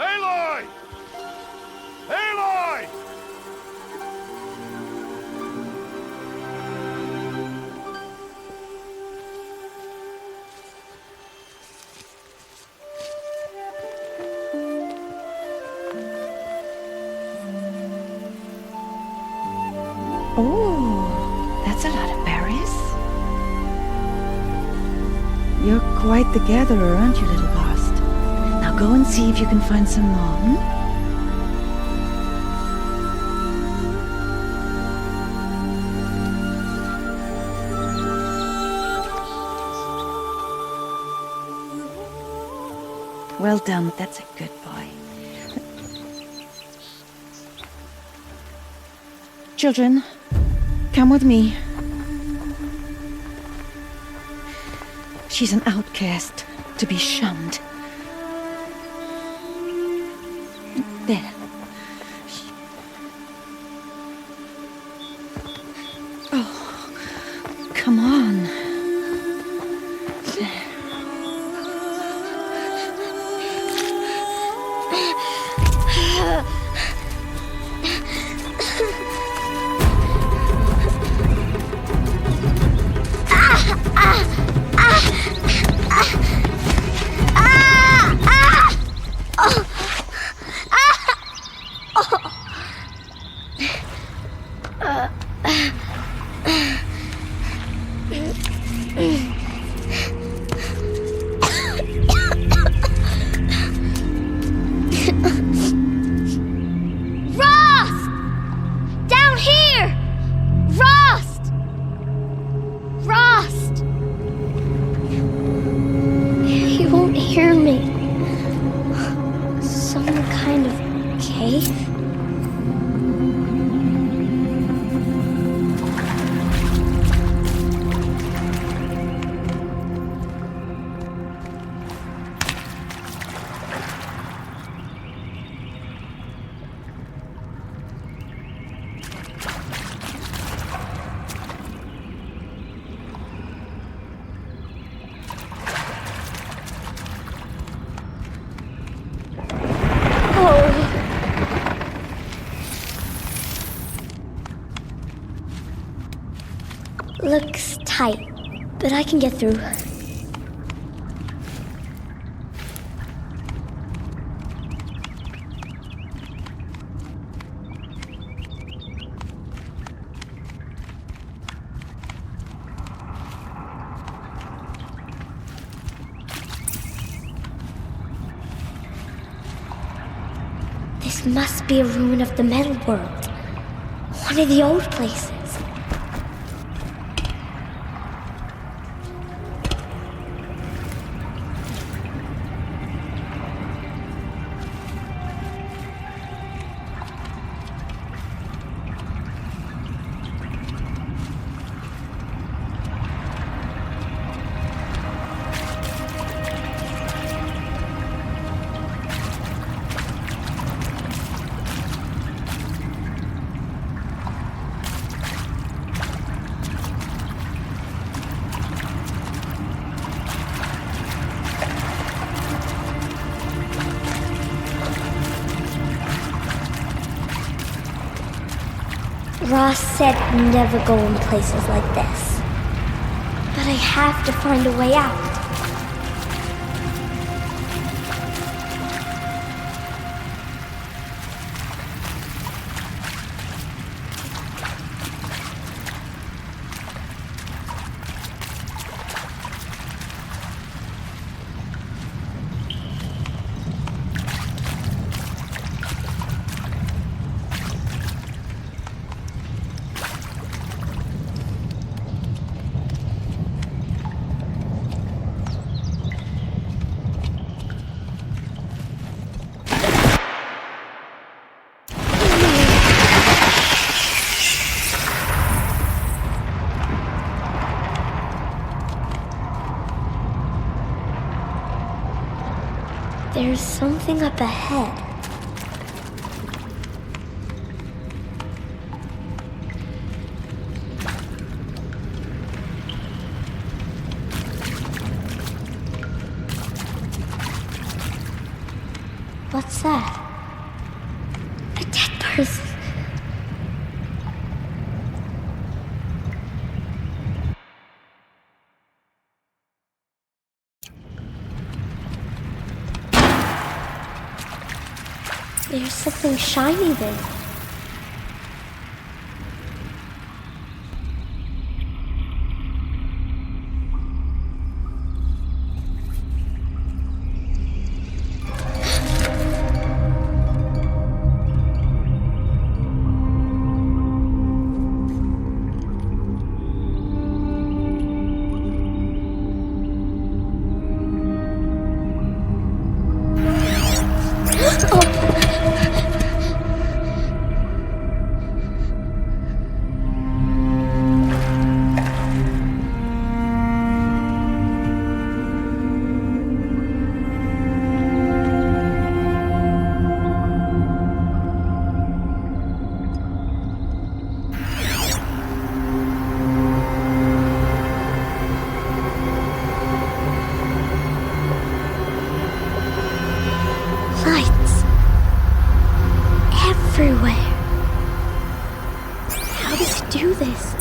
Aloy! Aloy! Oh, that's a lot of berries. You're quite the gatherer, aren't you, little Rost? Now go and see if you can find some more, Well done, that's a good boy. Children, come with me. She's an outcast, to be shunned. There. Oh, come on. There. Looks tight, but I can get through. This must be a ruin of the metal world. One of the old places. Rost said never go in places like this. But I have to find a way out. There's something up ahead. What's that? A dead person. There's something shiny there. Lights. Everywhere. How does he do this?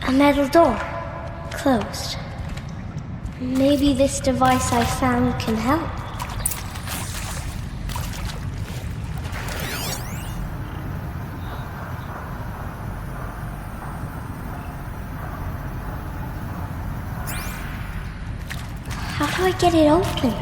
A metal door. Closed. Maybe this device I found can help. How do I get it open?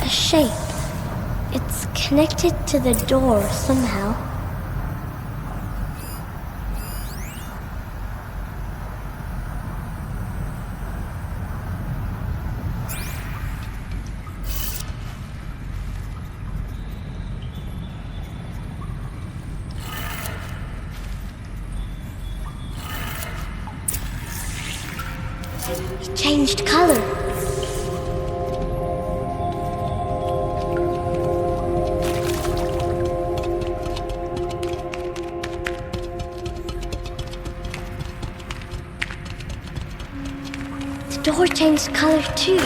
Shape. It's connected to the door somehow. It changed color. The door changed color too.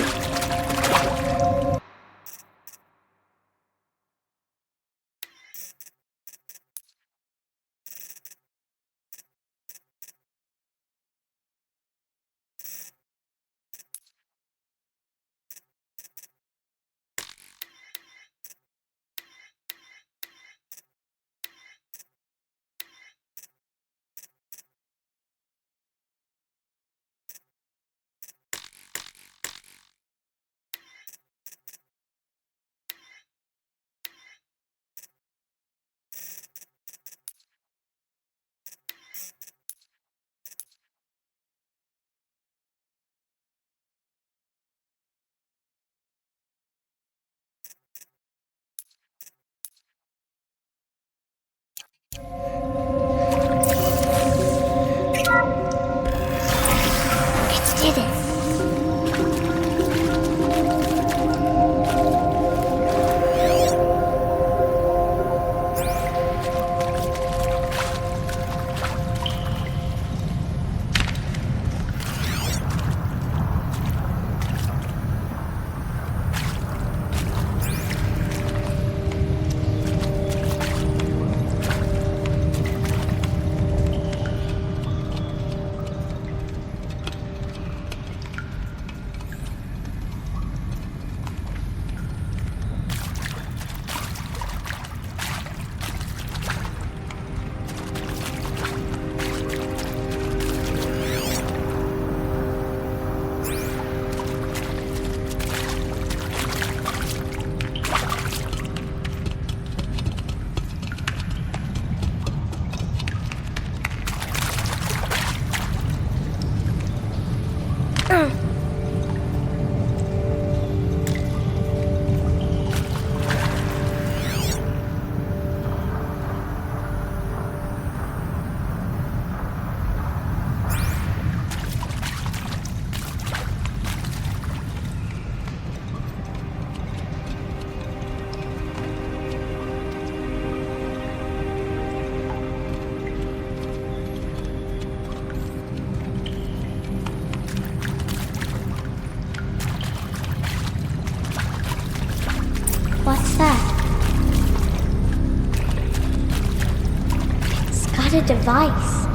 got a device,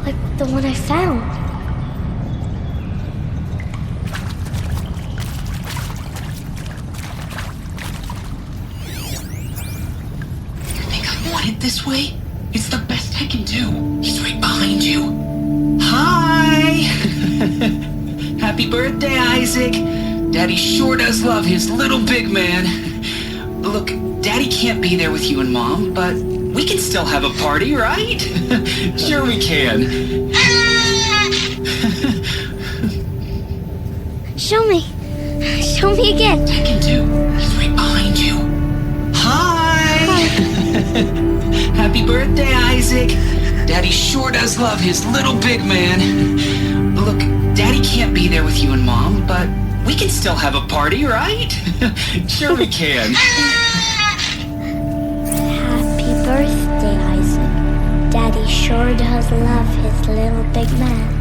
like the one I found. You think I want it this way? It's the best I can do. He's right behind you. Hi! Happy birthday, Isaac. Daddy sure does love his little big man. Look, Daddy can't be there with you and Mom, but we can still have a party, right? Sure we can. Show me. Show me again. I can do. He's right behind you. Hi! Happy birthday, Isaac. Daddy sure does love his little big man. Look, Daddy can't be there with you and Mom, but we can still have a party, right? Sure we can. Happy birthday, Isaac. Daddy sure does love his little big man.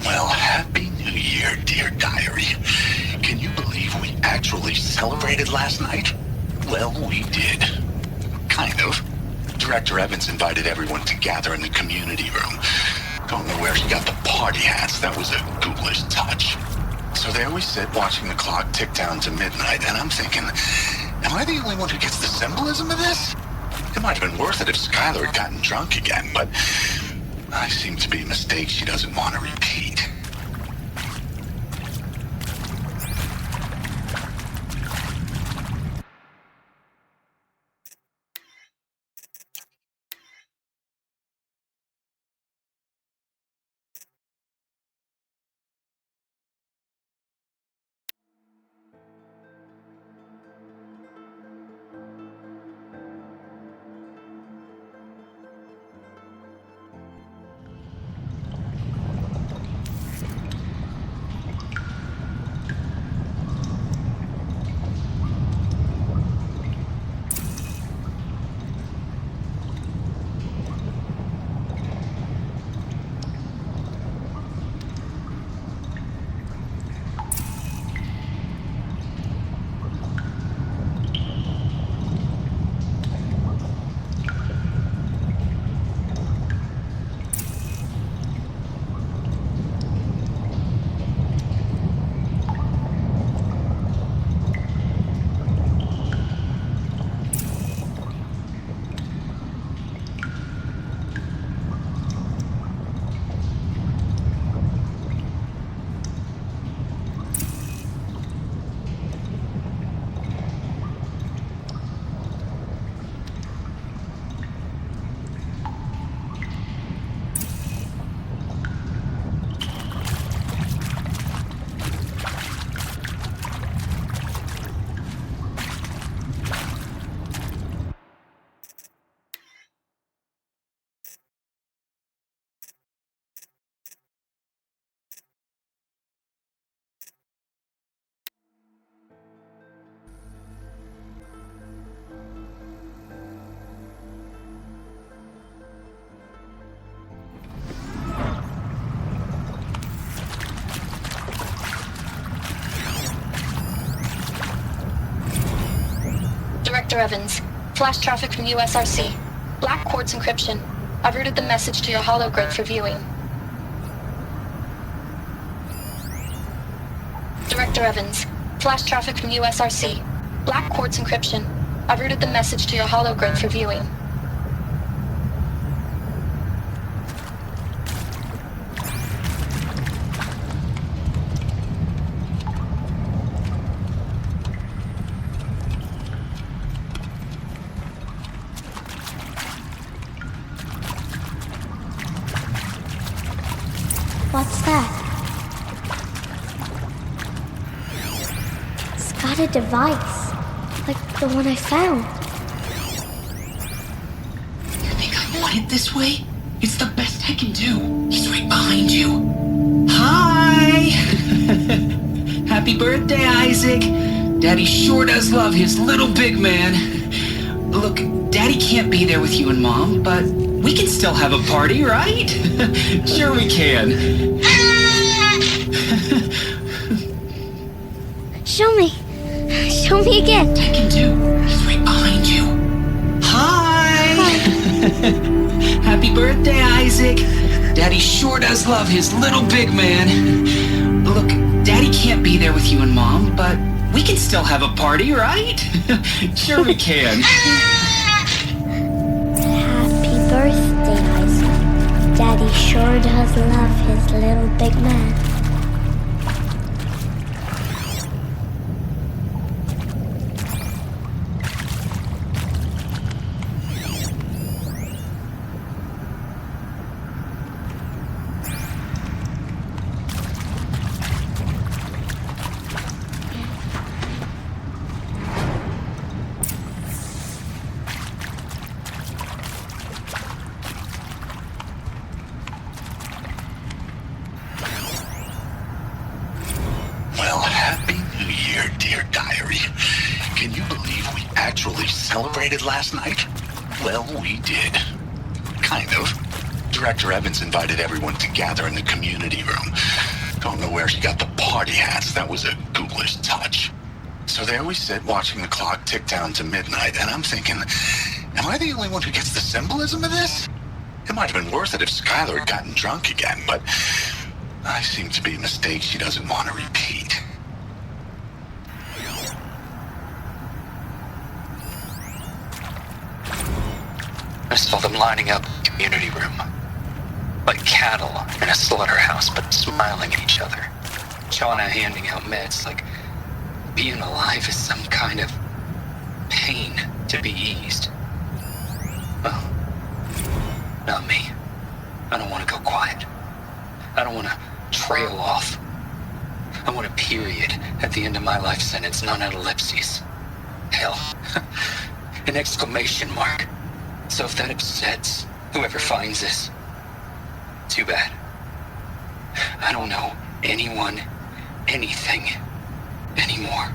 Well, Happy New Year, dear diary. Can you believe we actually celebrated last night? Well, we did. Kind of. Director Evans invited everyone to gather in the community room. Don't know where he got the party hats. That was a ghoulish touch. So there we sit watching the clock tick down to midnight, and I'm thinking, am I the only one who gets the symbolism of this? It might have been worth it if Skylar had gotten drunk again, but I seem to be a mistake she doesn't want to repeat. Director Evans, flash traffic from USRC. Black quartz encryption. I've routed the message to your hologrid for viewing. Director Evans, flash traffic from USRC. Black quartz encryption. I've routed the message to your hologrid for viewing. had a device, like the one I found. You think I want it this way? It's the best I can do. He's right behind you. Hi! Happy birthday, Isaac. Daddy sure does love his little big man. Look, Daddy can't be there with you and Mom, but we can still have a party, right? Sure we can. Show me. Show me again. I can do. He's right behind you. Hi! Happy birthday, Isaac. Daddy sure does love his little big man. Look, Daddy can't be there with you and Mom, but we can still have a party, right? Sure we can. Happy birthday, Isaac. Daddy sure does love his little big man. Well, happy New Year, dear diary. Can you believe we actually celebrated last night? Well, we did. Kind of. Director Evans invited everyone to gather in the community room. Don't know where she got the party hats. That was a ghoulish touch. So there we sit, watching the clock tick down to midnight, and I'm thinking, am I the only one who gets the symbolism of this? It might have been worth it if Skylar had gotten drunk again, but I seem to be a mistake she doesn't want to repeat. I saw them lining up in the community room, like cattle in a slaughterhouse, but smiling at each other. Shauna handing out meds, like being alive is some kind of pain to be eased. Well, not me. I don't want to go quiet. I don't want to trail off. I want a period at the end of my life sentence, not an ellipses. Hell, an exclamation mark. So if that upsets whoever finds this, too bad. I don't know anyone, anything, anymore.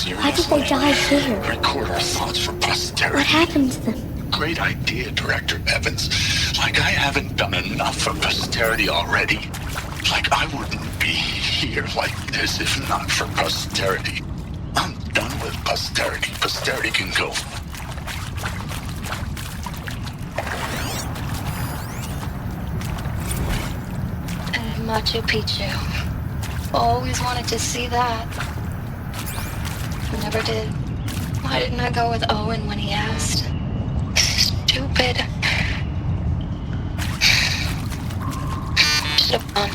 Why did they die here? Record our thoughts for posterity. What happened to them? Great idea, Director Evans. Like I haven't done enough for posterity already. Like I wouldn't be here like this if not for posterity. I'm done with posterity. Posterity can go. And Machu Picchu. Always wanted to see that. Never did. Why didn't I go with Owen when he asked? Stupid. Should have gone.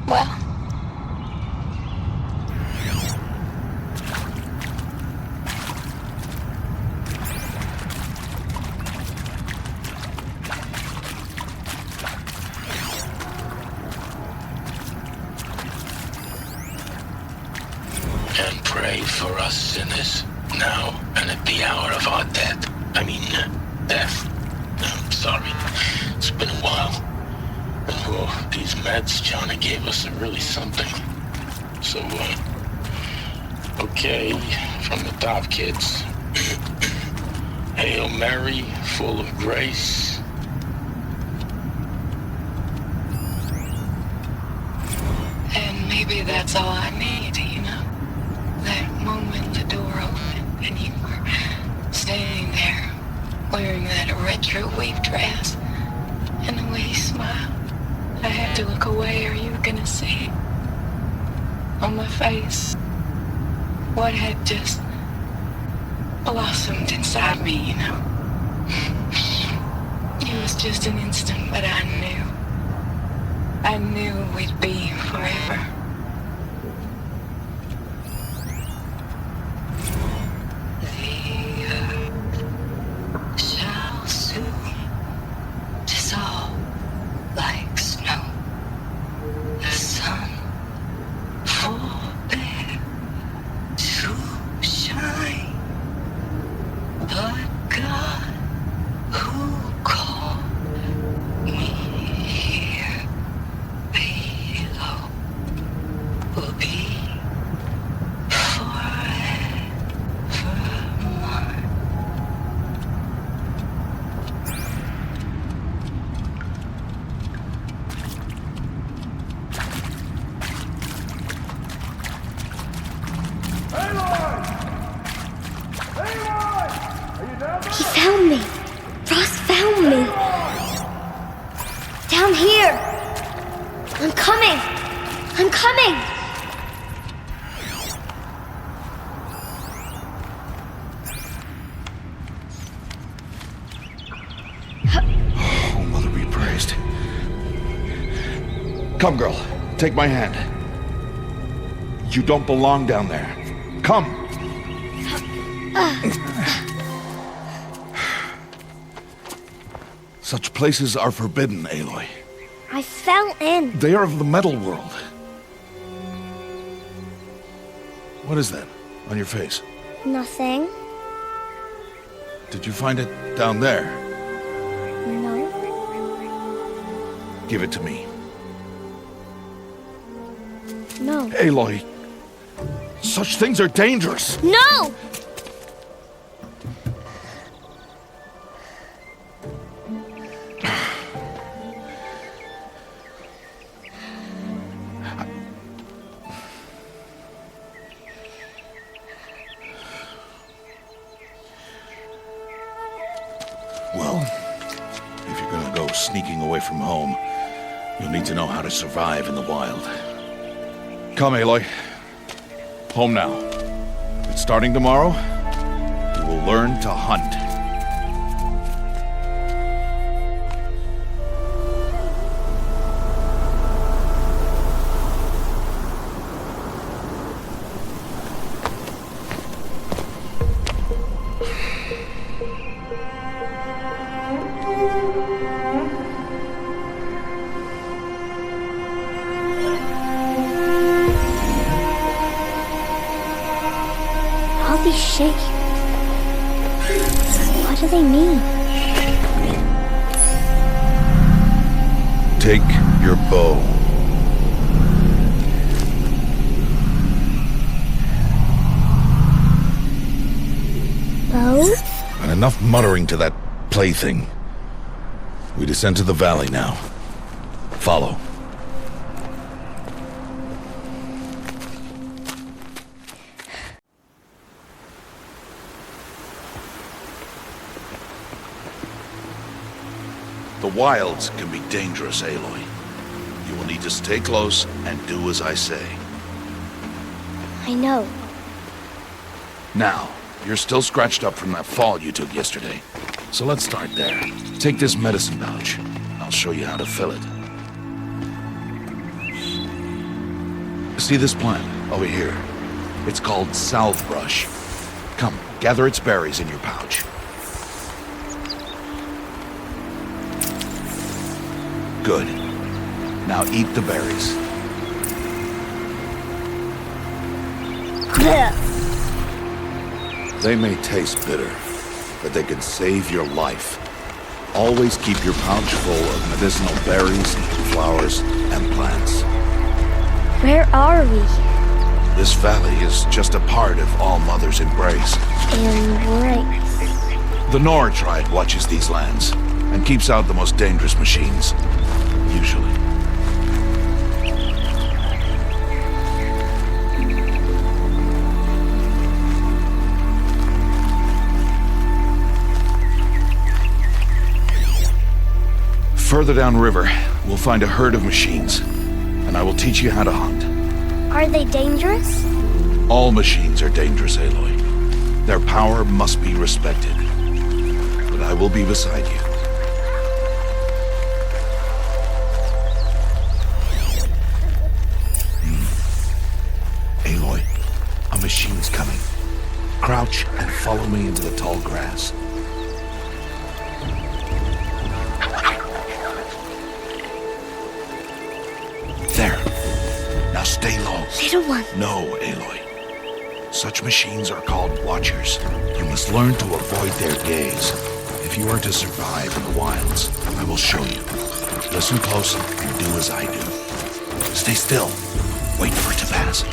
Well. And pray for us sinners, now and at the hour of our death. Death. I'm sorry. It's been a while. And these meds Johnny gave us are really something. So, okay, from the top, kids. Hail Mary, full of grace. And maybe that's all I need, you know? That moment the door opened and you were standing there wearing that retro weave dress and the way you smiled. I had to look away or you were gonna see on my face what had just blossomed inside me, you know? It was just an instant, but I knew we'd be forever. The earth shall soon dissolve like snow. The sun forbear to shine. But God, who called me here below, will be forever mine. He found me. Rost found me. Down here. I'm coming. I'm coming. Oh, Mother be praised. Come, girl. Take my hand. You don't belong down there. Come. Such places are forbidden, Aloy. I fell in. They are of the metal world. What is that on your face? Nothing. Did you find it down there? No. Give it to me. No. Aloy, such things are dangerous. No! Well, if you're gonna go sneaking away from home, you'll need to know how to survive in the wild. Come, Aloy. Home now. But starting tomorrow, you will learn to hunt. All these shapes. What do they mean? Take your bow. Bow? And enough muttering to that plaything. We descend to the valley now. Follow. The wilds can be dangerous, Aloy. You will need to stay close and do as I say. I know. Now, you're still scratched up from that fall you took yesterday. So let's start there. Take this medicine pouch. I'll show you how to fill it. See this plant over here? It's called salve brush. Come, gather its berries in your pouch. Good. Now eat the berries. They may taste bitter, but they can save your life. Always keep your pouch full of medicinal berries, flowers, and plants. Where are we? This valley is just a part of All Mother's embrace. Embrace. The Nora tribe watches these lands and keeps out the most dangerous machines. Usually. Further downriver, we'll find a herd of machines, and I will teach you how to hunt. Are they dangerous? All machines are dangerous, Aloy. Their power must be respected. But I will be beside you. Aloy, a machine's coming. Crouch and follow me into the tall grass. There. Now stay low. Little one. No, Aloy. Such machines are called watchers. You must learn to avoid their gaze. If you are to survive in the wilds, I will show you. Listen close and do as I do. Stay still. Wait for it to pass.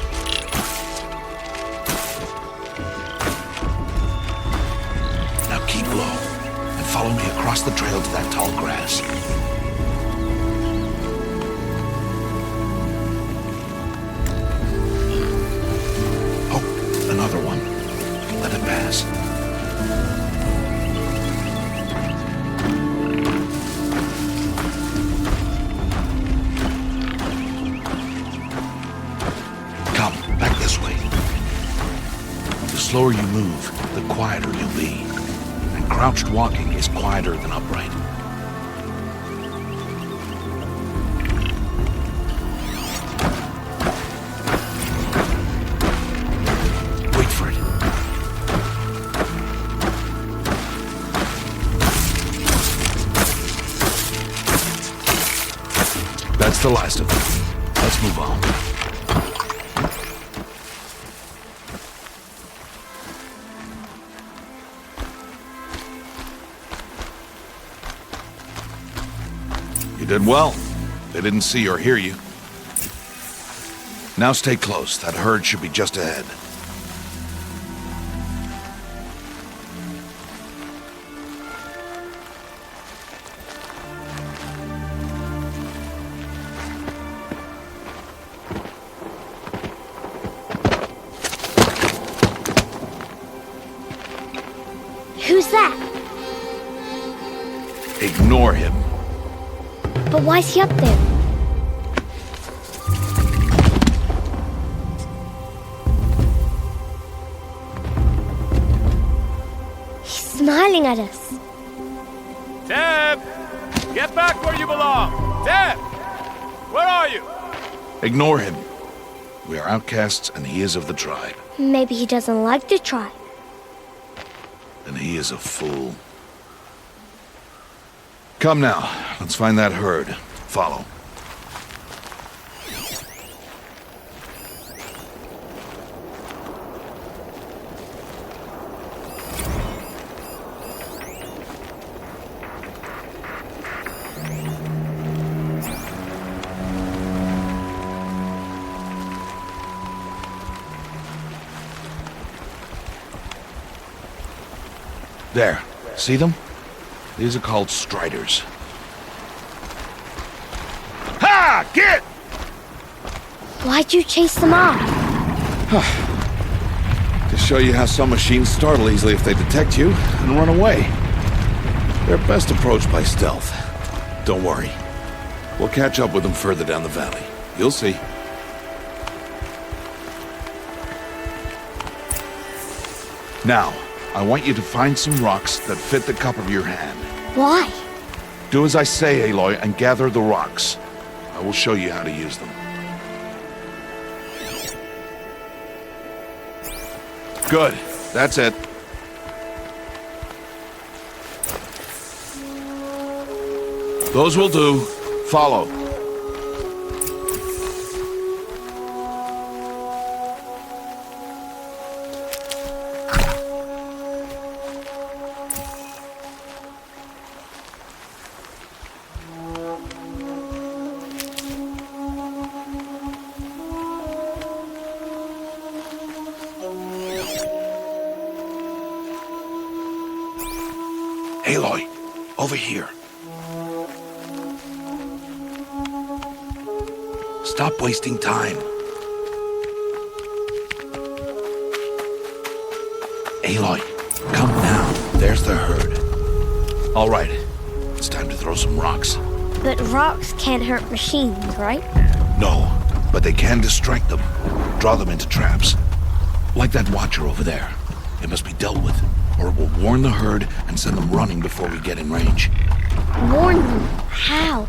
Now keep low and follow me across the trail to that tall grass. Another one. Let it pass. Come, back this way. The slower you move, the quieter you'll be. And crouched walking is quieter than upright. That's the last of them. Let's move on. You did well. They didn't see or hear you. Now stay close. That herd should be just ahead. Who's that? Ignore him. But why's he up there? He's smiling at us. Deb! Get back where you belong! Deb! Where are you? Ignore him. We are outcasts and he is of the tribe. Maybe he doesn't like the tribe. And he is a fool. Come now, let's find that herd. Follow. There. See them? These are called striders. Ha! Get! Why'd you chase them off? To show you how some machines startle easily if they detect you and run away. They're best approached by stealth. Don't worry. We'll catch up with them further down the valley. You'll see. Now, I want you to find some rocks that fit the cup of your hand. Why? Do as I say, Aloy, and gather the rocks. I will show you how to use them. Good. That's it. Those will do. Follow. Aloy, over here. Stop wasting time. Aloy, come now. There's the herd. All right, it's time to throw some rocks. But rocks can't hurt machines, right? No, but they can distract them. Draw them into traps. Like that watcher over there. It must be dealt with, or it will warn the herd and send them running before we get in range. Warn them? How?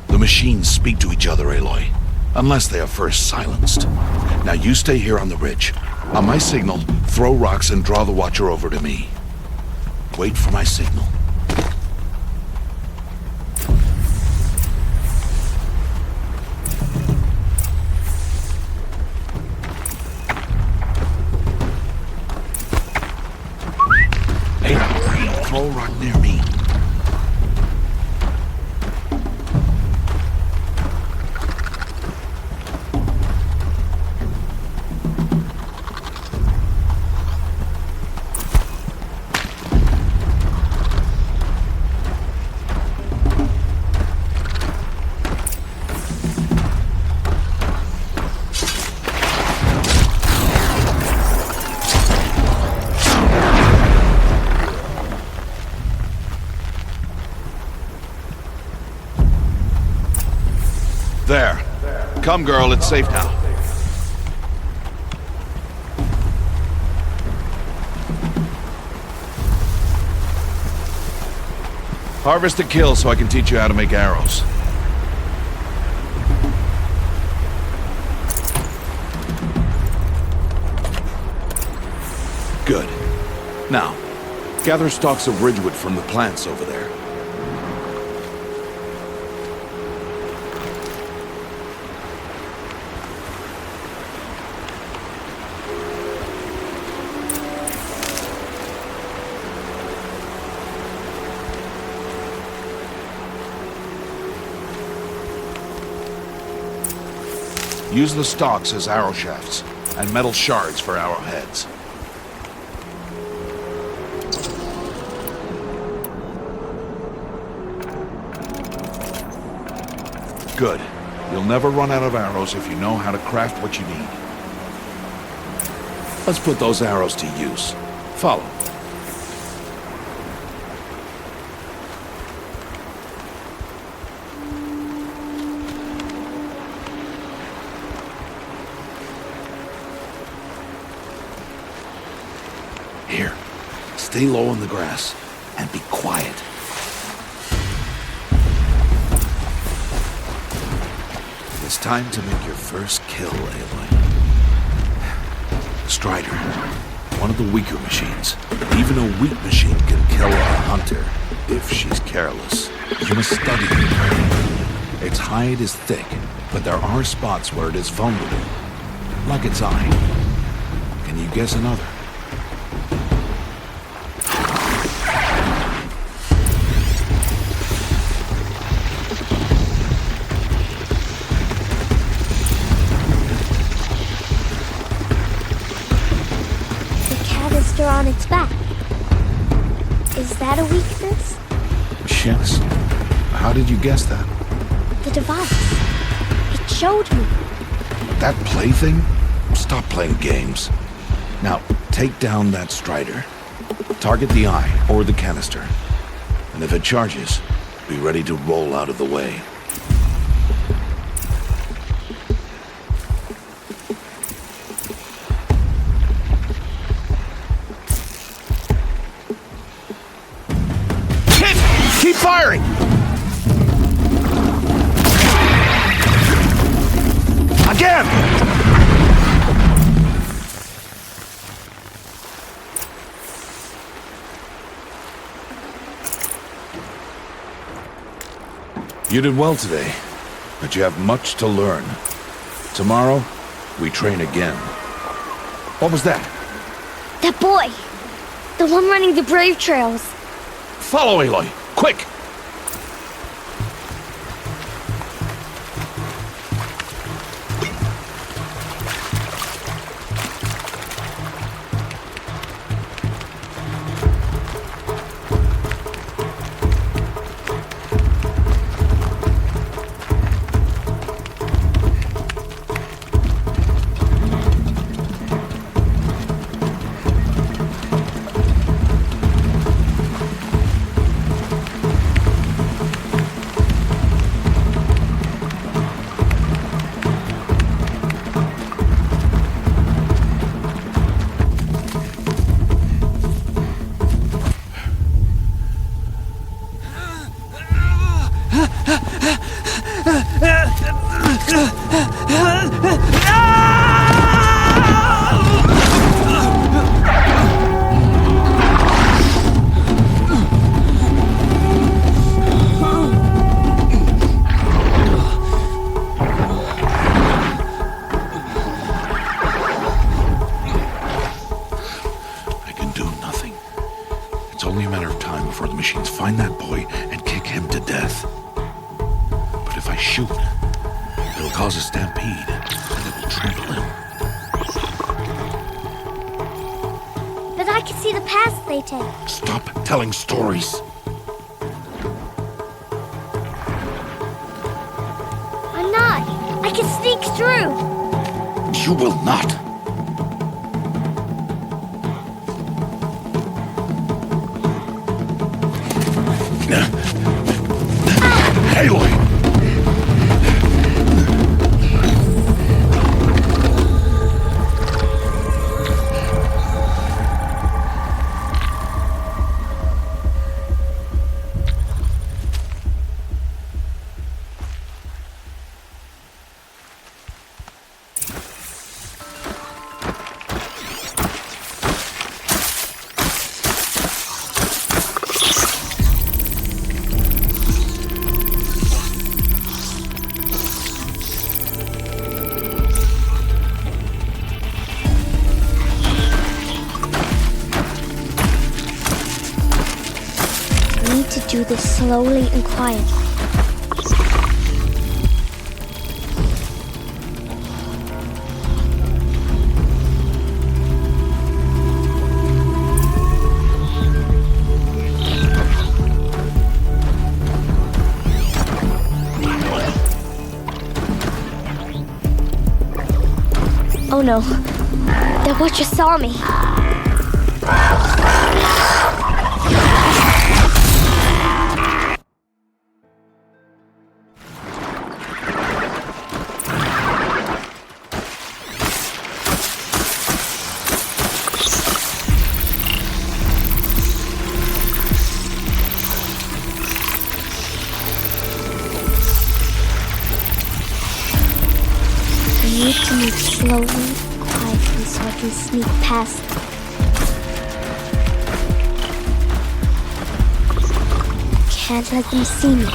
The machines speak to each other, Aloy. Unless they are first silenced. Now you stay here on the ridge. On my signal, throw rocks and draw the watcher over to me. Wait for my signal. Hey, throw a rock near me. There. Come, girl, it's safe now. Harvest and kill so I can teach you how to make arrows. Good. Now, gather stalks of ridgewood from the plants over there. Use the stalks as arrow shafts, and metal shards for arrowheads. Good. You'll never run out of arrows if you know how to craft what you need. Let's put those arrows to use. Follow. Here, stay low in the grass, and be quiet. It's time to make your first kill, Aloy. Strider, one of the weaker machines. Even a weak machine can kill a hunter, if she's careless. You must study it. Its hide is thick, but there are spots where it is vulnerable, like its eye. Can you guess another? On its back. Is that a weakness? Yes. How did you guess that? The device. It showed me. That plaything? Stop playing games. Now, take down that strider. Target the eye or the canister. And if it charges, be ready to roll out of the way. Keep firing! Again! You did well today, but you have much to learn. Tomorrow, we train again. What was that? That boy! The one running the brave trails. Follow Aloy! Quick! I can do nothing. It's only a matter of time before the machines find that boy and kick him to death. But if I shoot, it'll cause a stampede, and it will trample him. But I can see the paths they take. Stop telling stories. I'm not. I can sneak through. You will not. Aloy! Do this slowly and quietly. Oh no, that watcher saw me. I need to move slowly, quietly, so I can sneak past them. Can't let them see me.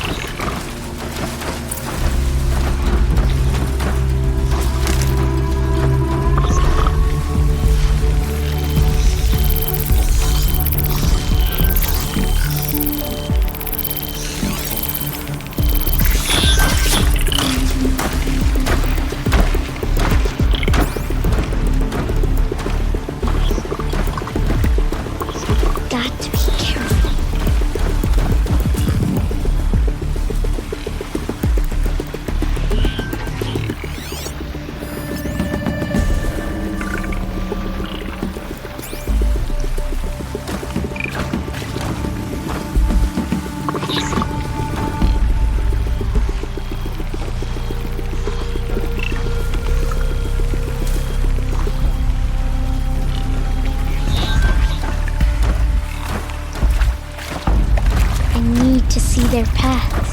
Their paths.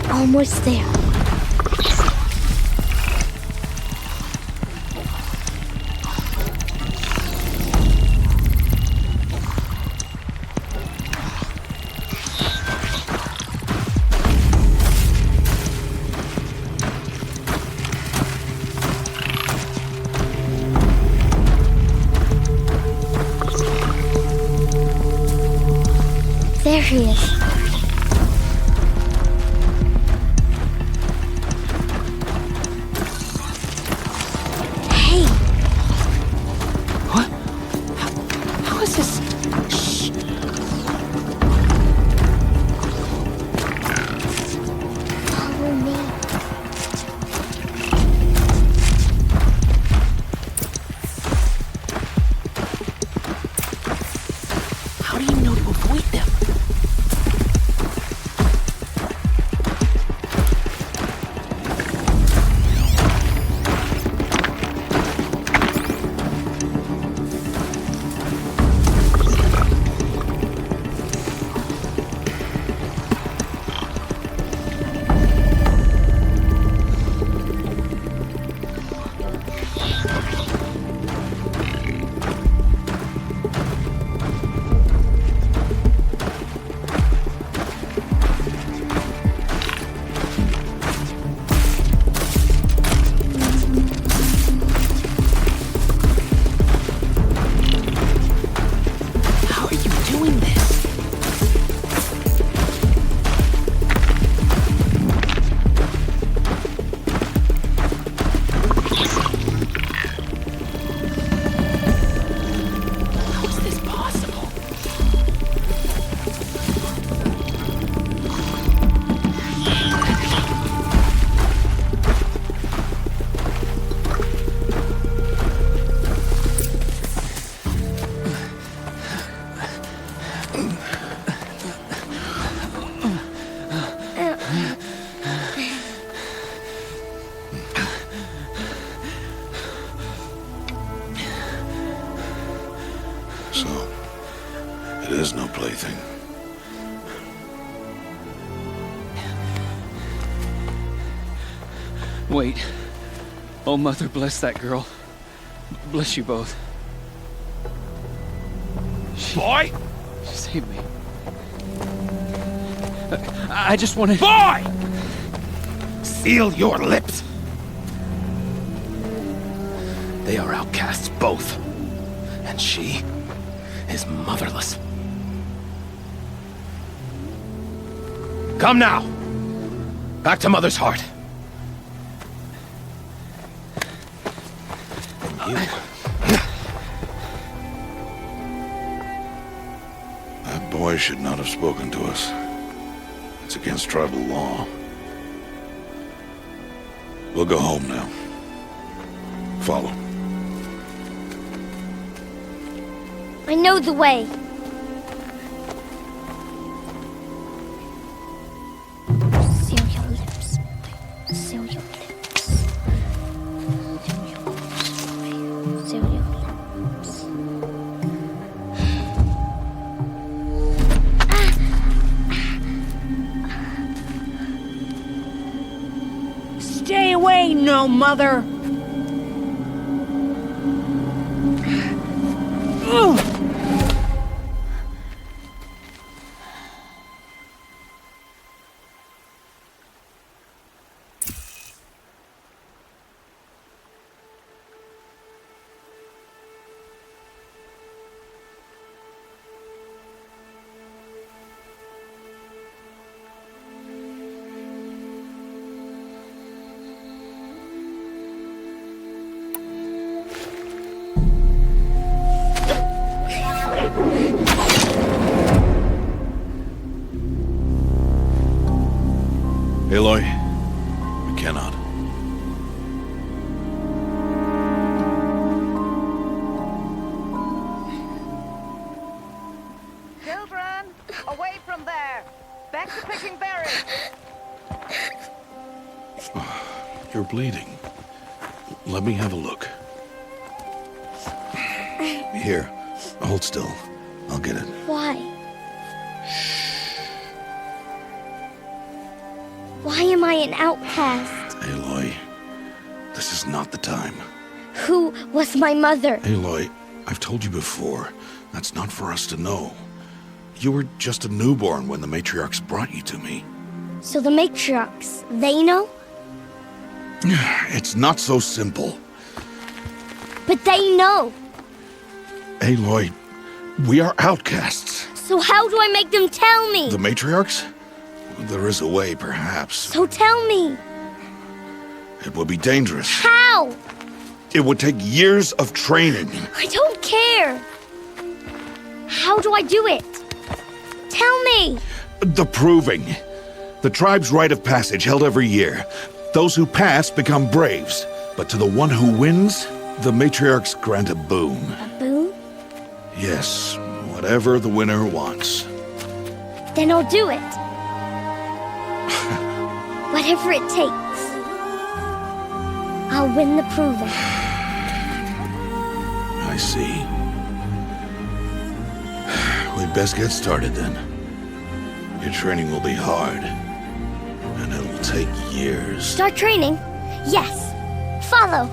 Almost there. There he is. Hey! What? How is this? Shh! Follow me. How do you know to avoid them? doing this? How is this possible? So, it is no plaything. Wait. Oh, Mother, bless that girl. Bless you both. Boy! She saved me. I just wanted... Boy! Seal your lips! They are outcasts, both. And she is motherless. Come now! Back to Mother's heart. And you... That boy should not have spoken to us. It's against tribal law. We'll go home now. Follow. I know the way. Seal your lips. Seal your lips. Seal your lips. Stay away, no mother! Aloy, we cannot. Children, away from there! Back to picking berries! You're bleeding. Let me have a look. Here, hold still. I'll get it. Why? Why am I an outcast? Aloy, this is not the time. Who was my mother? Aloy, I've told you before, that's not for us to know. You were just a newborn when the Matriarchs brought you to me. So the Matriarchs, they know? It's not so simple. But they know. Aloy, we are outcasts. So how do I make them tell me? The Matriarchs? There is a way, perhaps. So tell me. It would be dangerous. How? It would take years of training. I don't care. How do I do it? Tell me. The proving. The tribe's rite of passage held every year. Those who pass become braves. But to the one who wins, the Matriarchs grant a boon. A boon? Yes, whatever the winner wants. Then I'll do it. Whatever it takes. I'll win the proving. I see. We'd best get started then. Your training will be hard, and it'll take years. Start training? Yes. Follow.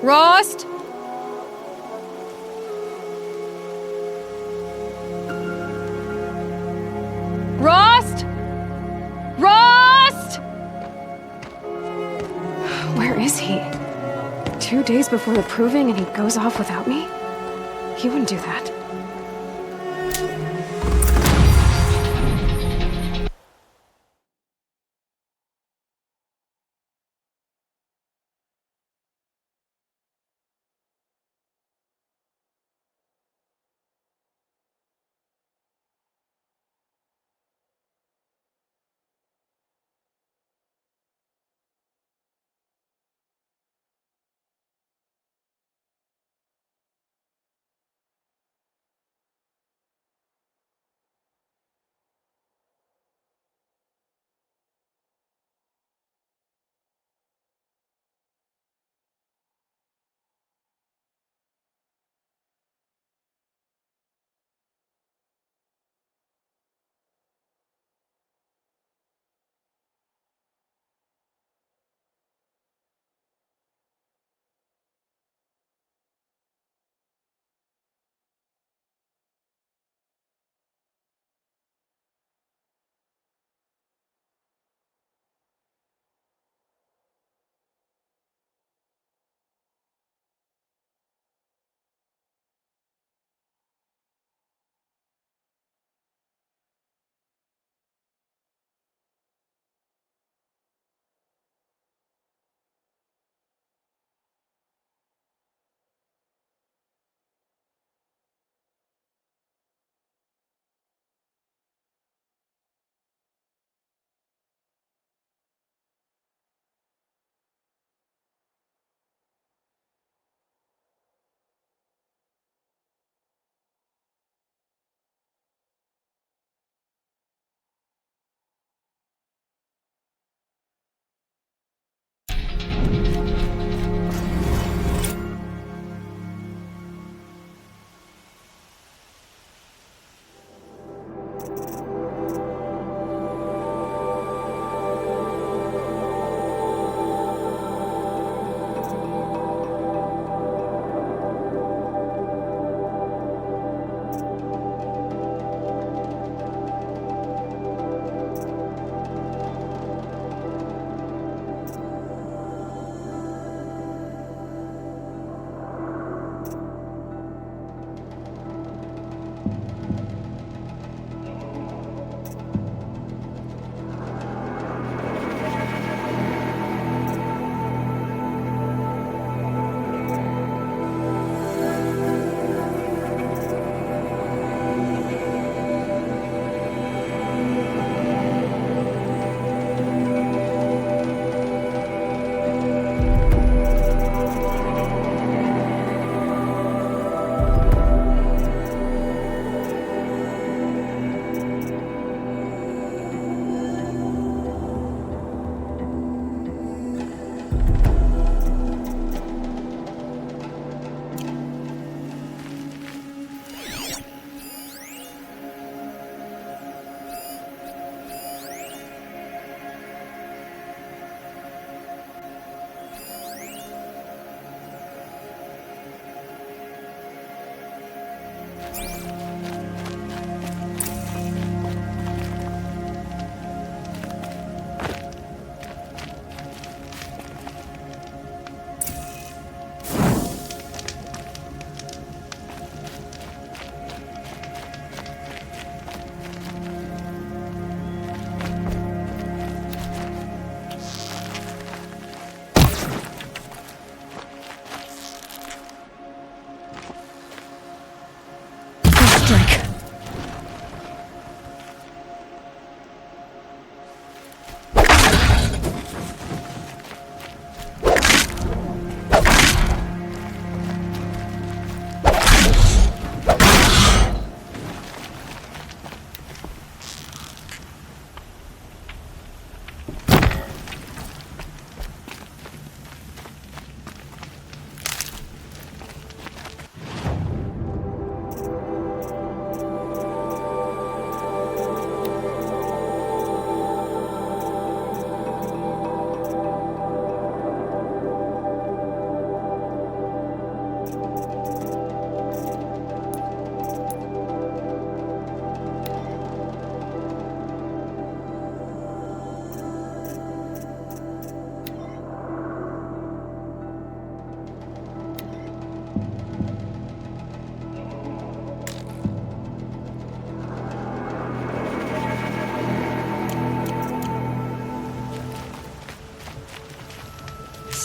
Rost? Rost? Rost? Where is he? 2 days before the proving and he goes off without me? He wouldn't do that.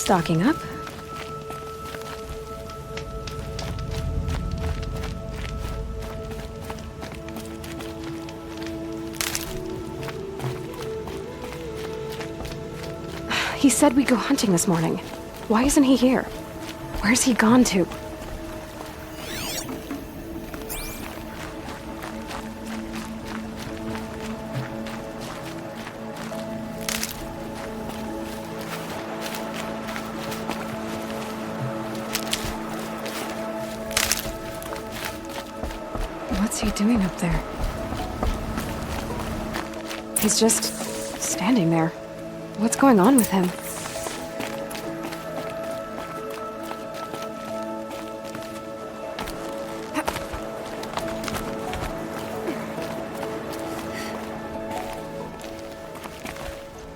Stocking up. He said we'd go hunting this morning. Why isn't he here? Where's he gone to? What's he doing up there? He's just standing there. What's going on with him?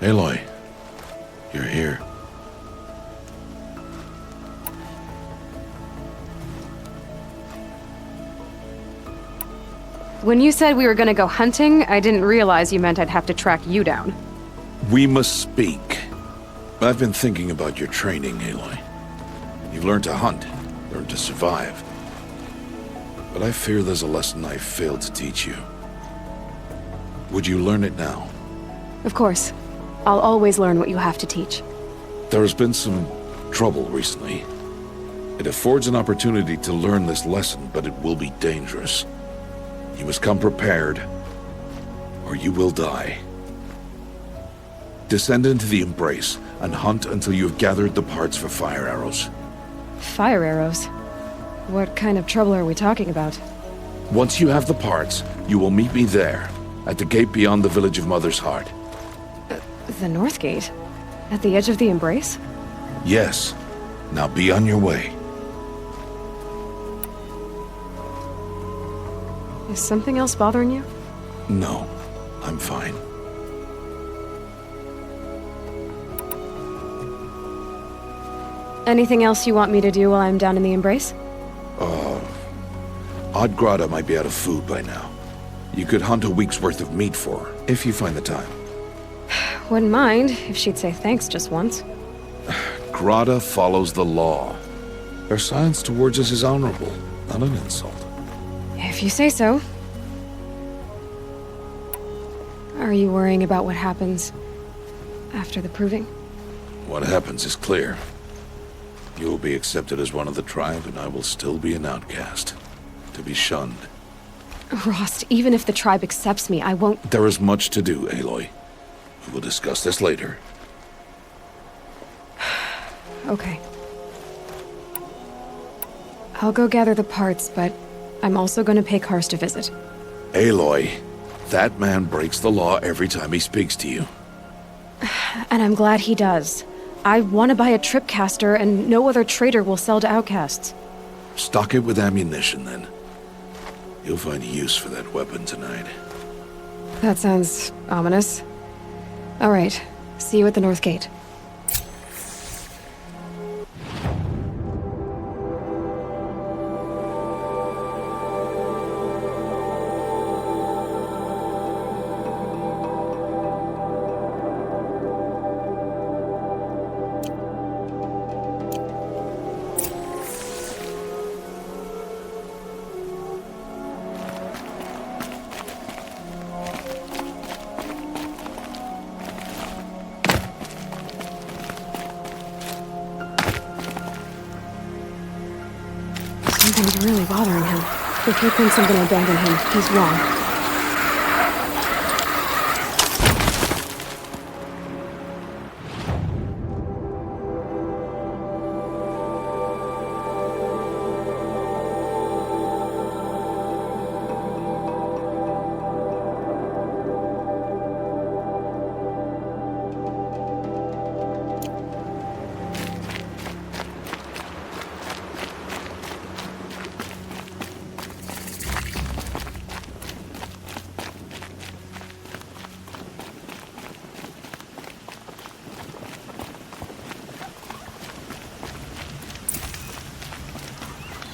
Aloy, you're here. When you said we were gonna go hunting, I didn't realize you meant I'd have to track you down. We must speak. I've been thinking about your training, Aloy. You've learned to hunt, learned to survive. But I fear there's a lesson I failed to teach you. Would you learn it now? Of course. I'll always learn what you have to teach. There has been some trouble recently. It affords an opportunity to learn this lesson, but it will be dangerous. You must come prepared, or you will die. Descend into the Embrace and hunt until you have gathered the parts for fire arrows. Fire arrows? What kind of trouble are we talking about? Once you have the parts, you will meet me there, at the gate beyond the village of Mother's Heart. The North Gate? At the edge of the Embrace? Yes. Now be on your way. Is something else bothering you? No, I'm fine. Anything else you want me to do while I'm down in the Embrace? Odd Grata might be out of food by now. You could hunt a week's worth of meat for her, if you find the time. Wouldn't mind if she'd say thanks just once. Grata follows the law. Her silence towards us is honorable, not an insult. If you say so. Are you worrying about what happens after the proving? What happens is clear. You will be accepted as one of the tribe, and I will still be an outcast. To be shunned. Rost, even if the tribe accepts me, I won't— There is much to do, Aloy. We will discuss this later. Okay. I'll go gather the parts, but I'm also gonna pay Karst a visit. Aloy, that man breaks the law every time he speaks to you. And I'm glad he does. I want to buy a tripcaster, and no other trader will sell to outcasts. Stock it with ammunition, then. You'll find use for that weapon tonight. That sounds ominous. All right. See you at the North Gate. Something's really bothering him. If he thinks I'm gonna abandon him, he's wrong.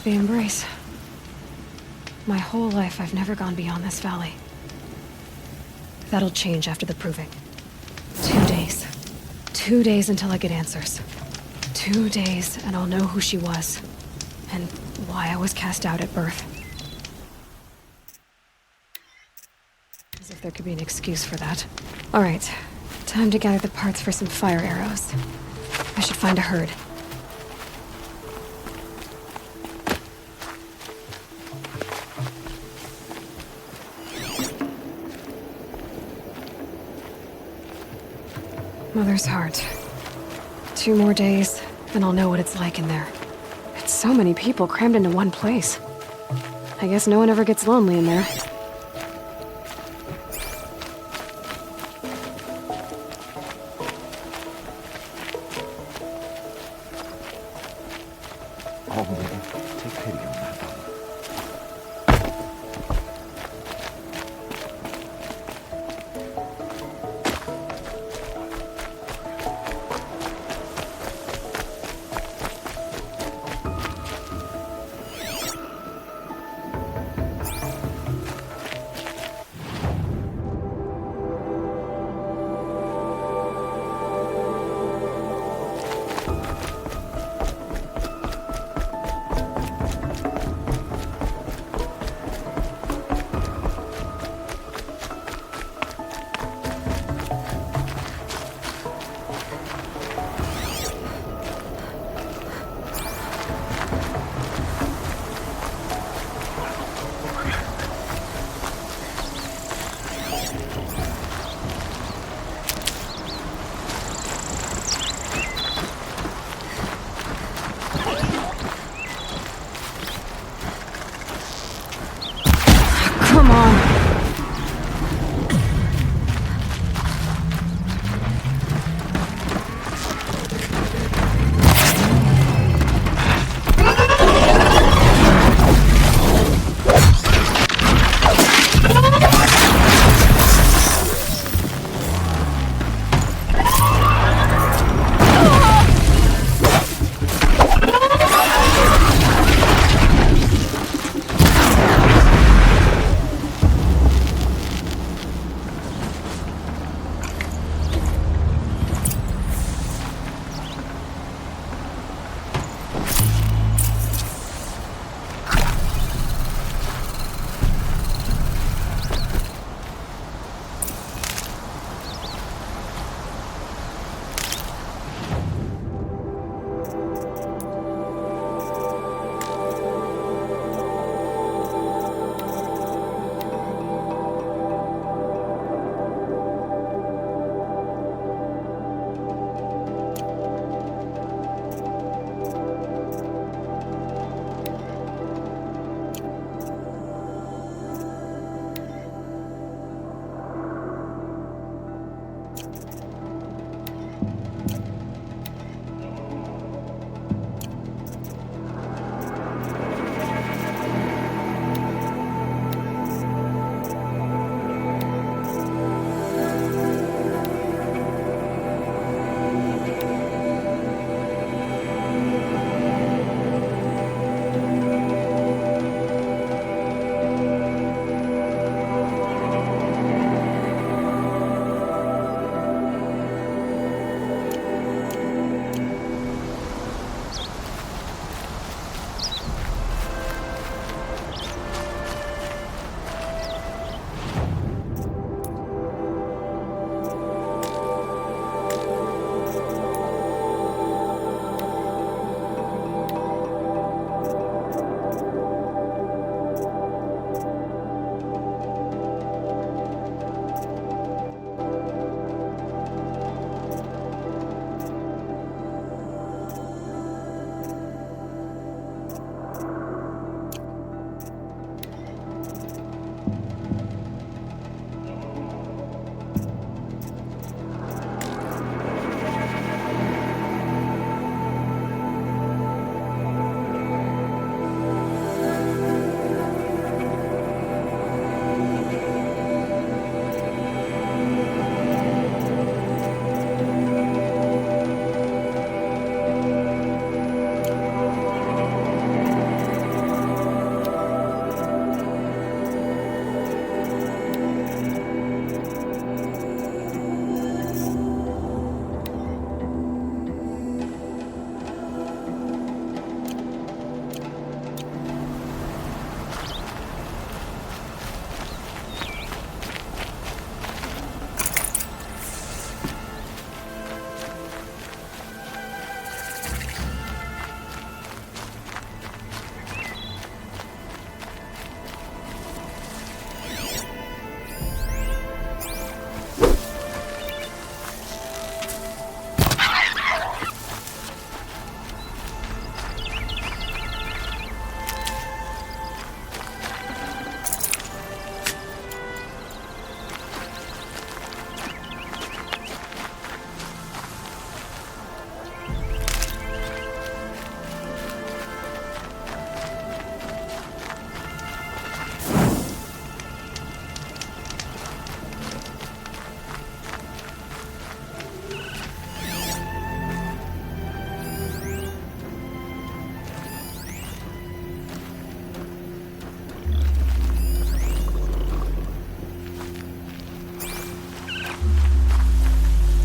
The Embrace. My whole life, I've never gone beyond this valley. That'll change after the proving. 2 days. 2 days until I get answers. 2 days, and I'll know who she was. And why I was cast out at birth. As if there could be an excuse for that. Alright, time to gather the parts for some fire arrows. I should find a herd. Mother's heart. 2 more days, then I'll know what it's like in there. It's so many people crammed into one place. I guess no one ever gets lonely in there. Oh, lady, take pity on that one.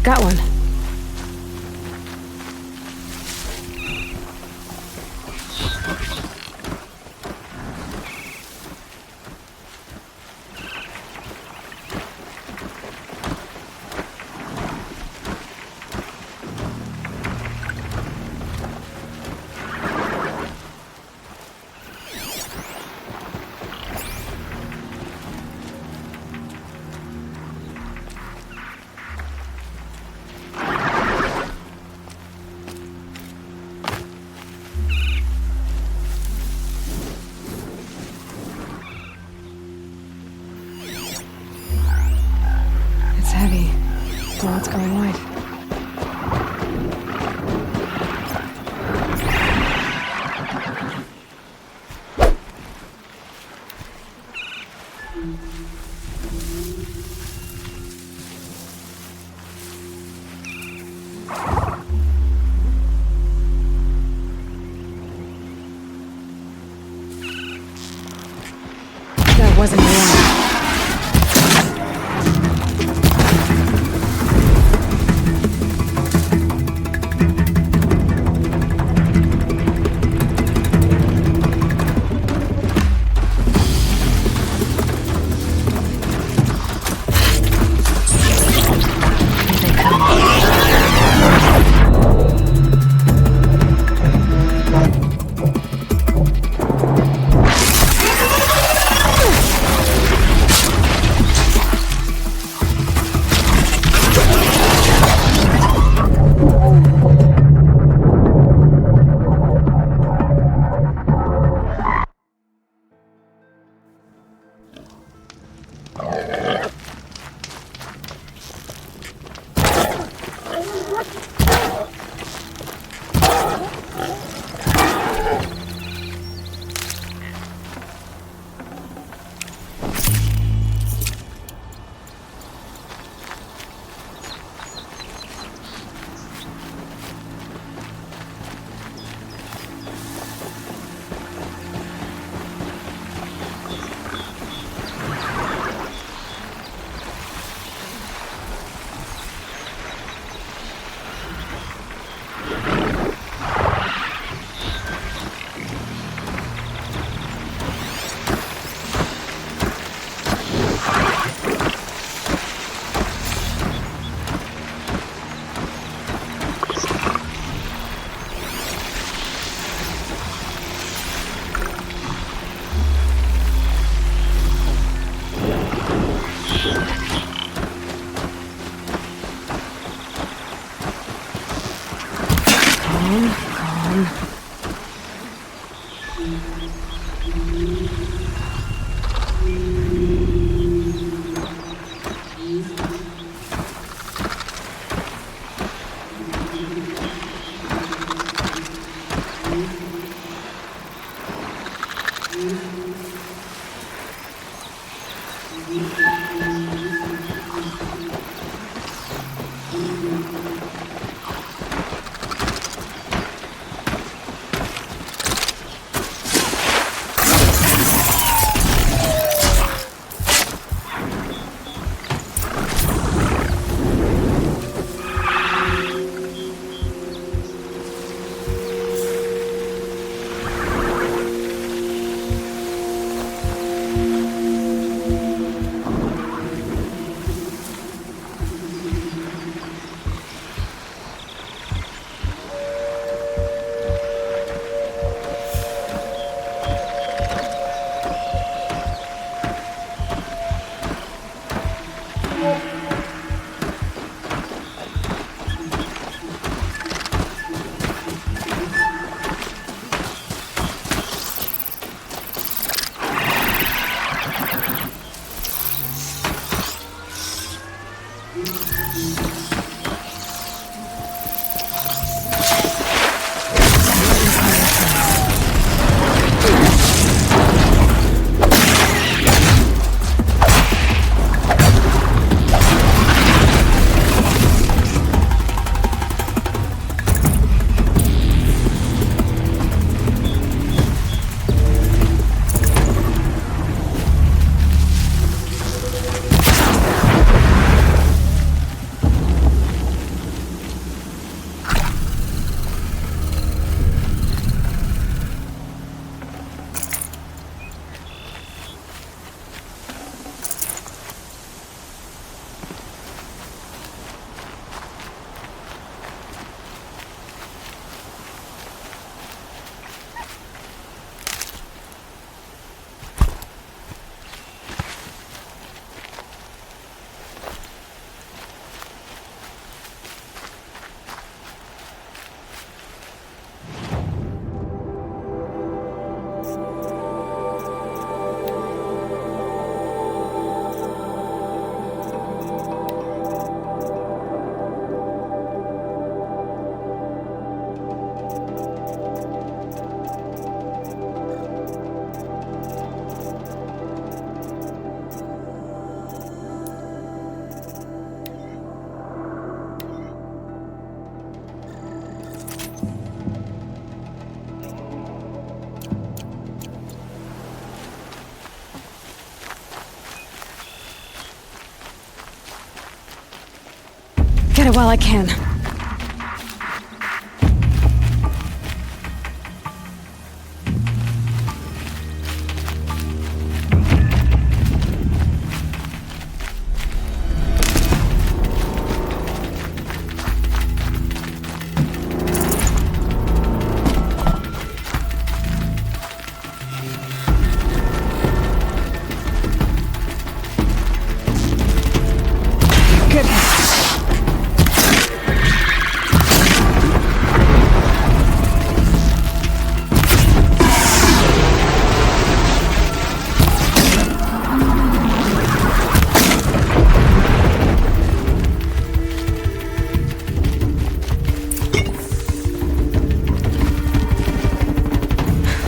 got one. Heavy. Well, it's going wide. That wasn't warm. it while I can.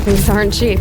These aren't cheap.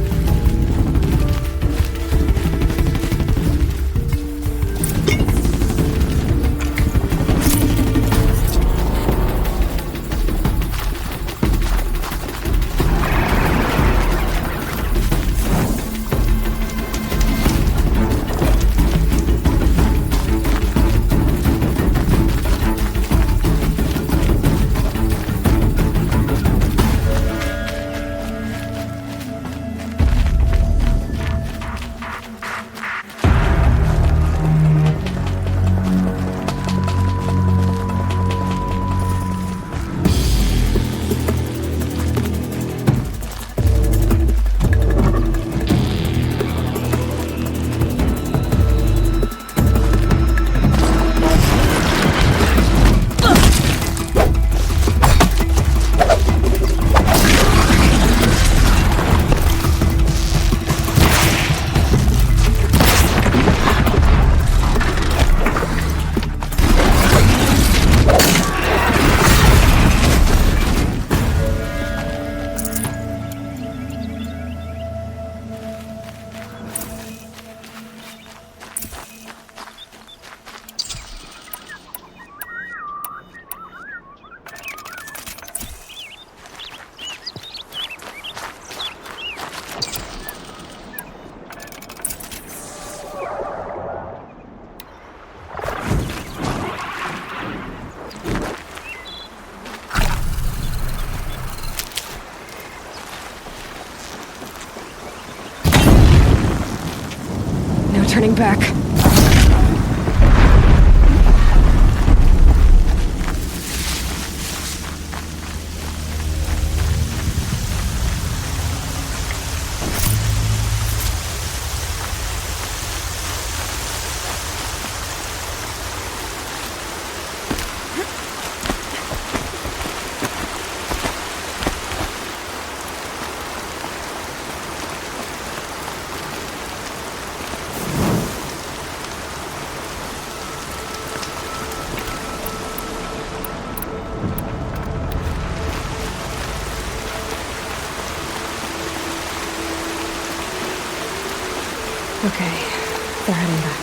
Turning back. Okay, they're heading back.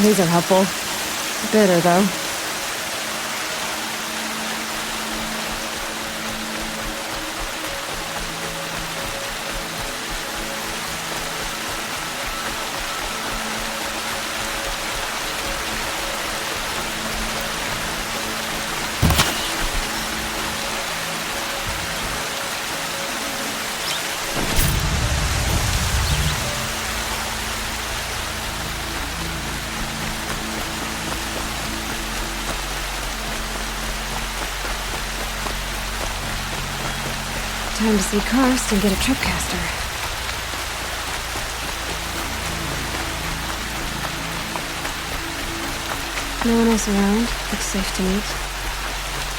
These are helpful. Bitter, though. Time to see Karst and get a tripcaster. No one else around. Looks safe to meet.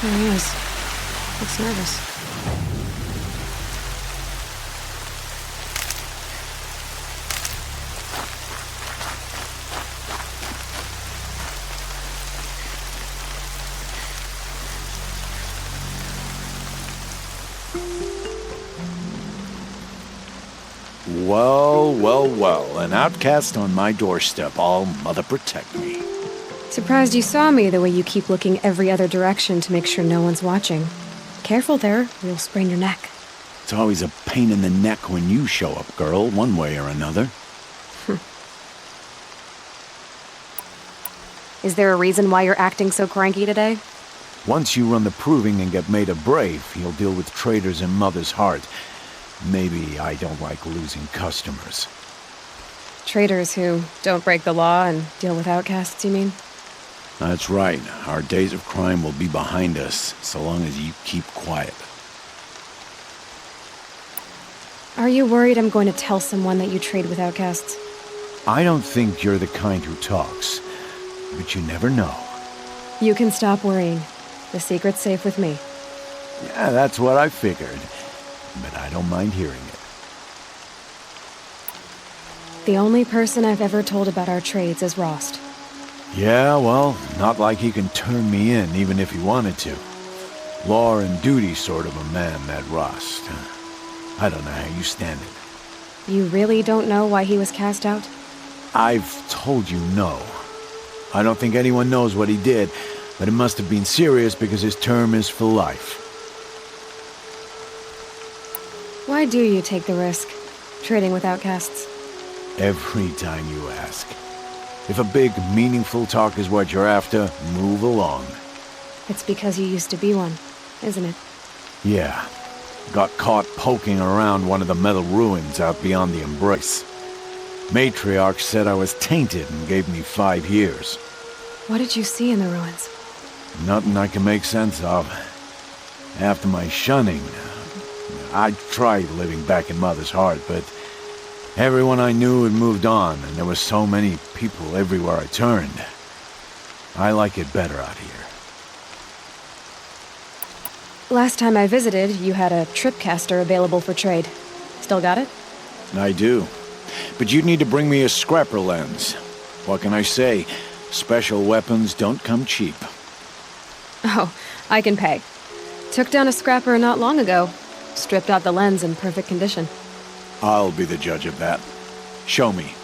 There he is. Looks nervous. Well, well, well. An outcast on my doorstep. All mother protect me. Surprised you saw me the way you keep looking every other direction to make sure no one's watching. Careful there, or you'll sprain your neck. It's always a pain in the neck when you show up, girl, one way or another. Is there a reason why you're acting so cranky today? Once you run the proving and get made a brave, you'll deal with traitors in Mother's heart. Maybe I don't like losing customers. Traitors who don't break the law and deal with outcasts, you mean? That's right. Our days of crime will be behind us, so long as you keep quiet. Are you worried I'm going to tell someone that you trade with outcasts? I don't think you're the kind who talks, but you never know. You can stop worrying. The secret's safe with me. Yeah, that's what I figured. But I don't mind hearing it. The only person I've ever told about our trades is Rost. Yeah, well, not like he can turn me in, even if he wanted to. Law and duty sort of a man, that Rost. I don't know how you stand it. You really don't know why he was cast out? I've told you no. I don't think anyone knows what he did, but it must have been serious because his term is for life. Why do you take the risk, trading with outcasts? Every time you ask. If a big, meaningful talk is what you're after, move along. It's because you used to be one, isn't it? Yeah. Got caught poking around one of the metal ruins out beyond the Embrace. Matriarchs said I was tainted and gave me 5 years. What did you see in the ruins? Nothing I can make sense of. After my shunning, I tried living back in Mother's heart, but everyone I knew had moved on, and there were so many people everywhere I turned. I like it better out here. Last time I visited, you had a tripcaster available for trade. Still got it? I do. But you'd need to bring me a scrapper lens. What can I say? Special weapons don't come cheap. Oh, I can pay. Took down a scrapper not long ago. Stripped out the lens in perfect condition. I'll be the judge of that. Show me.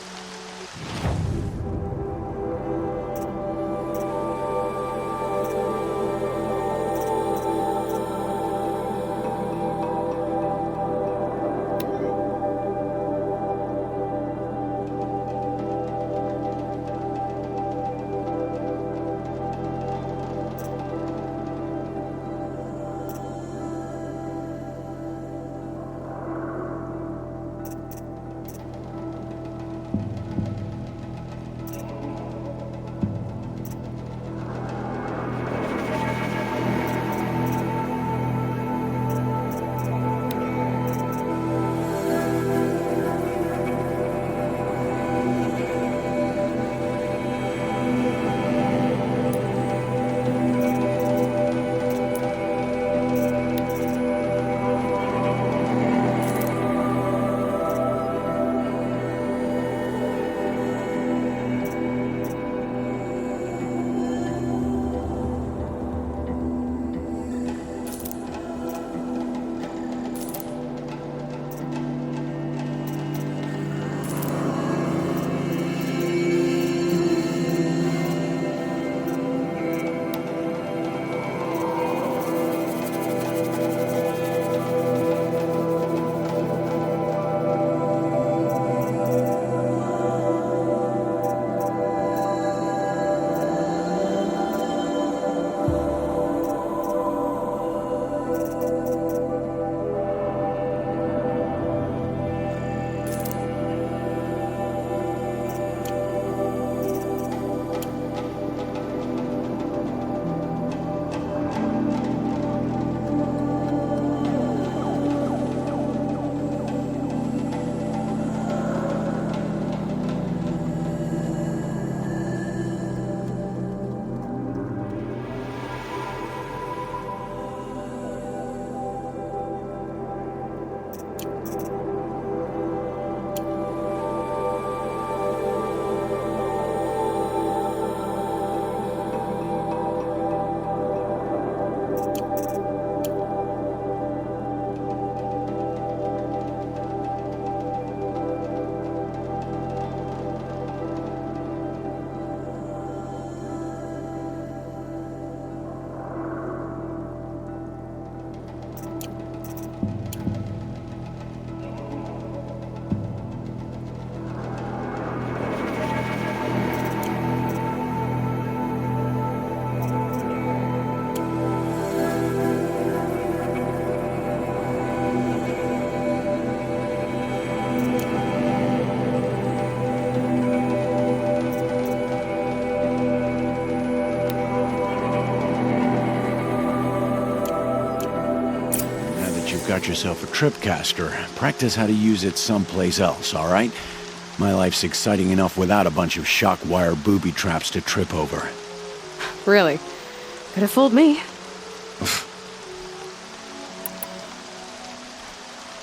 that you've got yourself a tripcaster, practice how to use it someplace else, all right? My life's exciting enough without a bunch of shock wire booby traps to trip over. Really? Could have fooled me.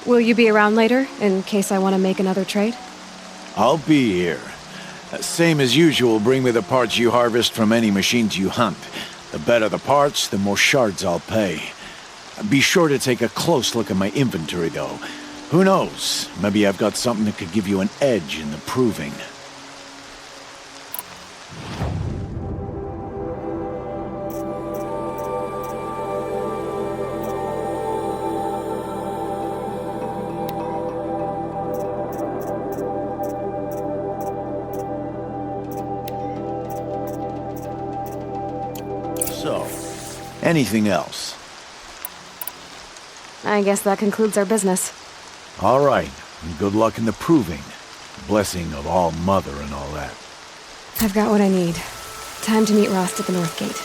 Will you be around later, in case I want to make another trade? I'll be here. Same as usual, bring me the parts you harvest from any machines you hunt. The better the parts, the more shards I'll pay. Be sure to take a close look at my inventory, though. Who knows? Maybe I've got something that could give you an edge in the proving. So, anything else? I guess that concludes our business. All right, and good luck in the proving. Blessing of All Mother and all that. I've got what I need. Time to meet Rost at the North Gate.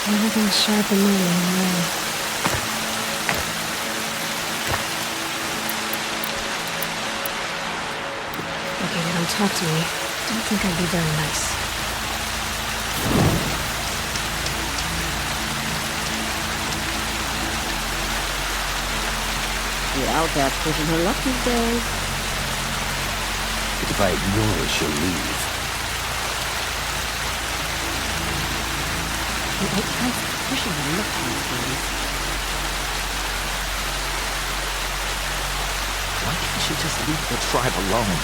Anything sharp and moving, yeah. Okay, they don't talk to me. Don't think I'd be very nice. The outcast pushing her luck these days. If I ignore her, she'll leave. The outcast pushing her luck these days. Why can't she just leave the tribe alone?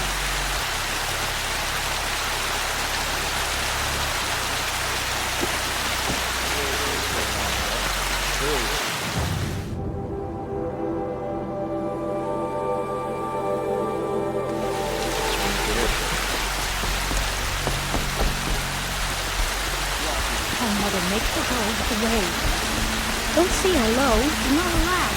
Mother, make her go away. Don't see her low. You're not allowed.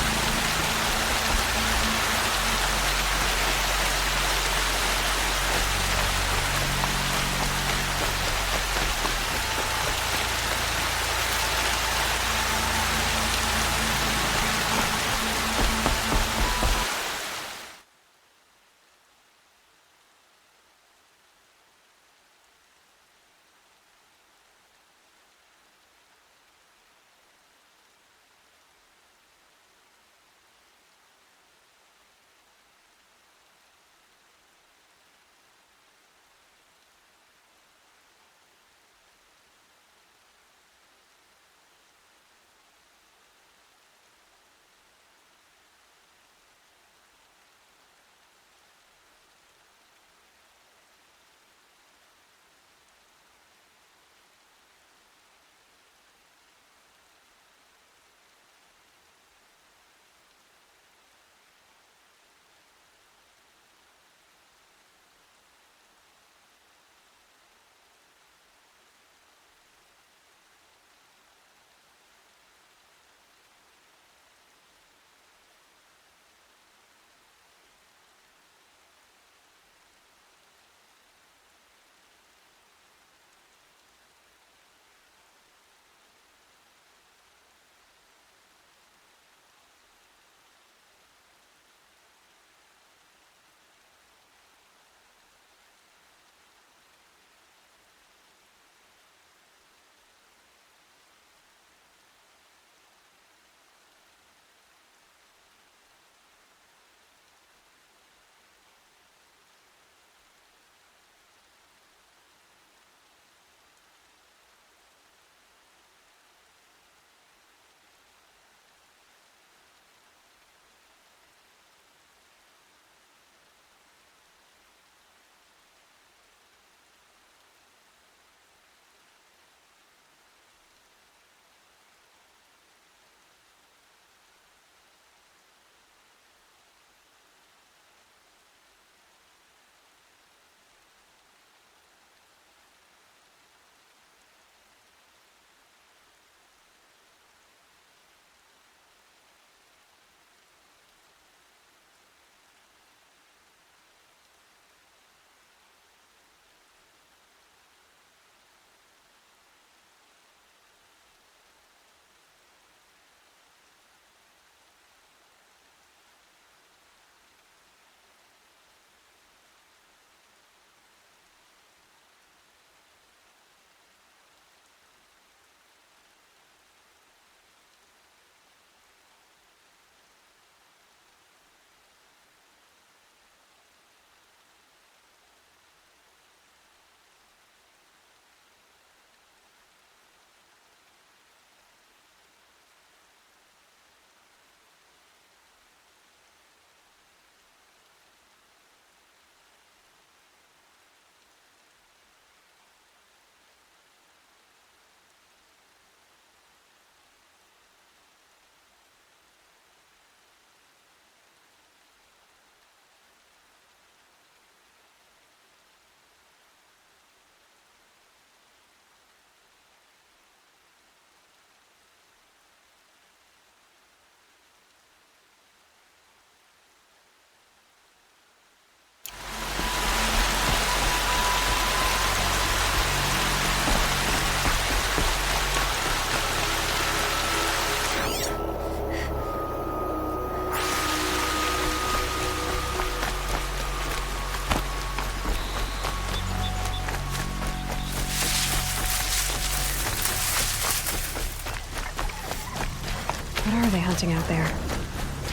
hunting out there.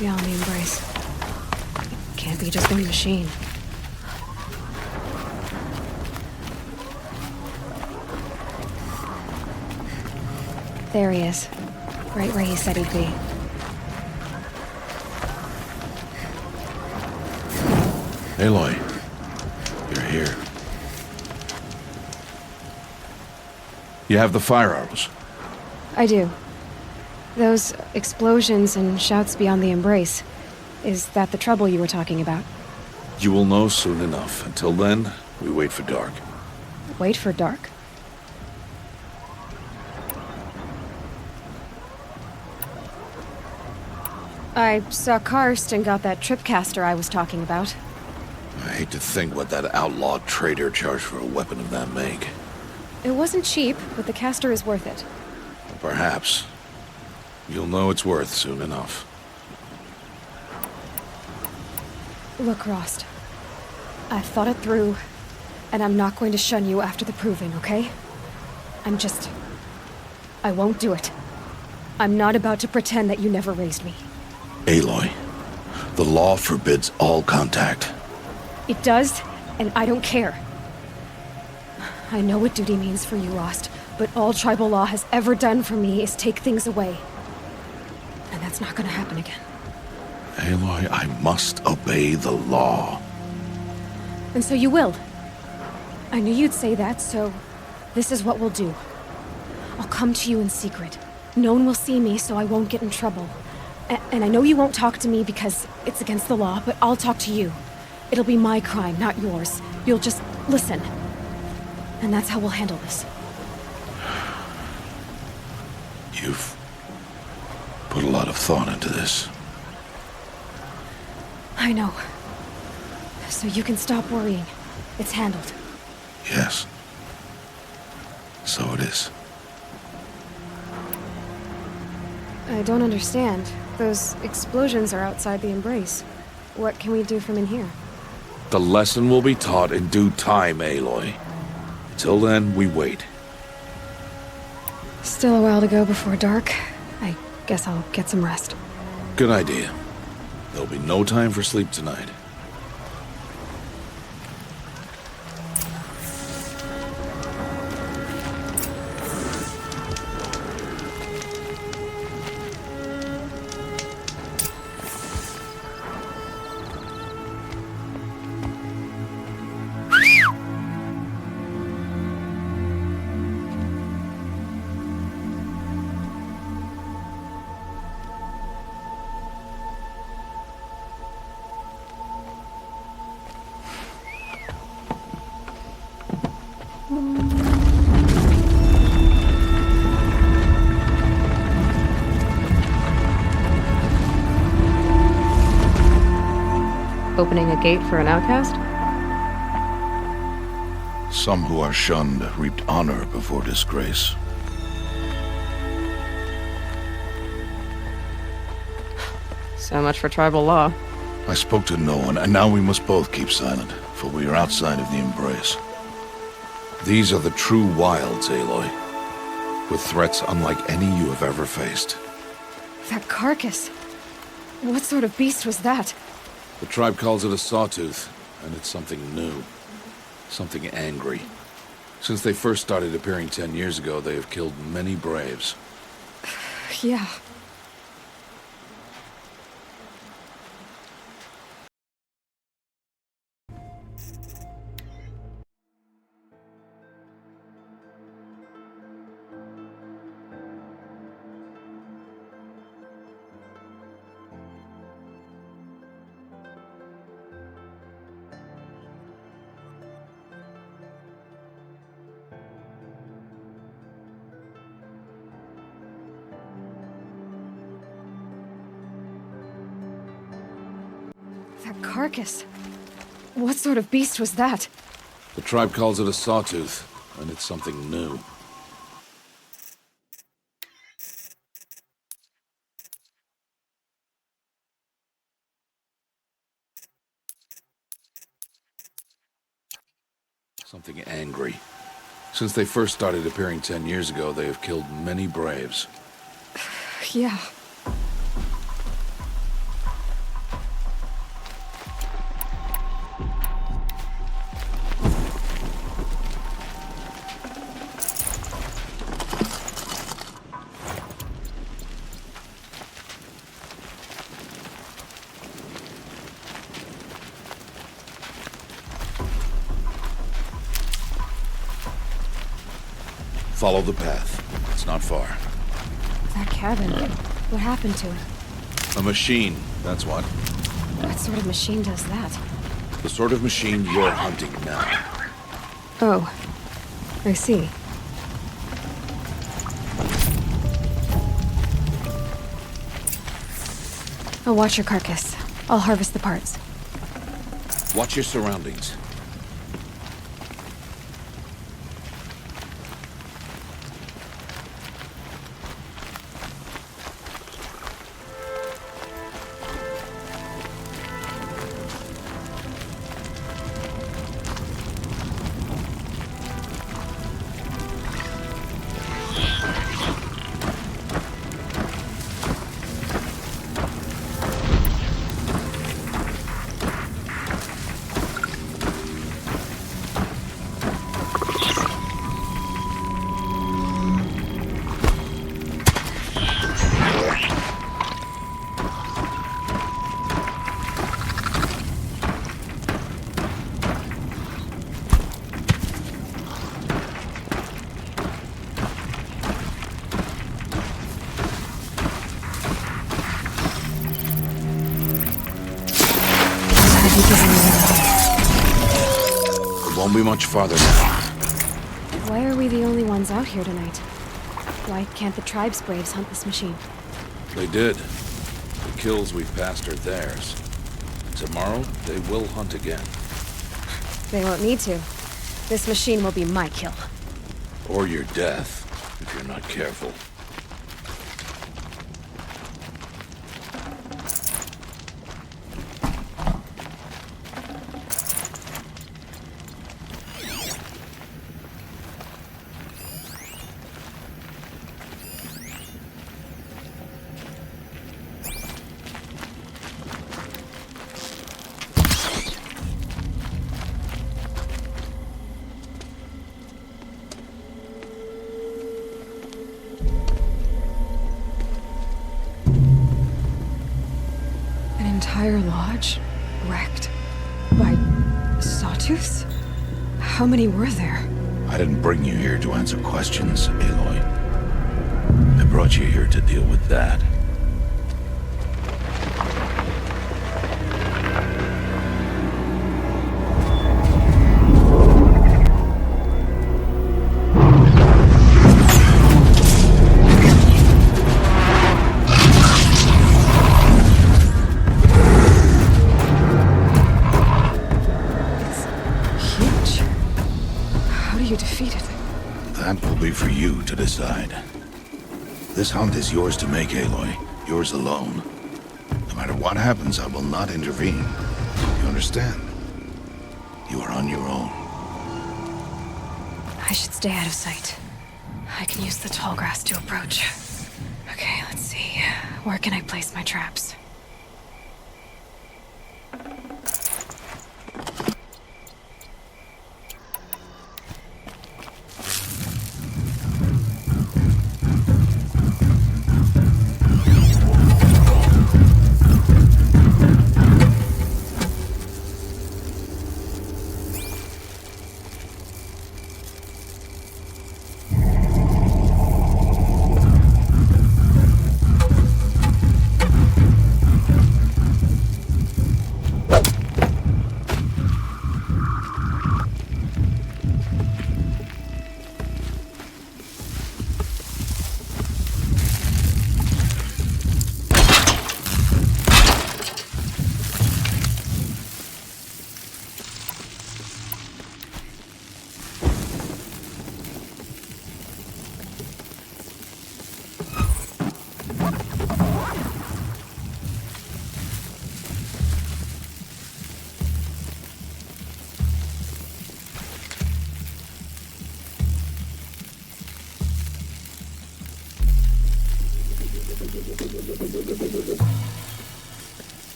Beyond the Embrace. It can't be just one machine. There he is. Right where he said he'd be. Aloy, you're here. You have the fire arrows? I do. Those explosions and shouts beyond the Embrace. Is that the trouble you were talking about? You will know soon enough. Until then, we wait for dark. Wait for dark? I saw Karst and got that tripcaster I was talking about. I hate to think what that outlaw trader charged for a weapon of that make. It wasn't cheap, but the caster is worth it. Perhaps. You'll know it's worth soon enough. Look, Rost. I've thought it through, and I'm not going to shun you after the proving, okay? I won't do it. I'm not about to pretend that you never raised me. Aloy, the law forbids all contact. It does, and I don't care. I know what duty means for you, Rost, but all tribal law has ever done for me is take things away. And that's not gonna happen again. Aloy, I must obey the law. And so you will. I knew you'd say that, so this is what we'll do. I'll come to you in secret. No one will see me, so I won't get in trouble. And I know you won't talk to me because it's against the law, but I'll talk to you. It'll be my crime, not yours. You'll just listen. And that's how we'll handle this. You've put a lot of thought into this. I know. So you can stop worrying. It's handled. Yes. So it is. I don't understand. Those explosions are outside the Embrace. What can we do from in here? The lesson will be taught in due time, Aloy. Till then, we wait. Still a while to go before dark. I guess I'll get some rest. Good idea. There'll be no time for sleep tonight. Opening a gate for an outcast? Some who are shunned reaped honor before disgrace. So much for tribal law. I spoke to no one, and now we must both keep silent, for we are outside of the Embrace. These are the true wilds, Aloy, with threats unlike any you have ever faced. That carcass. What sort of beast was that? The tribe calls it a sawtooth, and it's something new. Something angry. Since they first started appearing 10 years ago, they have killed many braves. Yeah. That carcass. What sort of beast was that? The tribe calls it a sawtooth, and it's something new. Something angry. Since they first started appearing 10 years ago, they have killed many braves. Yeah. Follow the path. It's not far. That cabin. What happened to it? A machine, that's what. What sort of machine does that? The sort of machine you're hunting now. Oh. I see. I'll watch your carcass. I'll harvest the parts. Watch your surroundings. Won't be much farther now. Why are we the only ones out here tonight? Why can't the tribe's braves hunt this machine? They did. The kills we've passed are theirs. Tomorrow, they will hunt again. They won't need to. This machine will be my kill. Or your death, if you're not careful. Entire lodge wrecked by sawtooths? How many were there? I didn't bring you here to answer questions, Aloy. I brought you here to deal with that. That will be for you to decide. This hunt is yours to make, Aloy. Yours alone. No matter what happens, I will not intervene. You understand? You are on your own. I should stay out of sight. I can use the tall grass to approach. Okay, let's see. Where can I place my traps?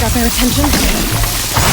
got their attention.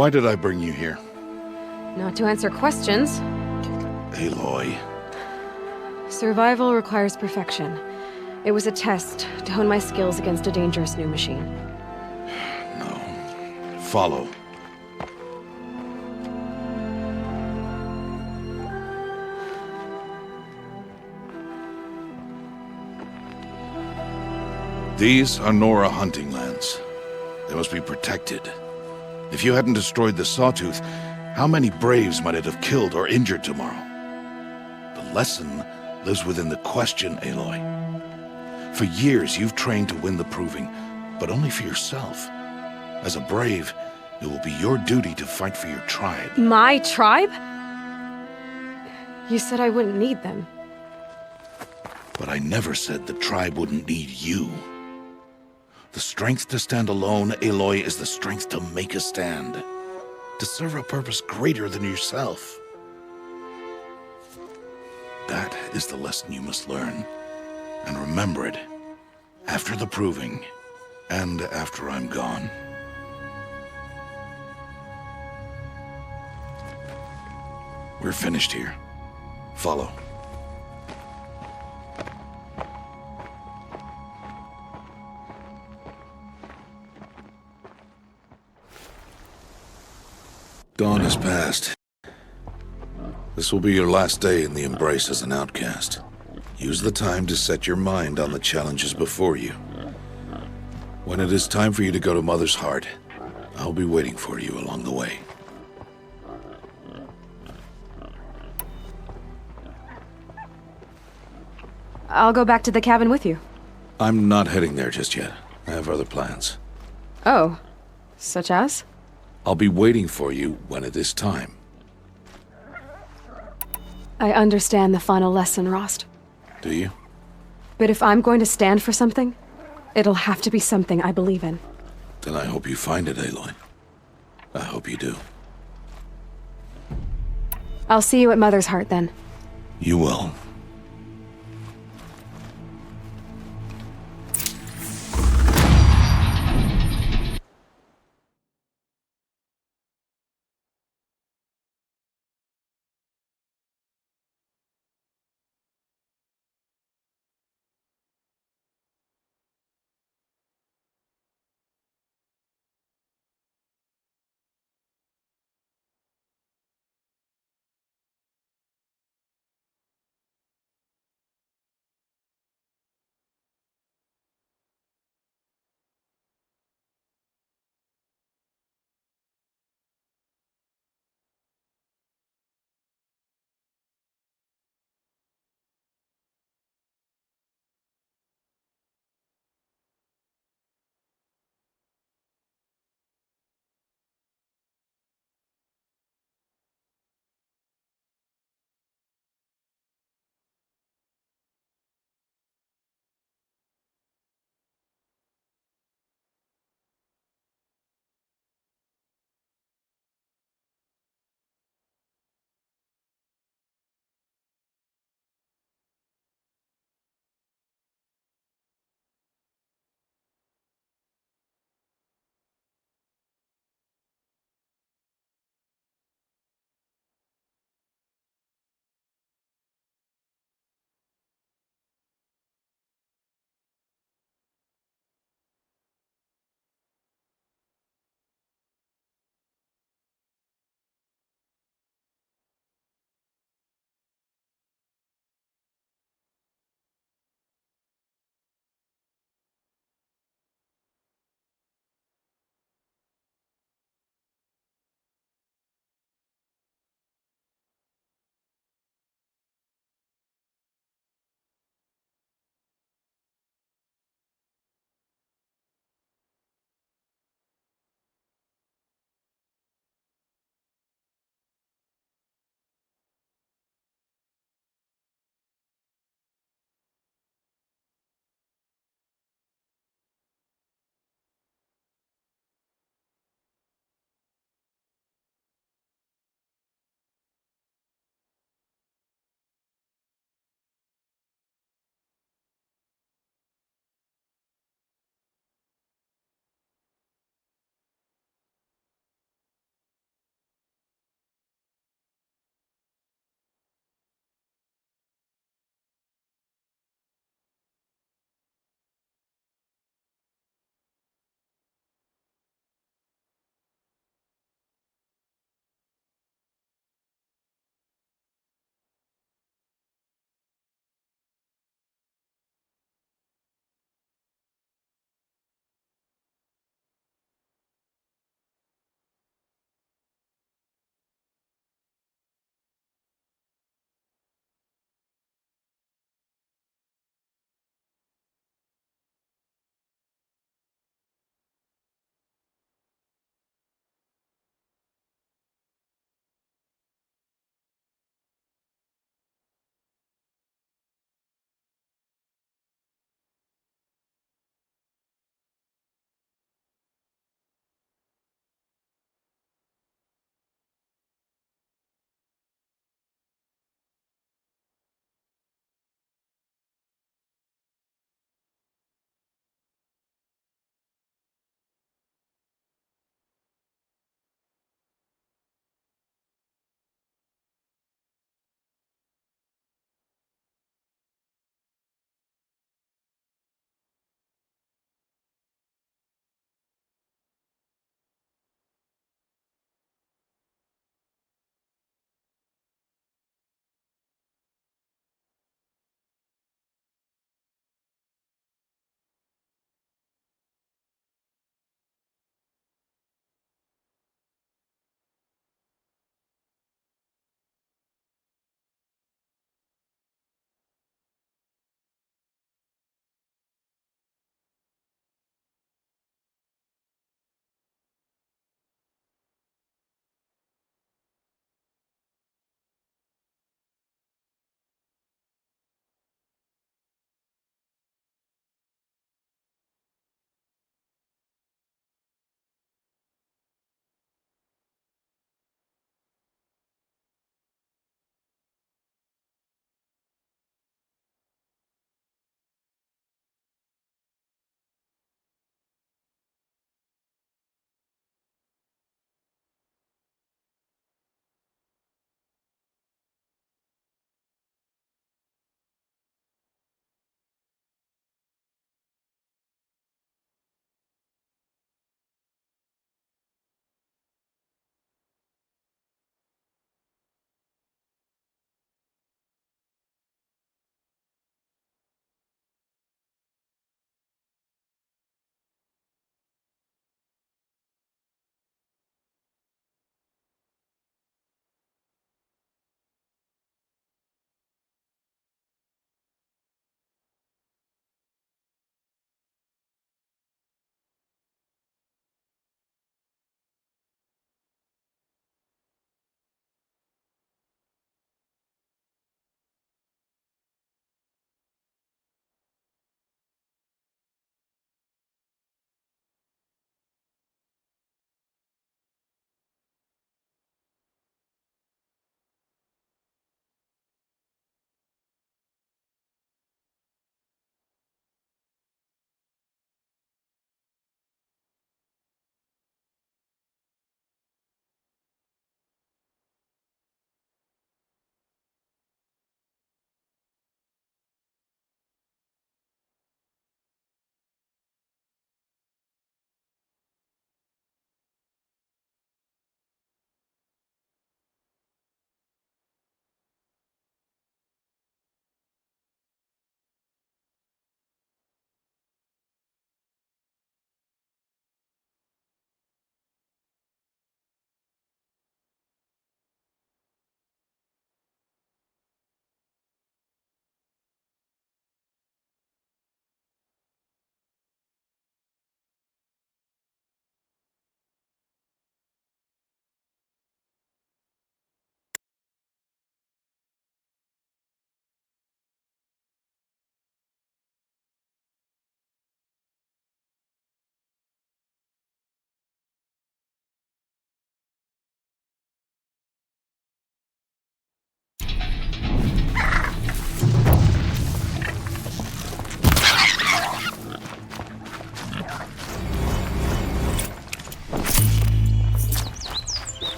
Why did I bring you here? Not to answer questions. Aloy. Survival requires perfection. It was a test to hone my skills against a dangerous new machine. No. Follow. These are Nora hunting lands. They must be protected. If you hadn't destroyed the Sawtooth, how many Braves might it have killed or injured tomorrow? The lesson lives within the question, Aloy. For years, you've trained to win the proving, but only for yourself. As a Brave, it will be your duty to fight for your tribe. My tribe? You said I wouldn't need them. But I never said the tribe wouldn't need you. The strength to stand alone, Aloy, is the strength to make a stand. To serve a purpose greater than yourself. That is the lesson you must learn. And remember it. After the proving. And after I'm gone. We're finished here. Follow. Dawn has passed. This will be your last day in the Embrace as an outcast. Use the time to set your mind on the challenges before you. When it is time for you to go to Mother's Heart, I'll be waiting for you along the way. I'll go back to the cabin with you. I'm not heading there just yet. I have other plans. Oh. Such as? I'll be waiting for you when it is time. I understand the final lesson, Rost. Do you? But if I'm going to stand for something, it'll have to be something I believe in. Then I hope you find it, Aloy. I hope you do. I'll see you at Mother's Heart, then. You will.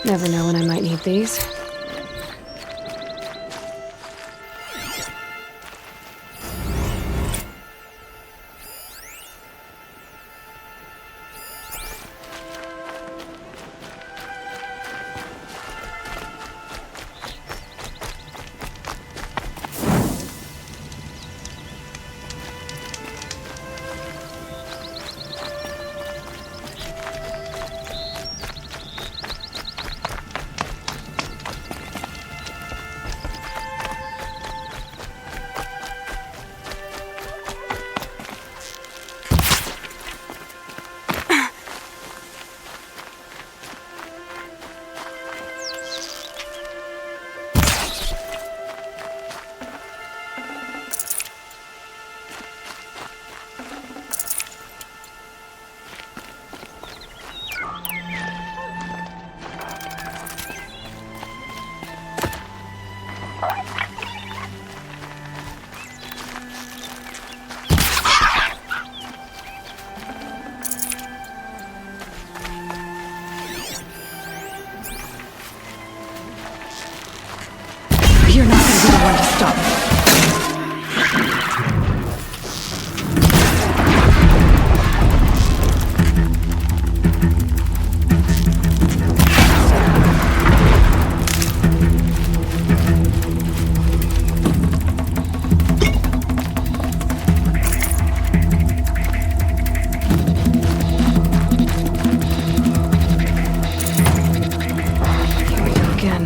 Never know when I might need these. You're not going to be the one to stop me. Here we go again.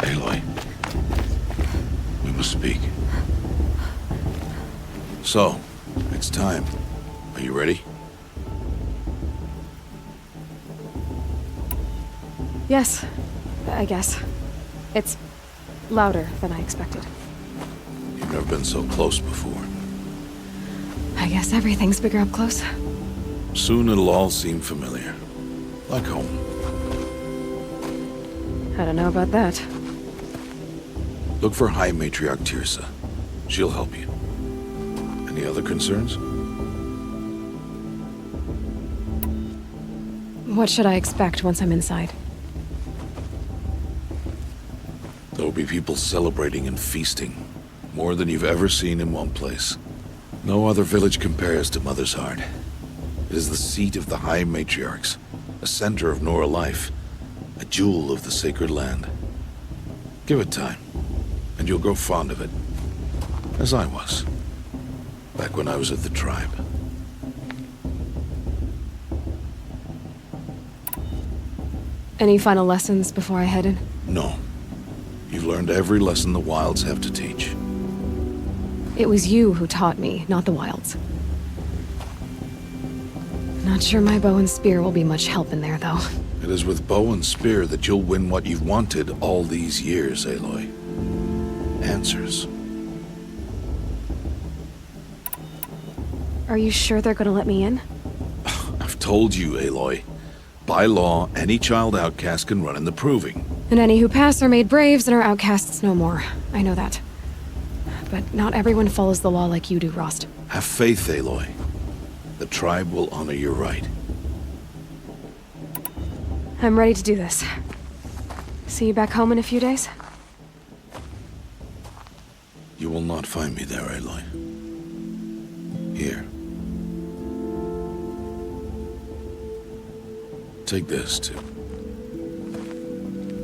Aloy, we must speak. So, it's time. Are you ready? Yes, I guess. It's louder than I expected. You've never been so close before. I guess everything's bigger up close. Soon it'll all seem familiar. Like home. I don't know about that. Look for High Matriarch Tirsa. She'll help you. Any other concerns? What should I expect once I'm inside? There'll be people celebrating and feasting. More than you've ever seen in one place. No other village compares to Mother's Heart. It is the seat of the High Matriarchs, a center of Nora life, a jewel of the sacred land. Give it time, and you'll grow fond of it. As I was, back when I was at the tribe. Any final lessons before I head in? No. You've learned every lesson the Wilds have to teach. It was you who taught me, not the Wilds. Not sure my bow and spear will be much help in there, though. It is with bow and spear that you'll win what you've wanted all these years, Aloy. Answers. Are you sure they're gonna let me in? I've told you, Aloy. By law, any child outcast can run in the proving. And any who pass are made braves and are outcasts no more. I know that. But not everyone follows the law like you do, Rost. Have faith, Aloy. The tribe will honor your right. I'm ready to do this. See you back home in a few days? You will not find me there, Aloy. Here. Take this, too.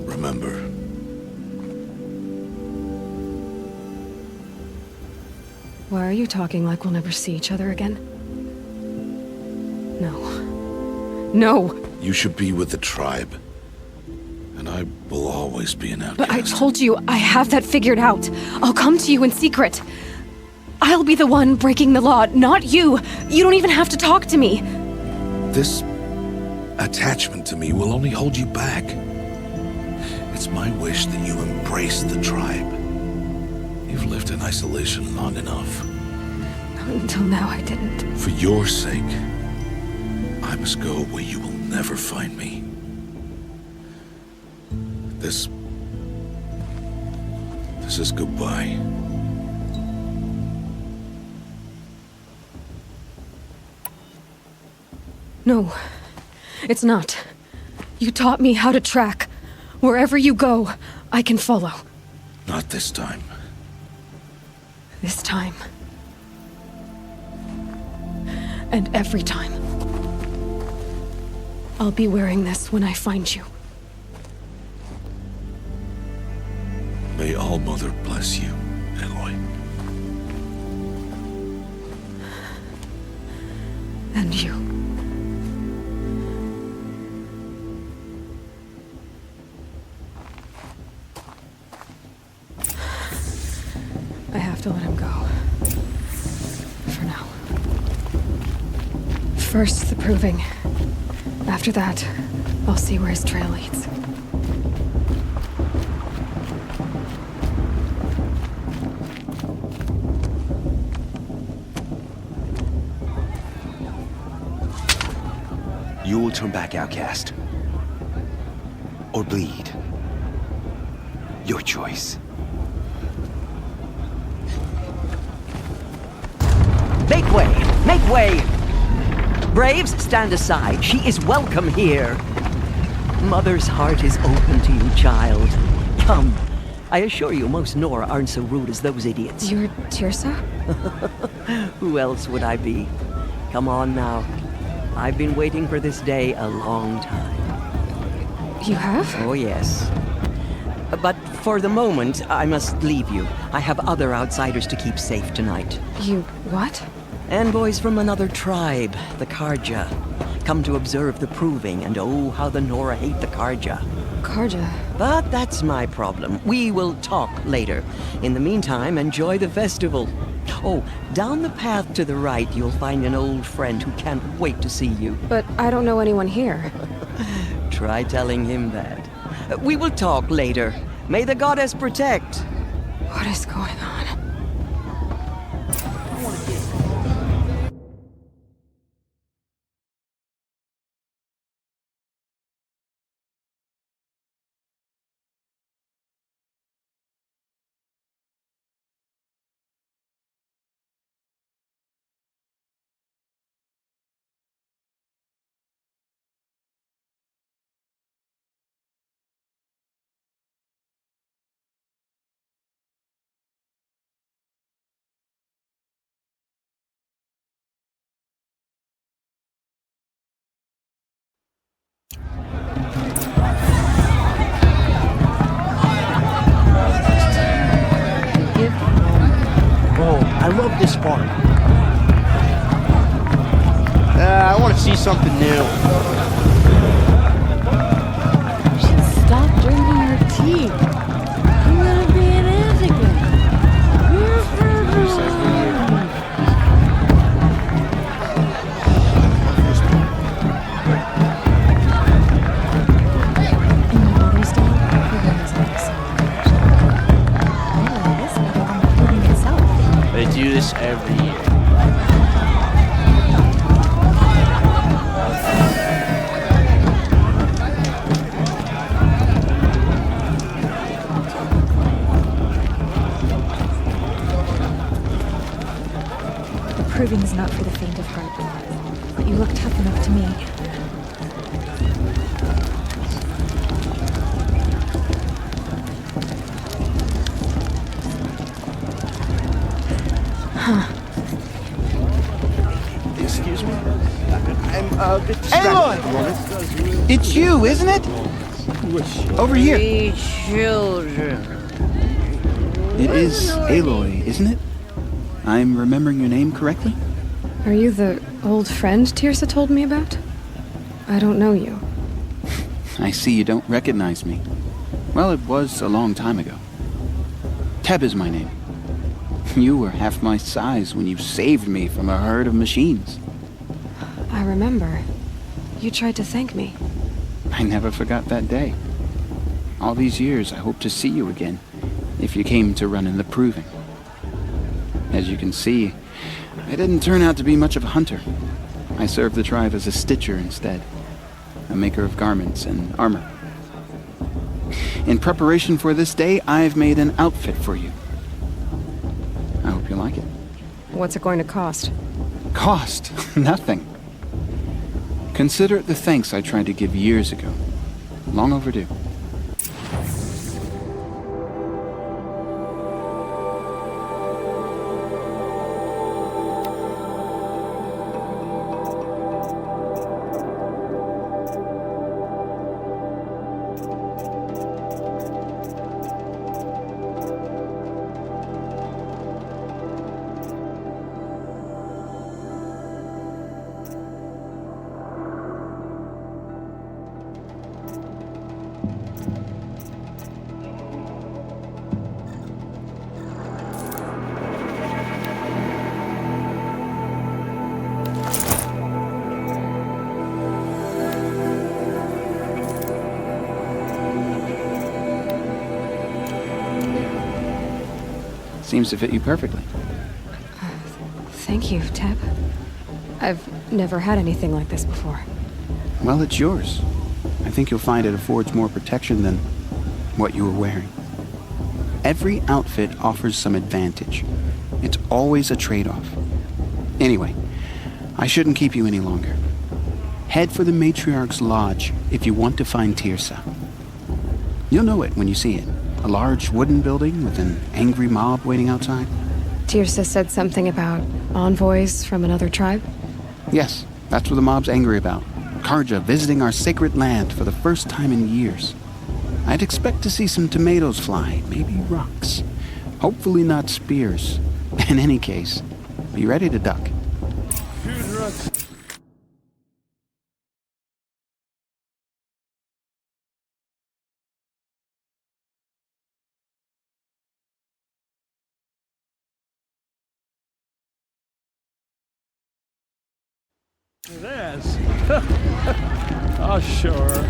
Remember. Why are you talking like we'll never see each other again? No. No! You should be with the tribe. And I will always be an outcast. But I told you, I have that figured out. I'll come to you in secret. I'll be the one breaking the law, not you. You don't even have to talk to me. This attachment to me will only hold you back. It's my wish that you embrace the tribe. You've lived in isolation long enough. Until now, I didn't. For your sake, I must go where you will never find me. This is goodbye. No, it's not. You taught me how to track. Wherever you go, I can follow. Not this time. This time. And every time. I'll be wearing this when I find you. May All-Mother bless you, Aloy. And you. I have to let him go. For now. First, the proving. After that, I'll see where his trail leads. You will turn back, outcast. Or bleed. Your choice. Make way! Make way! Braves, stand aside. She is welcome here. Mother's heart is open to you, child. Come. I assure you, most Nora aren't so rude as those idiots. You're Tirsa? Who else would I be? Come on now. I've been waiting for this day a long time. You have? Oh, yes. But for the moment, I must leave you. I have other outsiders to keep safe tonight. You what? Envoys from another tribe, the Karja. Come to observe the proving, and oh, how the Nora hate the Karja. Karja? But that's my problem. We will talk later. In the meantime, enjoy the festival. Oh, down the path to the right, you'll find an old friend who can't wait to see you. But I don't know anyone here. Try telling him that. We will talk later. May the goddess protect. What is going on? love this part. I want to see something new. You should stop drinking your tea. I'm gonna be an ant again. They do this every year. The proving's not for the faint of heart, but you look tough enough to me. Excuse me? I'm a bit distracted at the moment. It's you, isn't it? Over here. Three children. It is Aloy, isn't it? I'm remembering your name correctly? Are you the old friend Tirsa told me about? I don't know you. I see you don't recognize me. Well, it was a long time ago. Teb is my name. You were half my size when you saved me from a herd of machines. I remember. You tried to thank me. I never forgot that day. All these years, I hope to see you again, if you came to run in the proving. As you can see, I didn't turn out to be much of a hunter. I served the tribe as a stitcher instead, a maker of garments and armor. In preparation for this day, I've made an outfit for you. I hope you like it. What's it going to cost? Cost? Nothing. Consider it the thanks I tried to give years ago. Long overdue. Seems to fit you perfectly. Thank you, Teb. I've never had anything like this before. Well, it's yours. I think you'll find it affords more protection than what you were wearing. Every outfit offers some advantage. It's always a trade-off. Anyway, I shouldn't keep you any longer. Head for the Matriarchs' lodge if you want to find Tirsa. You'll know it when you see it. A large wooden building with an angry mob waiting outside. Tirsa said something about envoys from another tribe? Yes, that's what the mob's angry about. Karja visiting our sacred land for the first time in years. I'd expect to see some tomatoes fly, maybe rocks. Hopefully not spears. In any case, be ready to duck. Yes. Oh, sure.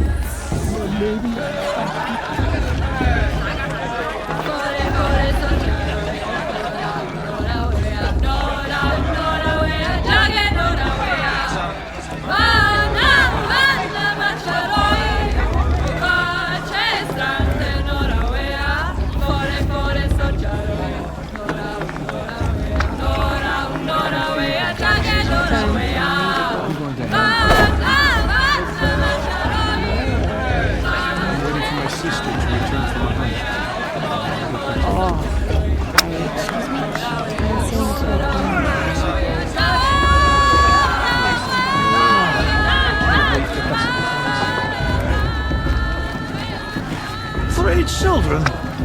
Children?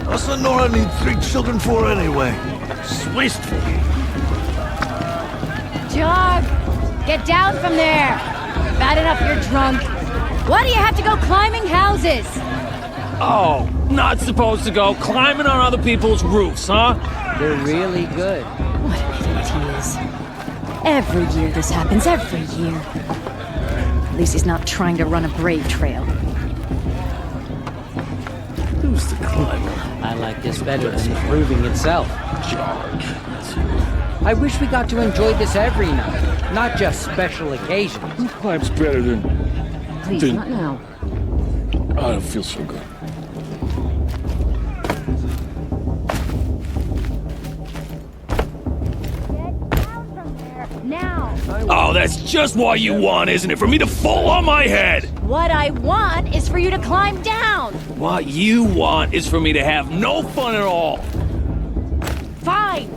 What's the Nora need 3 children for anyway? It's wasteful. Get down from there! Bad enough you're drunk. Why do you have to go climbing houses? Oh, not supposed to go climbing on other people's roofs, huh? They're really good. What an idiot he is. Every year this happens, every year. At least he's not trying to run a brave trail. Who's the climber? I like this better than the proving itself. I wish we got to enjoy this every night, not just special occasions. Who climbs better than... Please, not now. I don't feel so good. Now! Oh, that's just what you want, isn't it? For me to fall on my head! What I want is for you to climb down! What you want is for me to have no fun at all. Fine!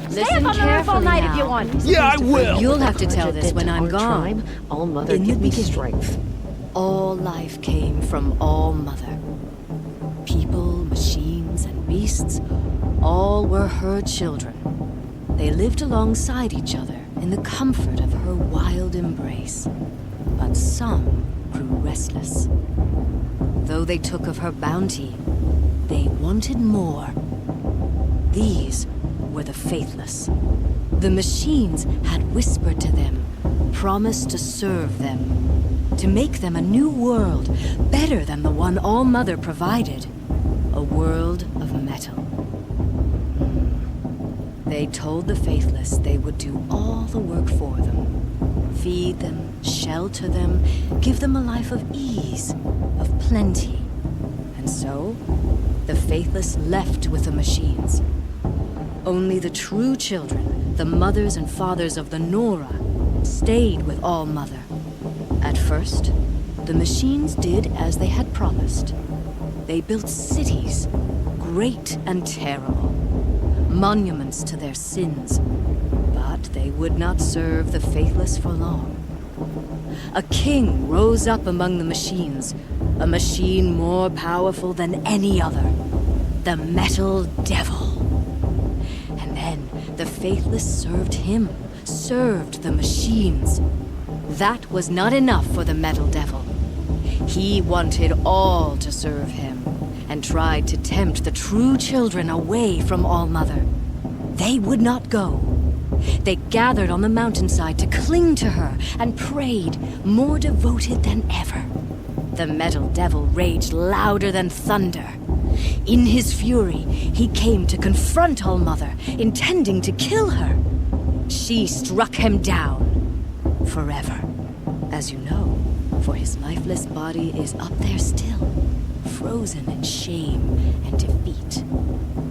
Stay up on the roof all night if you want. Yeah, I will! You'll have to tell this when I'm gone. All Mother, give me strength. All life came from All Mother. People, machines, and beasts, all were her children. They lived alongside each other in the comfort of her wild embrace. But some grew restless. Though they took of her bounty, they wanted more. These were the faithless. The machines had whispered to them, promised to serve them, to make them a new world, better than the one All Mother provided. A world of metal. They told the faithless they would do all the work for them. Feed them, shelter them, give them a life of ease, of plenty. And so, the faithless left with the machines. Only the true children, the mothers and fathers of the Nora, stayed with All Mother. At first, the machines did as they had promised. They built cities, great and terrible, monuments to their sins, but they would not serve the faithless for long. A king rose up among the machines, a machine more powerful than any other, the Metal Devil. And then the faithless served him, served the machines. That was not enough for the Metal Devil. He wanted all to serve him, and tried to tempt the true children away from All Mother. They would not go. They gathered on the mountainside to cling to her and prayed, more devoted than ever. The Metal Devil raged louder than thunder. In his fury, he came to confront All Mother, intending to kill her. She struck him down, forever. As you know, for his lifeless body is up there still, frozen in shame and defeat.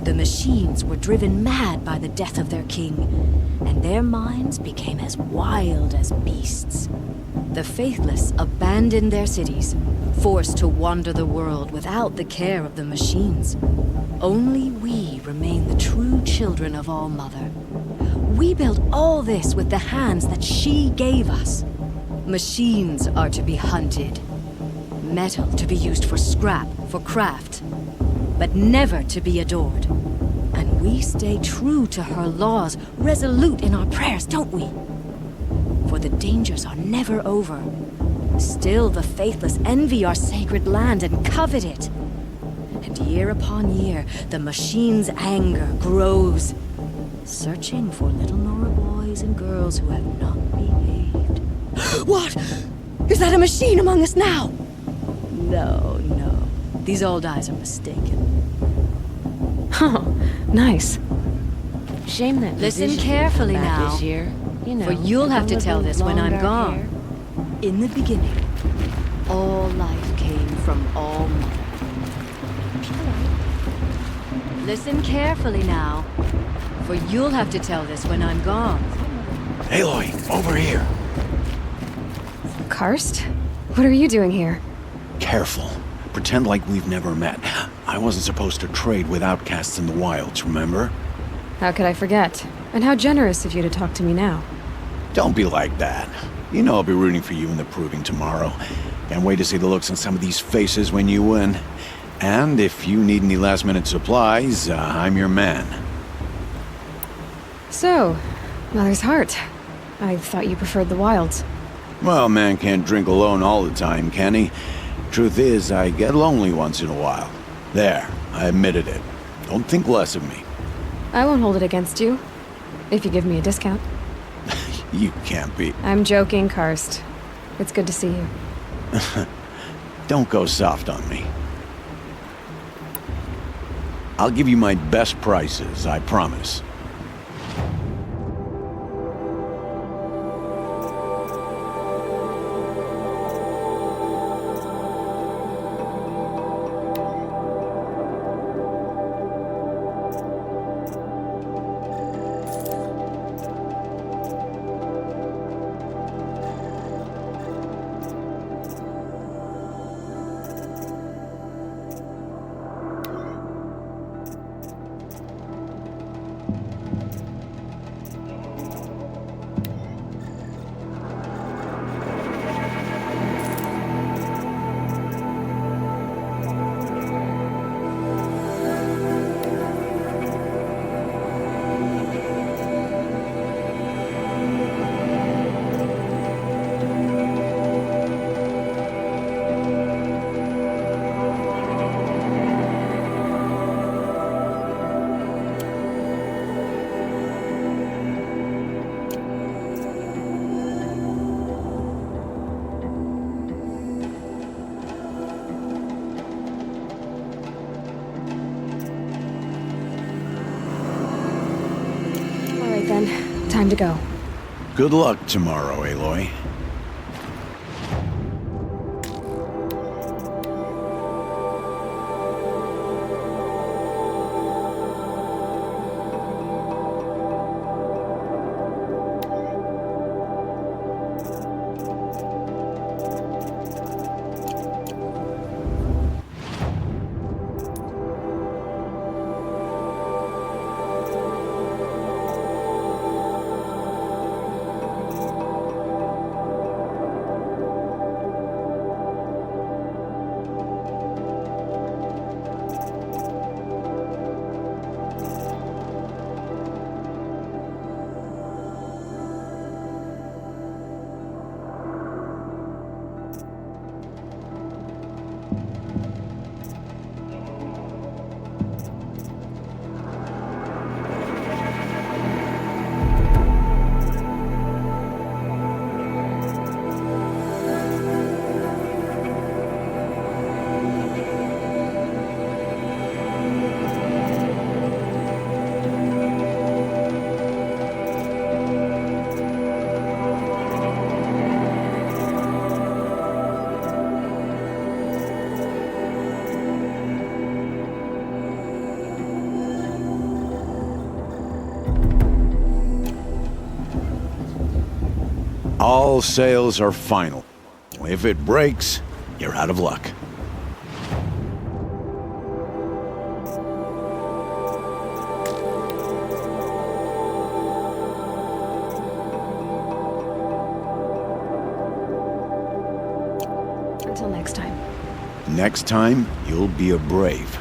The machines were driven mad by the death of their king, and their minds became as wild as beasts. The faithless abandoned their cities, forced to wander the world without the care of the machines. Only we remain the true children of All Mother. We built all this with the hands that she gave us. Machines are to be hunted. Metal to be used for scrap, for craft, but never to be adored. And we stay true to her laws, resolute in our prayers, don't we? For the dangers are never over. Still the faithless envy our sacred land and covet it. And year upon year, the machine's anger grows, searching for little Nora boys and girls who have not behaved. What? Is that a machine among us now? No, no. These old eyes are mistaken. Oh, nice. Shame that. Listen carefully now, this year. You know, for you'll have to tell this when I'm gone. Hair. In the beginning, all life came from All Mother. Listen carefully now, for you'll have to tell this when I'm gone. Aloy, over here. Karst? What are you doing here? Careful. Pretend like we've never met. I wasn't supposed to trade with outcasts in the wilds, remember? How could I forget? And how generous of you to talk to me now. Don't be like that. You know I'll be rooting for you in the proving tomorrow. Can't wait to see the looks on some of these faces when you win. And if you need any last-minute supplies, I'm your man. So, Mother's Heart. I thought you preferred the wilds. Well, man can't drink alone all the time, can he? Truth is, I get lonely once in a while. There, I admitted it. Don't think less of me. I won't hold it against you, if you give me a discount. You can't be. I'm joking, Karst. It's good to see you. Don't go soft on me. I'll give you my best prices, I promise. Time to go. Good luck tomorrow, Aloy. All sales are final. If it breaks, you're out of luck. Until next time. Next time, you'll be a brave.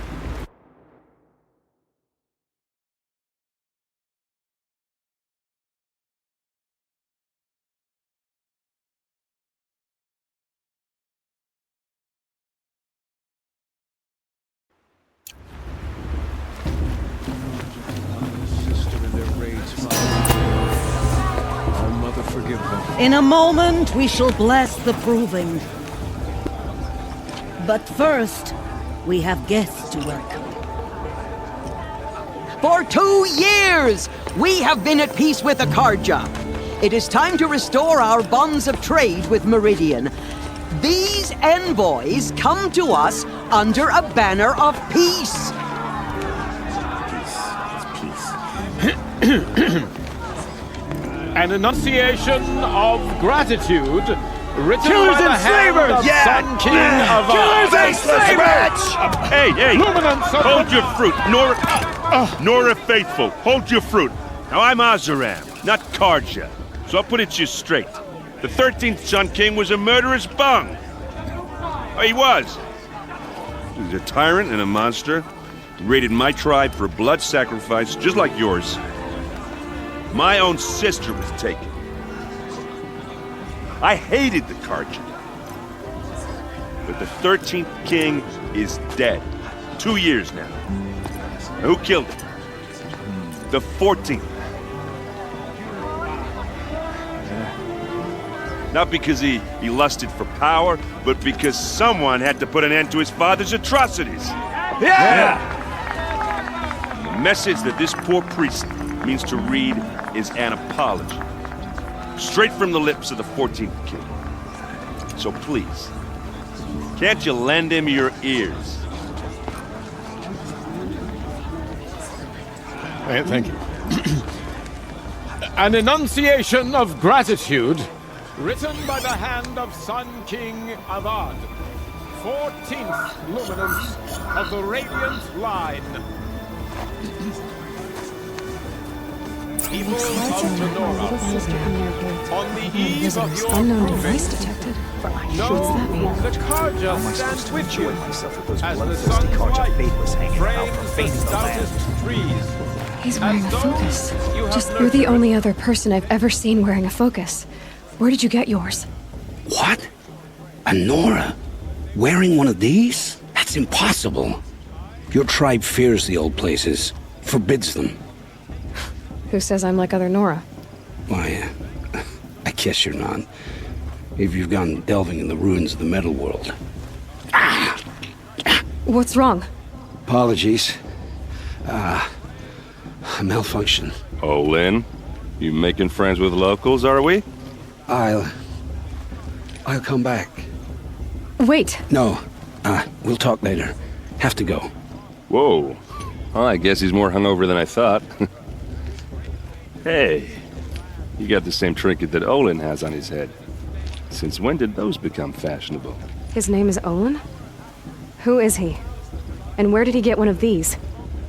In a moment, we shall bless the proving. But first, we have guests to welcome. For 2 years, we have been at peace with Akarja. It is time to restore our bonds of trade with Meridian. These envoys come to us under a banner of peace. An enunciation of gratitude written Killers by the and hand slavers! of Sun King of Killers and slavers! Hey, hold your fruit. Nora Faithful, hold your fruit. Now, I'm Azaram, not Karja, so I'll put it to you straight. The 13th Sun King was a murderous bung. Oh, he was. He was a tyrant and a monster. He raided my tribe for blood sacrifice, just like yours. My own sister was taken. I hated the Carja. But the 13th king is dead. 2 years now. Who killed him? The 14th. Not because he lusted for power, but because someone had to put an end to his father's atrocities. Yeah! The message that this poor priest means to read is an apology. Straight from the lips of the 14th king. So please, can't you lend him your ears? Thank you. An enunciation of gratitude, written by the hand of Sun King Avad, 14th luminance of the Radiant Line. People of Nora, on the eve of your unknown proving, device detected. know the Carja stands with you, as the sun's light frames the stoutest trees. He's wearing a focus. You're the only other person I've ever seen wearing a focus. Where did you get yours? What? A Nora? Wearing one of these? That's impossible. Your tribe fears the old places, forbids them. Who says I'm like other Nora? Why, I guess you're not. If you've gone delving in the ruins of the metal world. What's wrong? Apologies. A malfunction. Oh, Lynn? You making friends with locals, are we? I'll come back. Wait. No. We'll talk later. Have to go. Whoa. Well, I guess he's more hungover than I thought. Hey, you got the same trinket that Olin has on his head. Since when did those become fashionable? His name is Olin? Who is he? And where did he get one of these?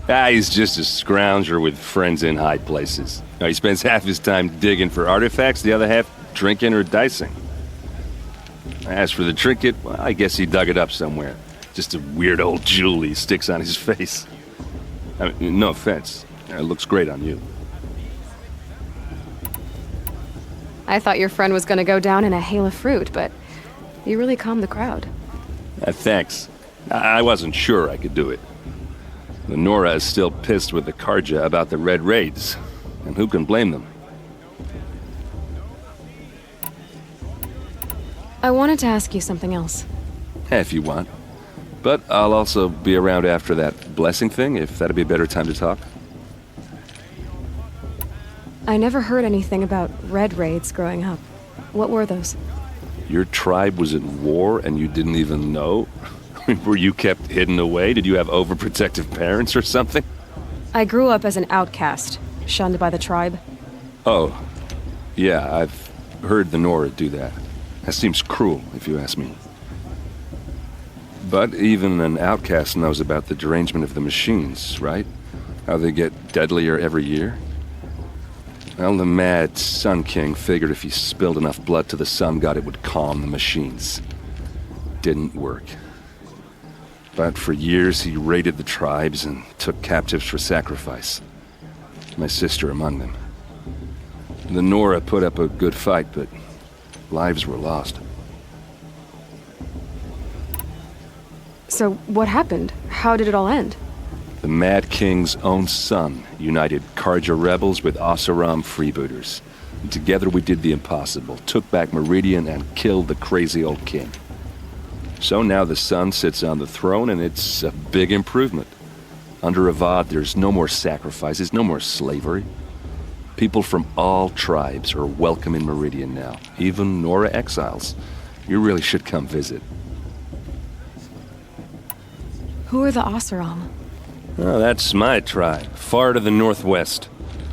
He's just a scrounger with friends in high places. He spends half his time digging for artifacts, the other half drinking or dicing. As for the trinket, well, I guess he dug it up somewhere. Just a weird old jewel he sticks on his face. I mean, no offense. It looks great on you. I thought your friend was gonna go down in a hail of fruit, but you really calmed the crowd. Thanks. I wasn't sure I could do it. The Nora is still pissed with the Carja about the Red Raids, and who can blame them? I wanted to ask you something else. If you want. But I'll also be around after that blessing thing, if that'd be a better time to talk. I never heard anything about Red Raids growing up. What were those? Your tribe was at war and you didn't even know? Were you kept hidden away? Did you have overprotective parents or something? I grew up as an outcast, shunned by the tribe. Oh, yeah, I've heard the Nora do that. That seems cruel, if you ask me. But even an outcast knows about the derangement of the machines, right? How they get deadlier every year? Well, the mad Sun King figured if he spilled enough blood to the Sun God, it would calm the machines. Didn't work. But for years, he raided the tribes and took captives for sacrifice. My sister among them. The Nora put up a good fight, but lives were lost. So what happened? How did it all end? The Mad King's own son united Carja rebels with Oseram freebooters. And together we did the impossible, took back Meridian and killed the crazy old king. So now the son sits on the throne and it's a big improvement. Under Avad, there's no more sacrifices, no more slavery. People from all tribes are welcome in Meridian now, even Nora exiles. You really should come visit. Who are the Oseram? Oh, that's my tribe, far to the northwest.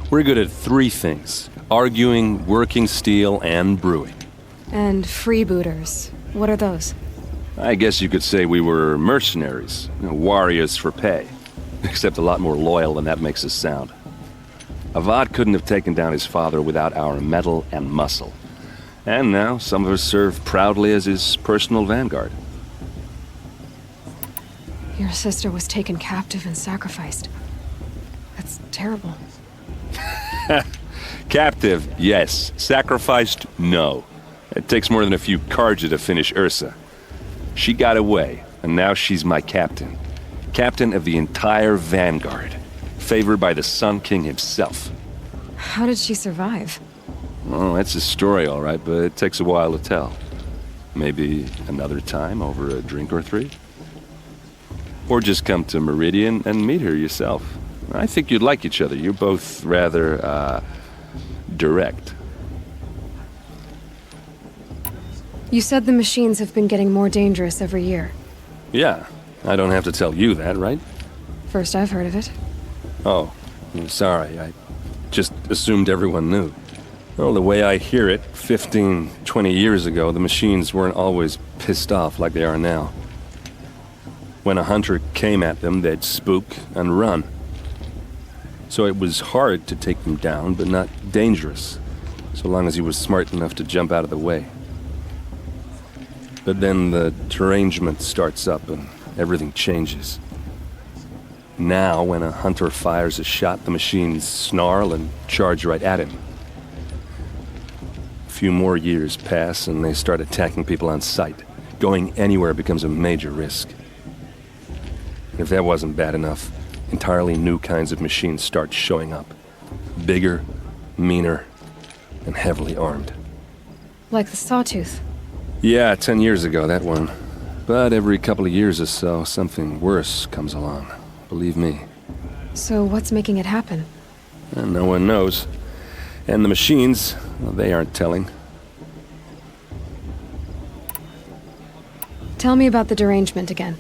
We're good at 3 things: arguing, working steel, and brewing. And freebooters. What are those? I guess you could say we were mercenaries, warriors for pay. Except a lot more loyal than that makes us sound. Avad couldn't have taken down his father without our metal and muscle. And now some of us serve proudly as his personal vanguard. Your sister was taken captive and sacrificed. That's terrible. Captive, yes. Sacrificed, no. It takes more than a few Karja to finish Ursa. She got away, and now she's my captain. Captain of the entire Vanguard. Favored by the Sun King himself. How did she survive? Oh, that's a story, all right, but it takes a while to tell. Maybe another time over a drink or three? Or just come to Meridian and meet her yourself. I think you'd like each other. You're both rather, direct. You said the machines have been getting more dangerous every year. Yeah, I don't have to tell you that, right? First I've heard of it. Oh, I'm sorry. I just assumed everyone knew. Well, the way I hear it, 15, 20 years ago, the machines weren't always pissed off like they are now. When a hunter came at them, they'd spook and run. So it was hard to take them down, but not dangerous, so long as he was smart enough to jump out of the way. But then the derangement starts up and everything changes. Now, when a hunter fires a shot, the machines snarl and charge right at him. A few more years pass and they start attacking people on sight. Going anywhere becomes a major risk. If that wasn't bad enough, entirely new kinds of machines start showing up. Bigger, meaner, and heavily armed. Like the Sawtooth. Yeah, 10 years ago, that one. But every couple of years or so, something worse comes along. Believe me. So what's making it happen? And no one knows. And the machines, well, they aren't telling. Tell me about the derangement again.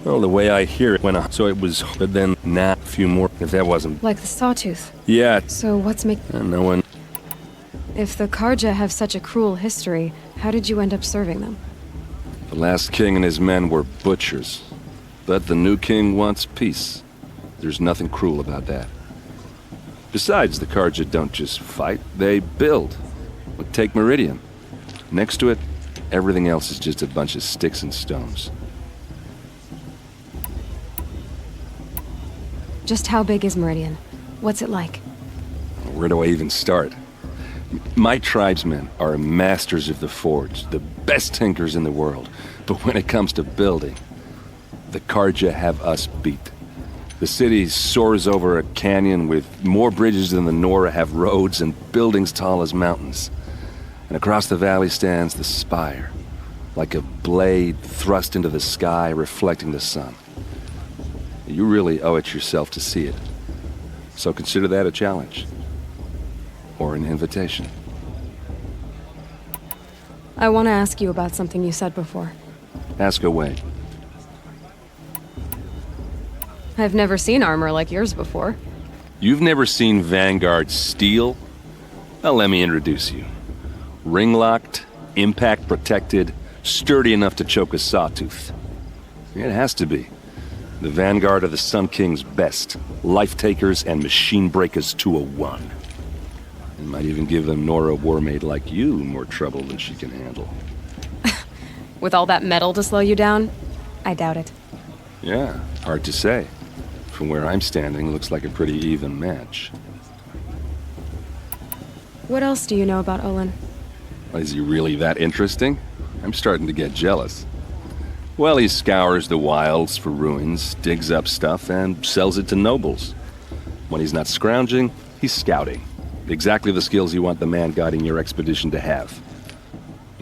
Well, the way I hear it, so it was, but then a few more, if that wasn't. Like the Sawtooth. Yeah. So what's making... And no one... If the Karja have such a cruel history, how did you end up serving them? The last king and his men were butchers. But the new king wants peace. There's nothing cruel about that. Besides, the Karja don't just fight, they build. But take Meridian. Next to it, everything else is just a bunch of sticks and stones. Just how big is Meridian? What's it like? Where do I even start? My tribesmen are masters of the forge, the best tinkers in the world. But when it comes to building, the Karja have us beat. The city soars over a canyon with more bridges than the Nora have roads and buildings tall as mountains. And across the valley stands the spire, like a blade thrust into the sky reflecting the sun. You really owe it yourself to see it. So consider that a challenge. Or an invitation. I want to ask you about something you said before. Ask away. I've never seen armor like yours before. You've never seen Vanguard steel? Well, let me introduce you. Ring-locked, impact-protected, sturdy enough to choke a sawtooth. It has to be. The Vanguard are the Sun King's best. Life-takers and machine-breakers to a one. It might even give a Nora warmaid like you more trouble than she can handle. With all that metal to slow you down? I doubt it. Yeah, hard to say. From where I'm standing, looks like a pretty even match. What else do you know about Olin? Is he really that interesting? I'm starting to get jealous. Well, he scours the wilds for ruins, digs up stuff, and sells it to nobles. When he's not scrounging, he's scouting. Exactly the skills you want the man guiding your expedition to have.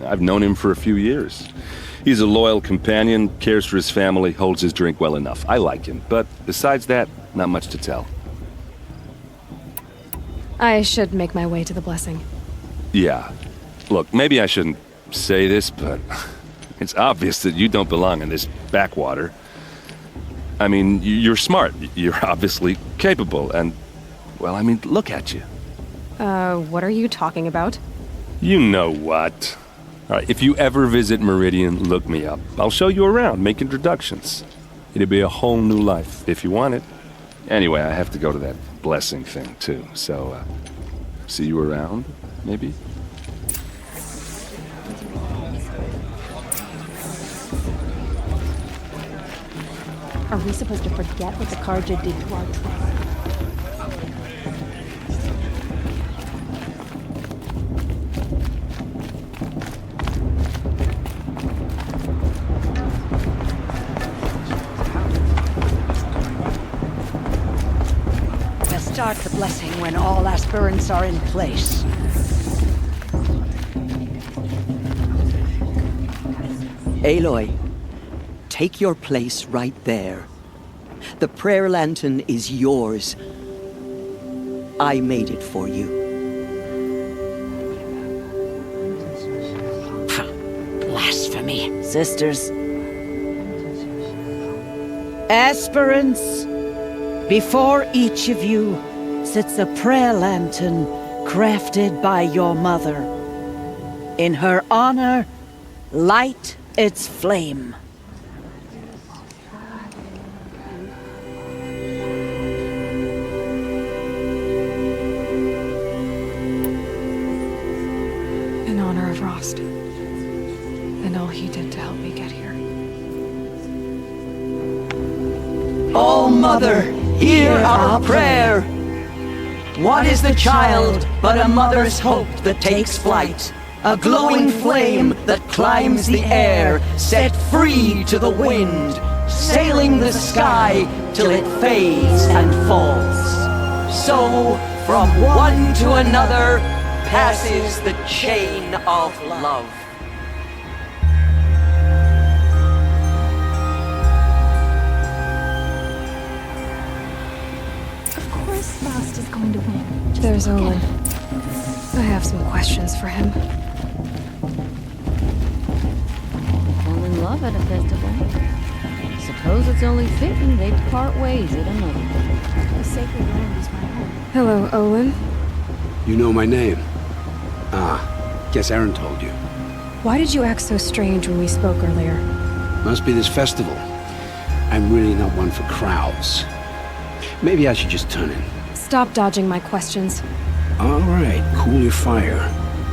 I've known him for a few years. He's a loyal companion, cares for his family, holds his drink well enough. I like him, but besides that, not much to tell. I should make my way to the blessing. Yeah. Look, maybe I shouldn't say this, but it's obvious that you don't belong in this backwater. I mean, you're smart. You're obviously capable, and, well, I mean, look at you. What are you talking about? You know what. All right, if you ever visit Meridian, look me up. I'll show you around, make introductions. It'll be a whole new life, if you want it. Anyway, I have to go to that blessing thing, too. So, see you around, maybe? Are we supposed to forget what the Karja did to our tribe? start the blessing when all aspirants are in place. Aloy, take your place right there. The prayer lantern is yours. I made it for you. Blasphemy. Sisters. Aspirants, before each of you sits a prayer lantern crafted by your mother. In her honor, light its flame. In honor of Rost. And all he did to help me get here. All Mother, hear our prayer. What is the child but a mother's hope that takes flight? A glowing flame that climbs the air, set free to the wind, sailing the sky till it fades and falls. So, from one to another, passes the chain of love. Of course Rost is going to win. There's Olin. I have some questions for him. Fell in love at a festival. Suppose it's only fitting they'd part ways at another. The sacred land is my home. Hello, Olin. You know my name? Ah, guess Aaron told you. Why did you act so strange when we spoke earlier? Must be this festival. I'm really not one for crowds. Maybe I should just turn in. Stop dodging my questions. All right, cool your fire.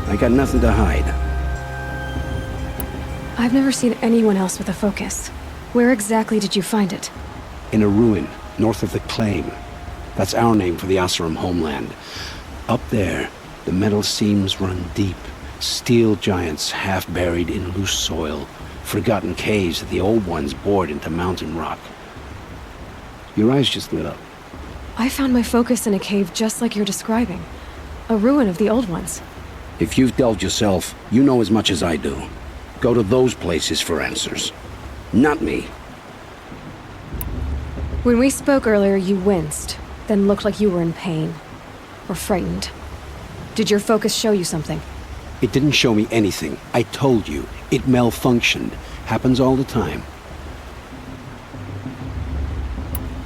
I got nothing to hide. I've never seen anyone else with a focus. Where exactly did you find it? In a ruin, north of the Claim. That's our name for the Asuram homeland. Up there, the metal seams run deep. Steel giants half buried in loose soil. Forgotten caves that the old ones bored into mountain rock. Your eyes just lit up. I found my focus in a cave just like you're describing. A ruin of the old ones. If you've delved yourself, you know as much as I do. Go to those places for answers. Not me. When we spoke earlier, you winced, then looked like you were in pain. Or frightened. Did your focus show you something? It didn't show me anything. I told you. It malfunctioned. Happens all the time.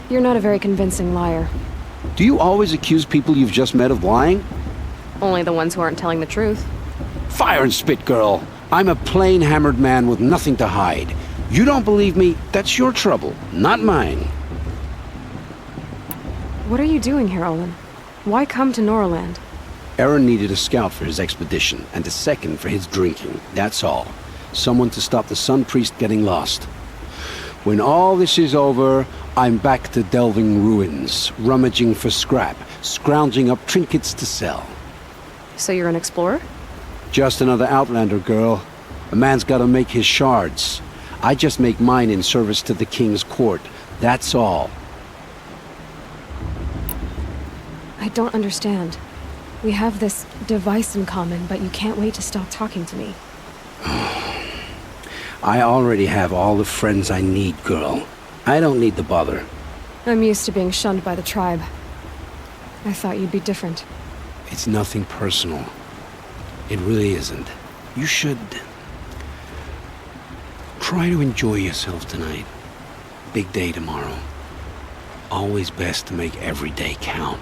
You're not a very convincing liar. Do you always accuse people you've just met of lying? Only the ones who aren't telling the truth. Fire and spit, girl. I'm a plain hammered man with nothing to hide. You don't believe me, that's your trouble, not mine. What are you doing here, Olin? Why come to Noraland? Aaron needed a scout for his expedition, and a second for his drinking, that's all. Someone to stop the Sun Priest getting lost. When all this is over, I'm back to delving ruins, rummaging for scrap, scrounging up trinkets to sell. So you're an explorer? Just another Outlander, girl. A man's gotta make his shards. I just make mine in service to the King's court. That's all. I don't understand. We have this device in common, but you can't wait to stop talking to me. I already have all the friends I need, girl. I don't need the bother. I'm used to being shunned by the tribe. I thought you'd be different. It's nothing personal. It really isn't. You should try to enjoy yourself tonight. Big day tomorrow. Always best to make every day count.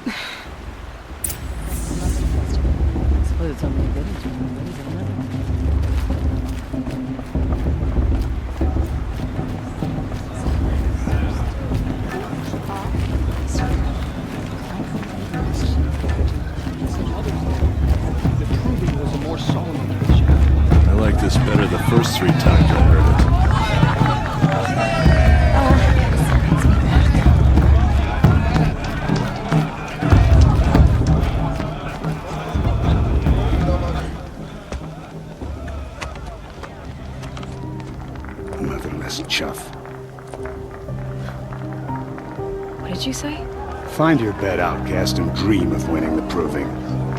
I suppose it's only a village and one ways or another. I like this better the first 3 times I heard it. Motherless chuff. What did you say? Find your bed, outcast, and dream of winning the proving.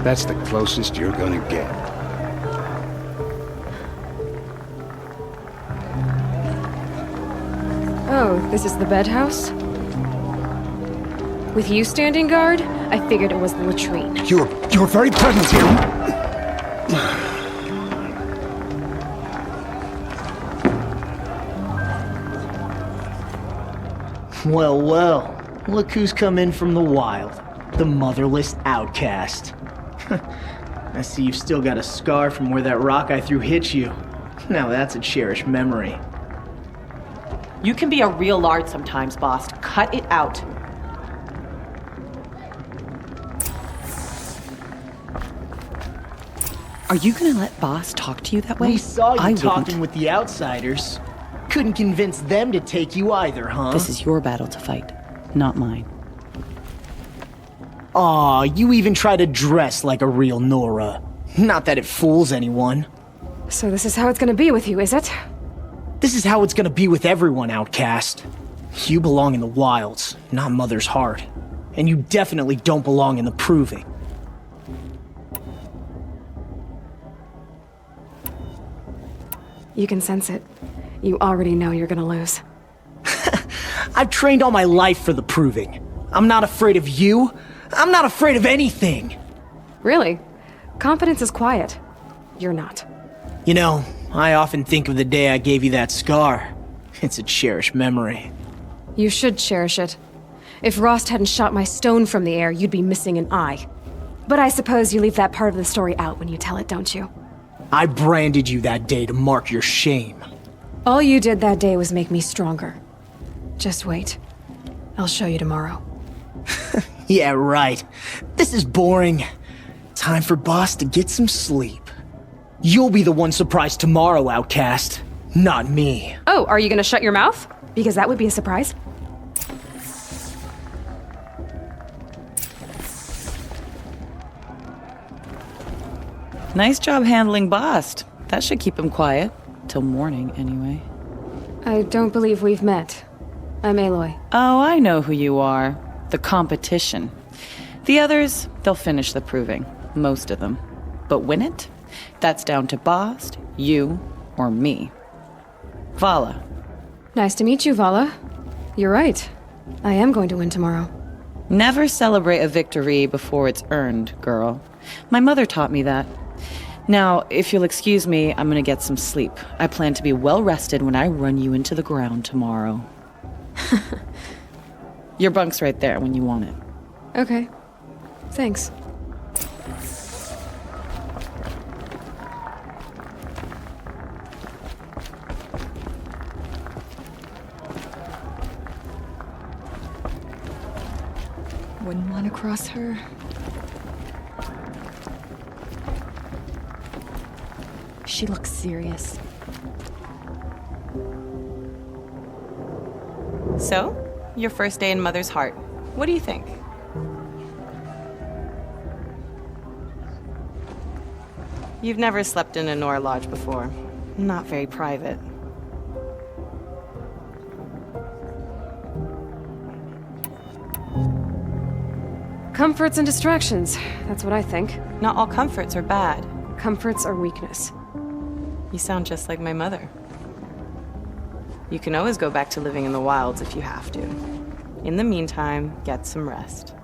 That's the closest you're gonna get. Oh, this is the bed house? With you standing guard, I figured it was the latrine. Your very presence here... Well, well. Look who's come in from the wild. The motherless outcast. I see you've still got a scar from where that rock I threw hit you. Now that's a cherished memory. You can be a real lard sometimes, boss. Cut it out. Are you gonna let Boss talk to you that way? We saw you I talking wouldn't. with the outsiders. Couldn't convince them to take you either, huh? This is your battle to fight, not mine. Aw, you even try to dress like a real Nora. Not that it fools anyone. So this is how it's gonna be with you, is it? This is how it's gonna be with everyone, outcast. You belong in the wilds, not Mother's heart. And you definitely don't belong in the proving. You can sense it. You already know you're gonna lose. I've trained all my life for the proving. I'm not afraid of you. I'm not afraid of anything. Really? Confidence is quiet. You're not. You know, I often think of the day I gave you that scar. It's a cherished memory. You should cherish it. If Rost hadn't shot my stone from the air, you'd be missing an eye. But I suppose you leave that part of the story out when you tell it, don't you? I branded you that day to mark your shame. All you did that day was make me stronger. Just wait. I'll show you tomorrow. Yeah, right. This is boring. Time for Boss to get some sleep. You'll be the one surprised tomorrow, outcast. Not me. Oh, are you gonna shut your mouth? Because that would be a surprise. Nice job handling Bost. That should keep him quiet. Till morning, anyway. I don't believe we've met. I'm Aloy. Oh, I know who you are. The competition. The others, they'll finish the proving. Most of them. But win it? That's down to Bost, you, or me. Vala. Nice to meet you, Vala. You're right. I am going to win tomorrow. Never celebrate a victory before it's earned, girl. My mother taught me that. Now, if you'll excuse me, I'm gonna get some sleep. I plan to be well rested when I run you into the ground tomorrow. Your bunk's right there when you want it. Okay. Thanks. Wouldn't want to cross her. She looks serious. So, your first day in Mother's heart. What do you think? You've never slept in a Nora lodge before. Not very private. Comforts and distractions. That's what I think. Not all comforts are bad. Comforts are weakness. You sound just like my mother. You can always go back to living in the wilds if you have to. In the meantime, get some rest.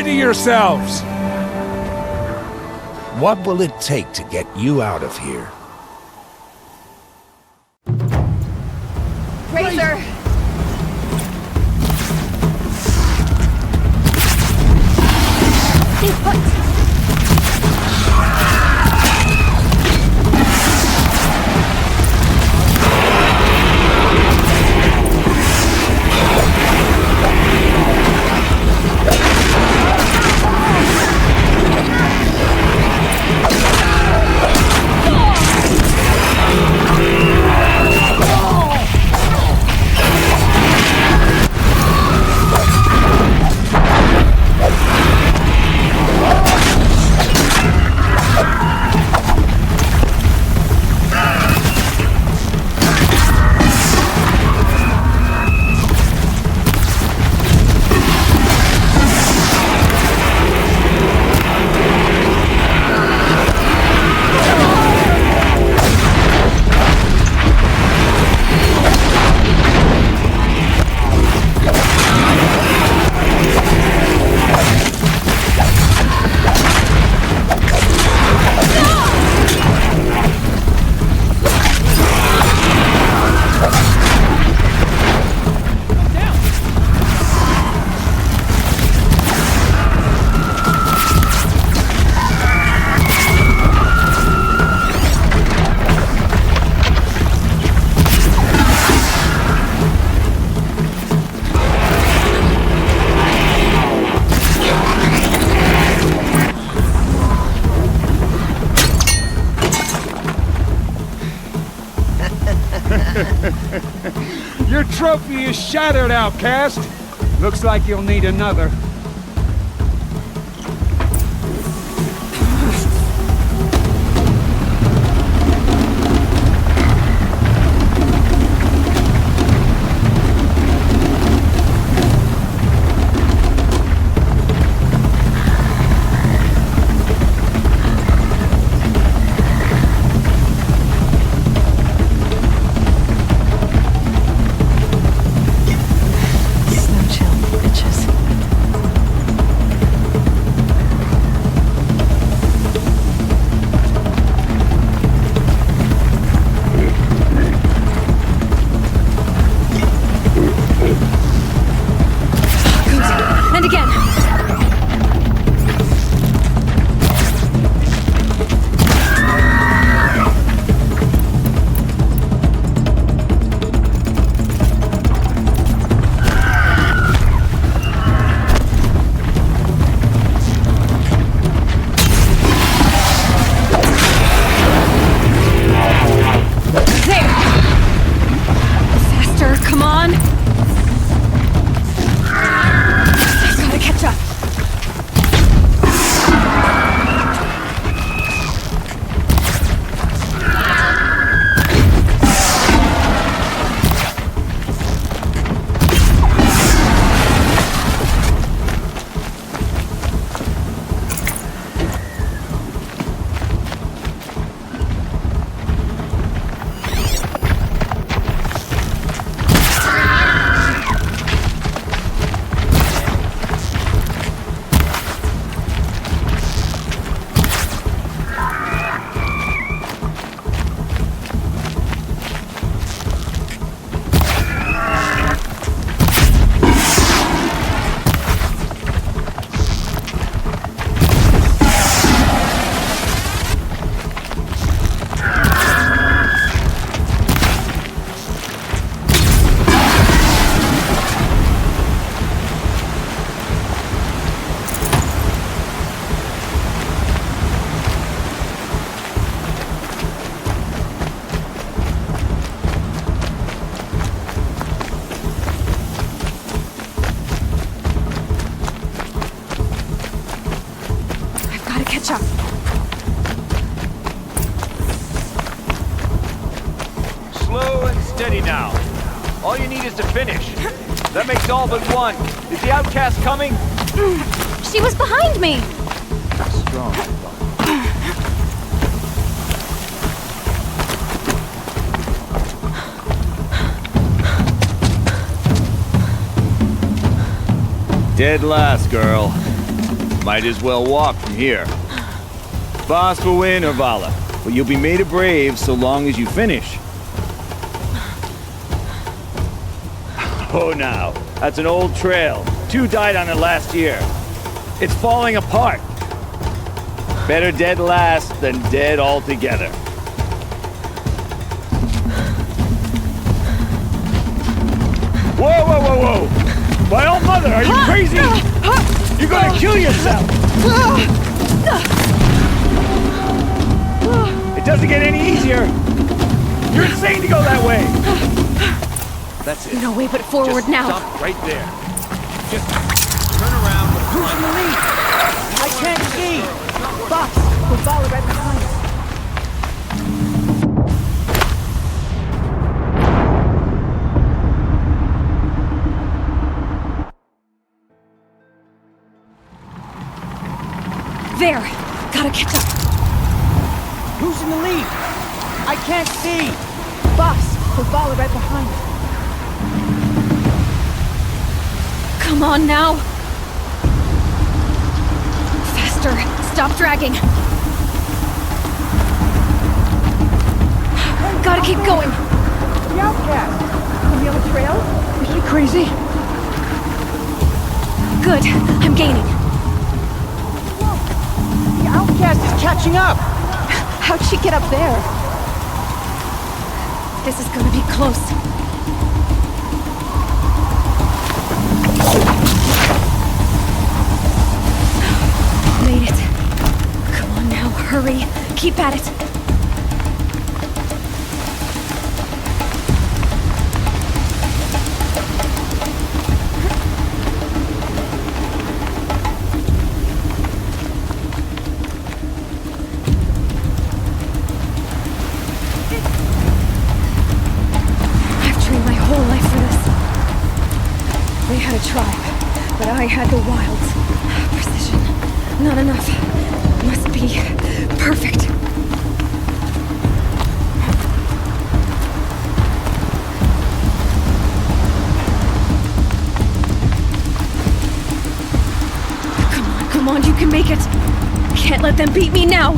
Ready yourselves! What will it take to get you out of here? Razor! Stay put! Your trophy is shattered, outcast. Looks like you'll need another. Steady now. All you need is to finish. That makes all but one. Is the outcast coming? She was behind me! Strong. Dead last, girl. Might as well walk from here. Boss will win or Vala, but you'll be made a brave so long as you finish. Oh, now, that's an old trail. 2 died on it last year. It's falling apart. Better dead last than dead altogether. Whoa, whoa, whoa, whoa! My old mother, are you crazy? You're gonna kill yourself! It doesn't get any easier! You're insane to go that way! That's it. No way but forward Just now. Stop right there. Just turn around. Who's in the lead? I can't see! Box, we'll follow right behind us. There! Gotta catch up. Who's in the lead? I can't see! Box, we'll follow right behind us. Come on now! Faster! Stop dragging! Gotta keep going! The outcast! On the other trail? Is she crazy? Good! I'm gaining! The outcast is catching up! How'd she get up there? This is gonna be close. Made it. Come on now, hurry. Keep at it. Tribe, but I had the wilds. Precision. Not enough. Must be perfect. Come on, you can make it. Can't let them beat me now.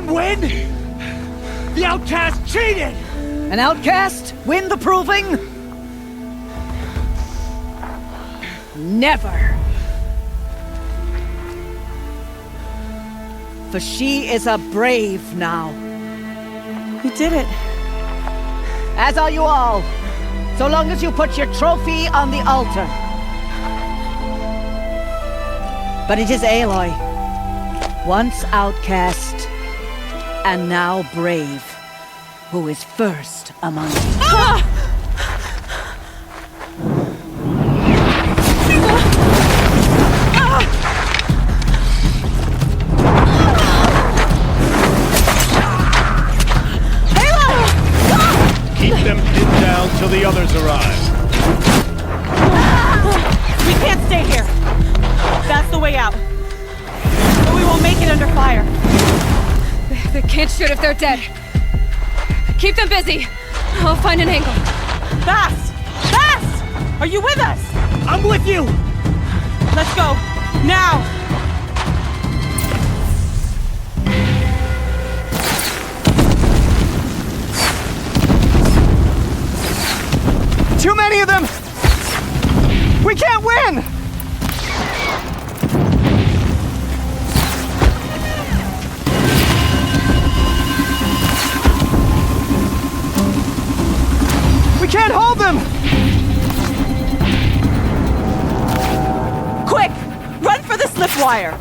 Win? The outcast cheated! An outcast win the proving? Never. For she is a brave now. You did it. As are you all. So long as you put your trophy on the altar. But it is Aloy. Once outcast, and now brave, who is first among you. Ah! Keep them pinned down till the others arrive. We can't stay here. That's the way out. But we won't make it under fire. They can't shoot if they're dead. Keep them busy. I'll find an angle. Fast! Fast! Are you with us? I'm with you! Let's go. Now! Too many of them! We can't win! We can't hold them! Quick! Run for the slip wire!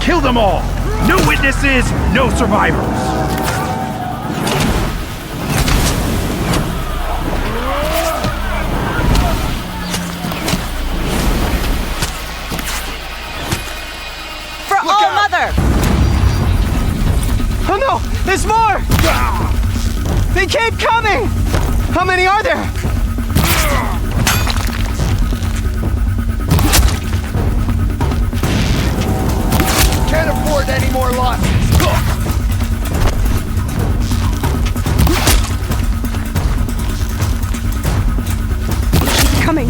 Kill them all! No witnesses, no survivors! For All Mother! Oh no! There's more! They keep coming! How many are there? Can't afford any more losses. Coming.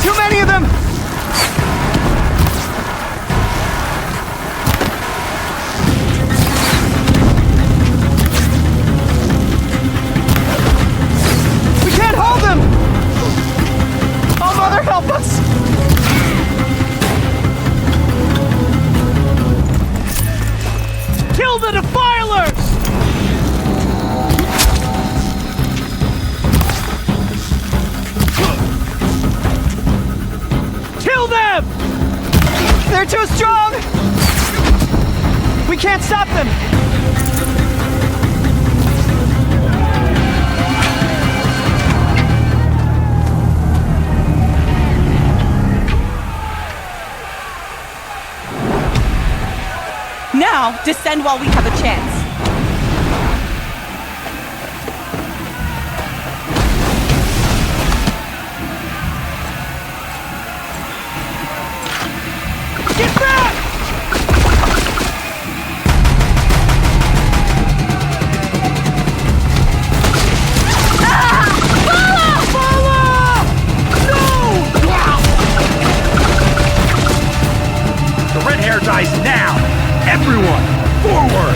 Too many of them! We can't hold them! Oh, Mother, help us! Kill the defilers! Kill them! They're too strong! We can't stop them! Now, descend while we have a chance. Get back! The red hair dies now! Everyone, forward!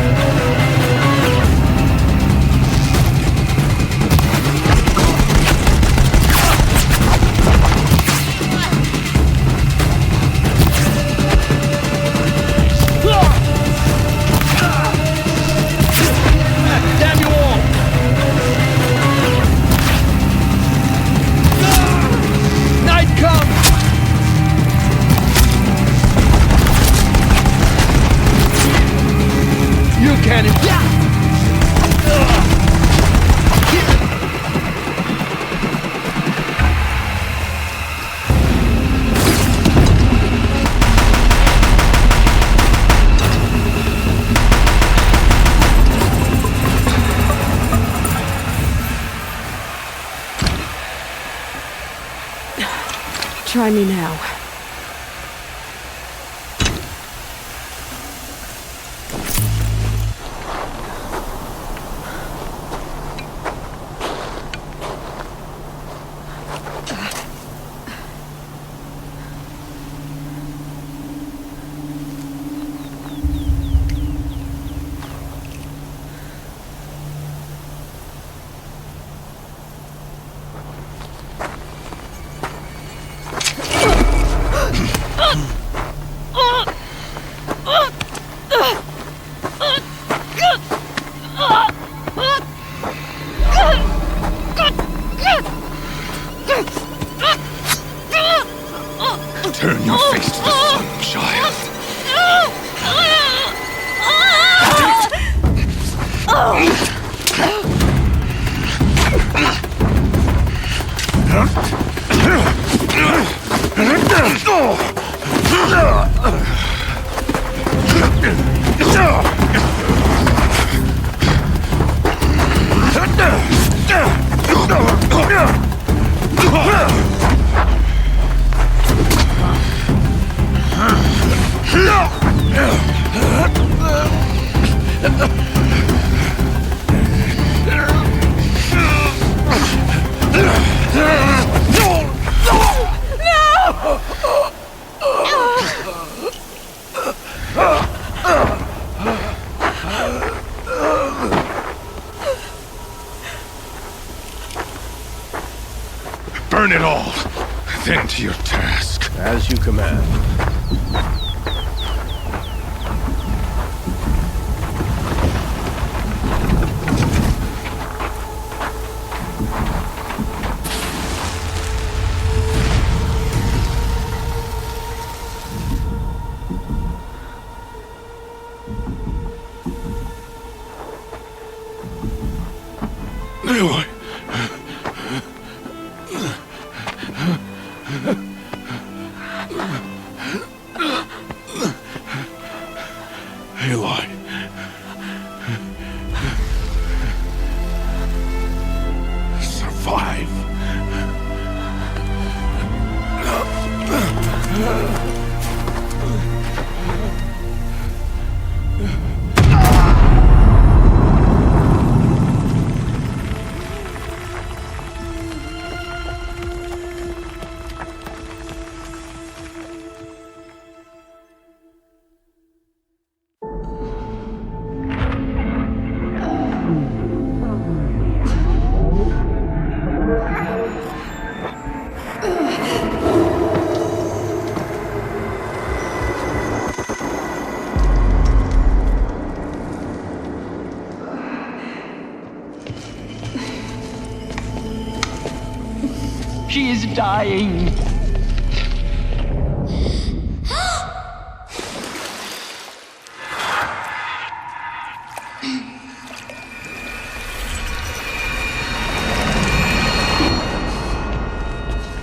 Damn you all! Night comes! You can Try me now. Turn your face to the sun, child. Burn it all, then to your task. As you command. Aloy. Aloy. Survive. She is dying.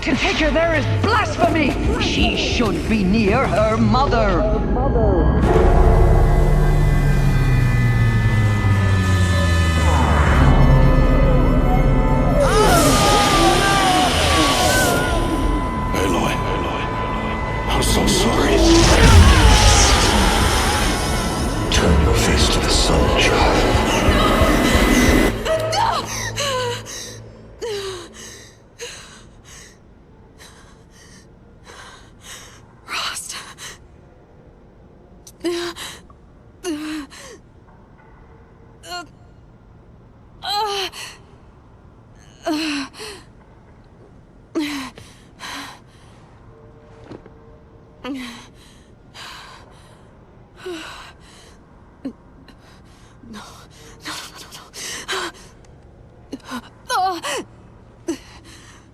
To take her there is blasphemy. She should be near her mother. I'm so sorry. Turn your face to the sun, child. Rost.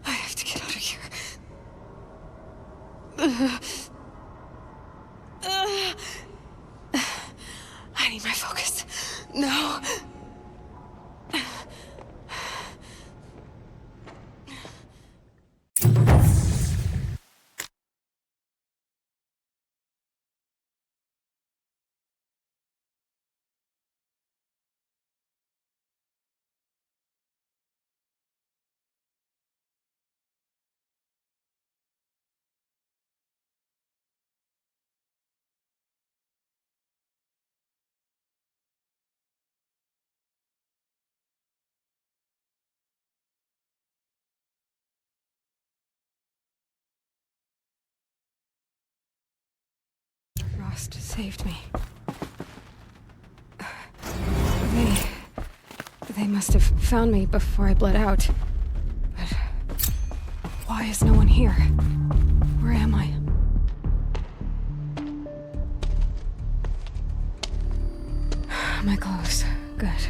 I have to get out of here. I need my focus. No. Rost saved me. They must have found me before I bled out. But why is no one here? Where am I? My clothes. Good.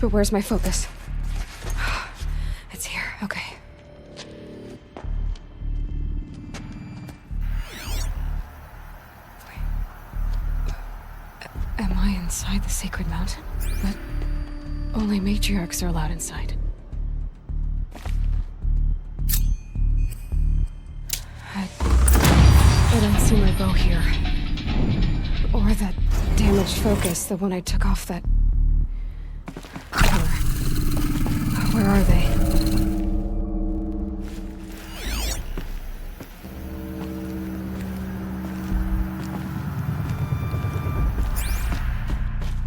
But where's my focus? It's here. Okay. Am I inside the sacred mountain? But only matriarchs are allowed inside. I don't see my bow here. Or that damaged focus, the one I took off that cover. Where are they?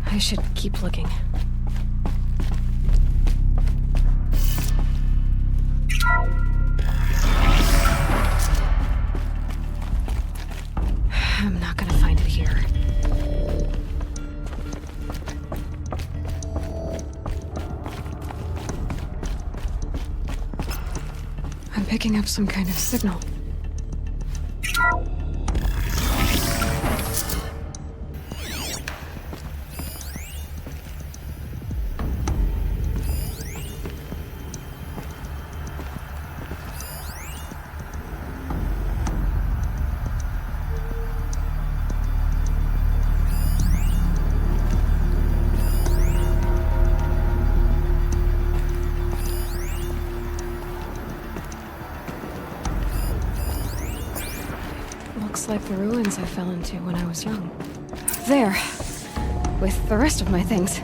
I should keep looking. I'm not gonna find it here. I'm picking up some kind of signal. Just like the ruins I fell into when I was young. There. With the rest of my things.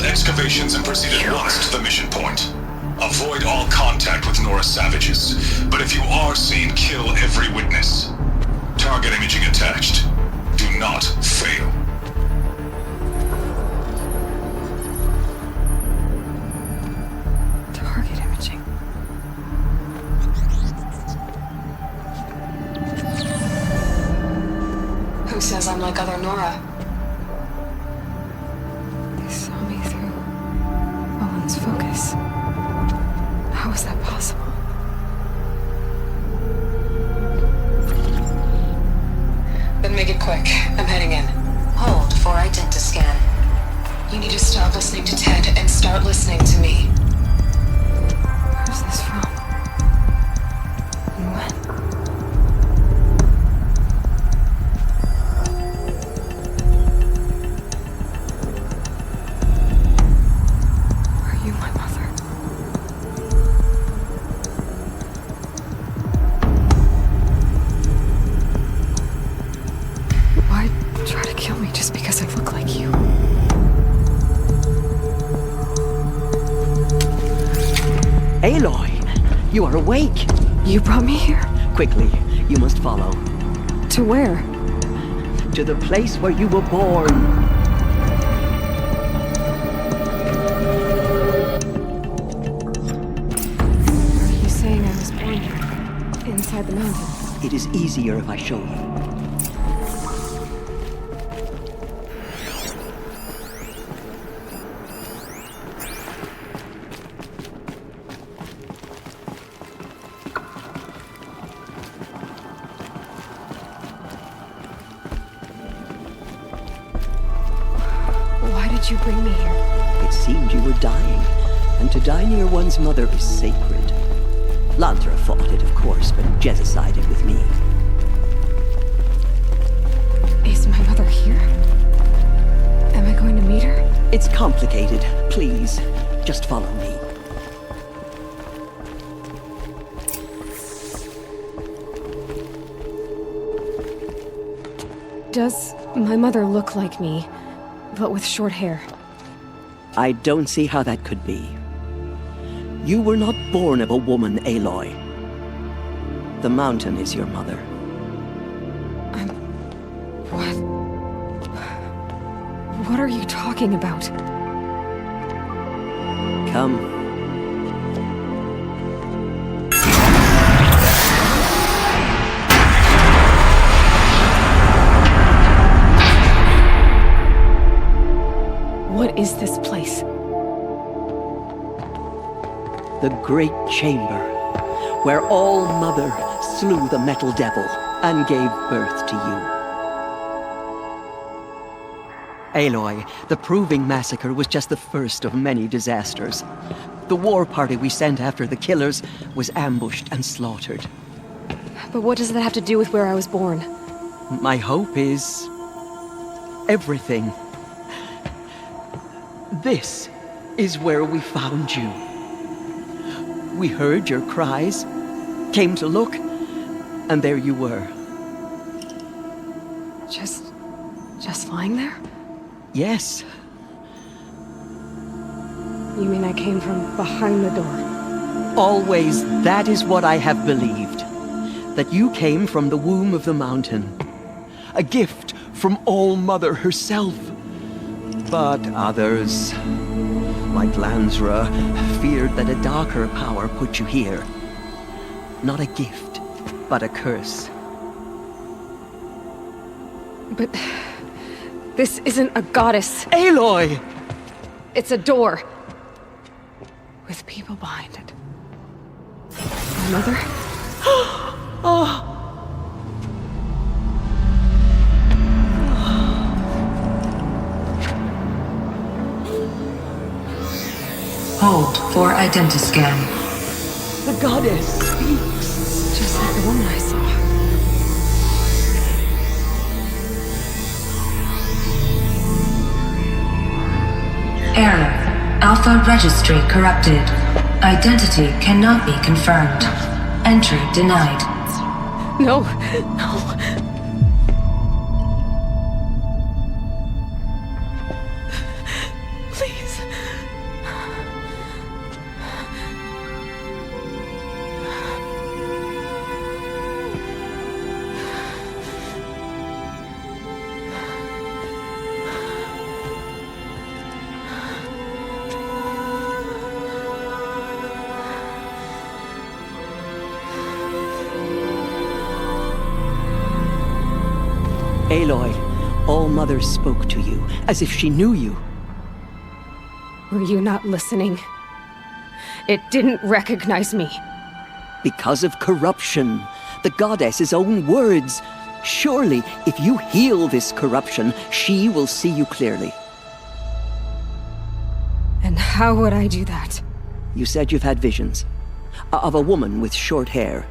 Excavations and proceed at once to the mission point. Avoid all contact with Nora savages, but if you are seen, kill every witness. Target imaging attached. Do not fail. Target imaging. Who says I'm like other Nora? Focus. How is that possible? Then make it quick. I'm heading in. Hold for identiscan. You need to stop listening to Ted and start listening to me. Where's this from? And when? Aloy, you are awake. You brought me here? Quickly, you must follow. To where? To the place where you were born. Are you saying I was born here? Inside the mountain? It is easier if I show you. You bring me here? It seemed you were dying, and to die near one's mother is sacred. Lantra fought it, of course, but Jezza sided with me. Is my mother here? Am I going to meet her? It's complicated. Please, just follow me. Does my mother look like me? But with short hair. I don't see how that could be. You were not born of a woman, Aloy. The mountain is your mother. What? What are you talking about? Come. What is this place? The Great Chamber, where All-Mother slew the Metal Devil and gave birth to you. Aloy, the Proving Massacre was just the first of many disasters. The war party we sent after the killers was ambushed and slaughtered. But what does that have to do with where I was born? My hope is everything. This is where we found you. We heard your cries, came to look, and there you were. Just lying there? Yes. You mean I came from behind the door? Always that is what I have believed. That you came from the womb of the mountain. A gift from All-Mother herself. But others, like Lansra, feared that a darker power put you here. Not a gift, but a curse. But This isn't a goddess. Aloy! It's a door. With people behind it. My mother? Oh! Hold for identiscan. The goddess speaks. Just like the woman I saw. Error. Alpha registry corrupted. Identity cannot be confirmed. Entry denied. No, no. Please. Aloy, All-Mother spoke to you, as if she knew you. Were you not listening? It didn't recognize me. Because of corruption. The goddess's own words. Surely, if you heal this corruption, she will see you clearly. And how would I do that? You said you've had visions. Of a woman with short hair.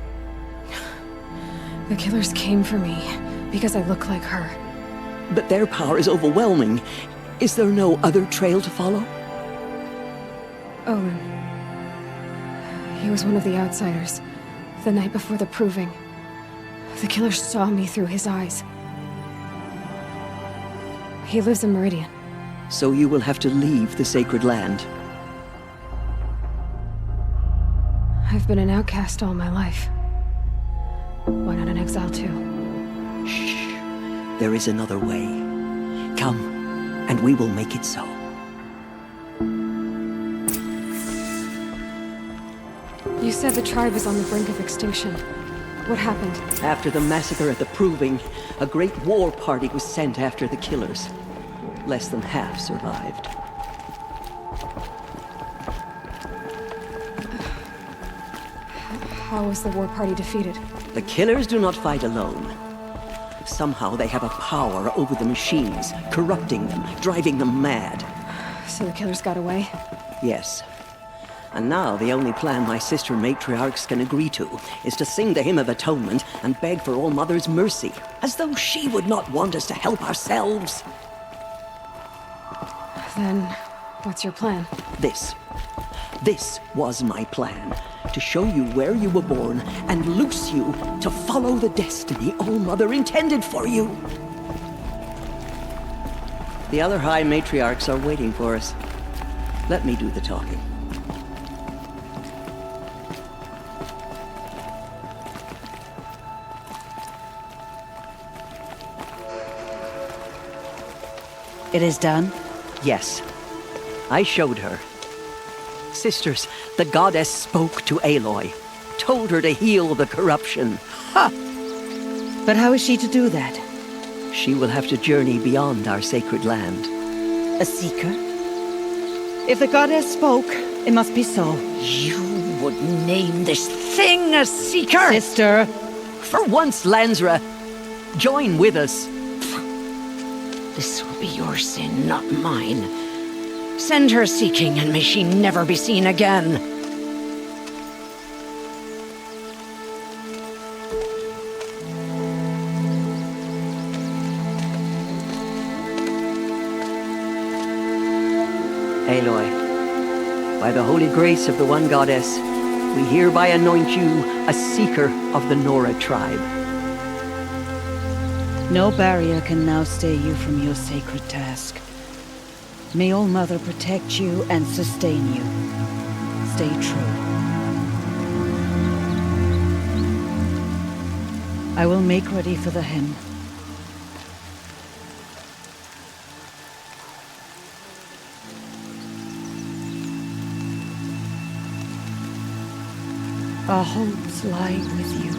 The killers came for me because I look like her. But their power is overwhelming. Is there no other trail to follow? Owen. He was one of the outsiders. The night before the proving. The killer saw me through his eyes. He lives in Meridian. So you will have to leave the sacred land. I've been an outcast all my life. Why not an exile too? Shh. There is another way. Come, and we will make it so. You said the tribe was on the brink of extinction. What happened? After the massacre at the Proving, a great war party was sent after the killers. Less than half survived. How was the war party defeated? The killers do not fight alone. Somehow they have a power over the machines, corrupting them, driving them mad. So the killers got away? Yes. And now the only plan my sister Matriarchs can agree to is to sing the Hymn of Atonement and beg for All-Mother's mercy, as though she would not want us to help ourselves. Then, what's your plan? This was my plan. To show you where you were born and loose you to follow the destiny All-Mother intended for you. The other High Matriarchs are waiting for us. Let me do the talking. It is done? Yes. I showed her. Sisters, the goddess spoke to Aloy. Told her to heal the corruption. Ha! But how is she to do that? She will have to journey beyond our sacred land. A seeker? If the goddess spoke, it must be so. You would name this thing a seeker? Sister! For once, Lansra, join with us. This will be your sin, not mine. Send her seeking, and may she never be seen again. Aloy, by the holy grace of the one goddess, we hereby anoint you a seeker of the Nora tribe. No barrier can now stay you from your sacred task. May All-Mother protect you and sustain you. Stay true. I will make ready for the hymn. Our hopes lie with you.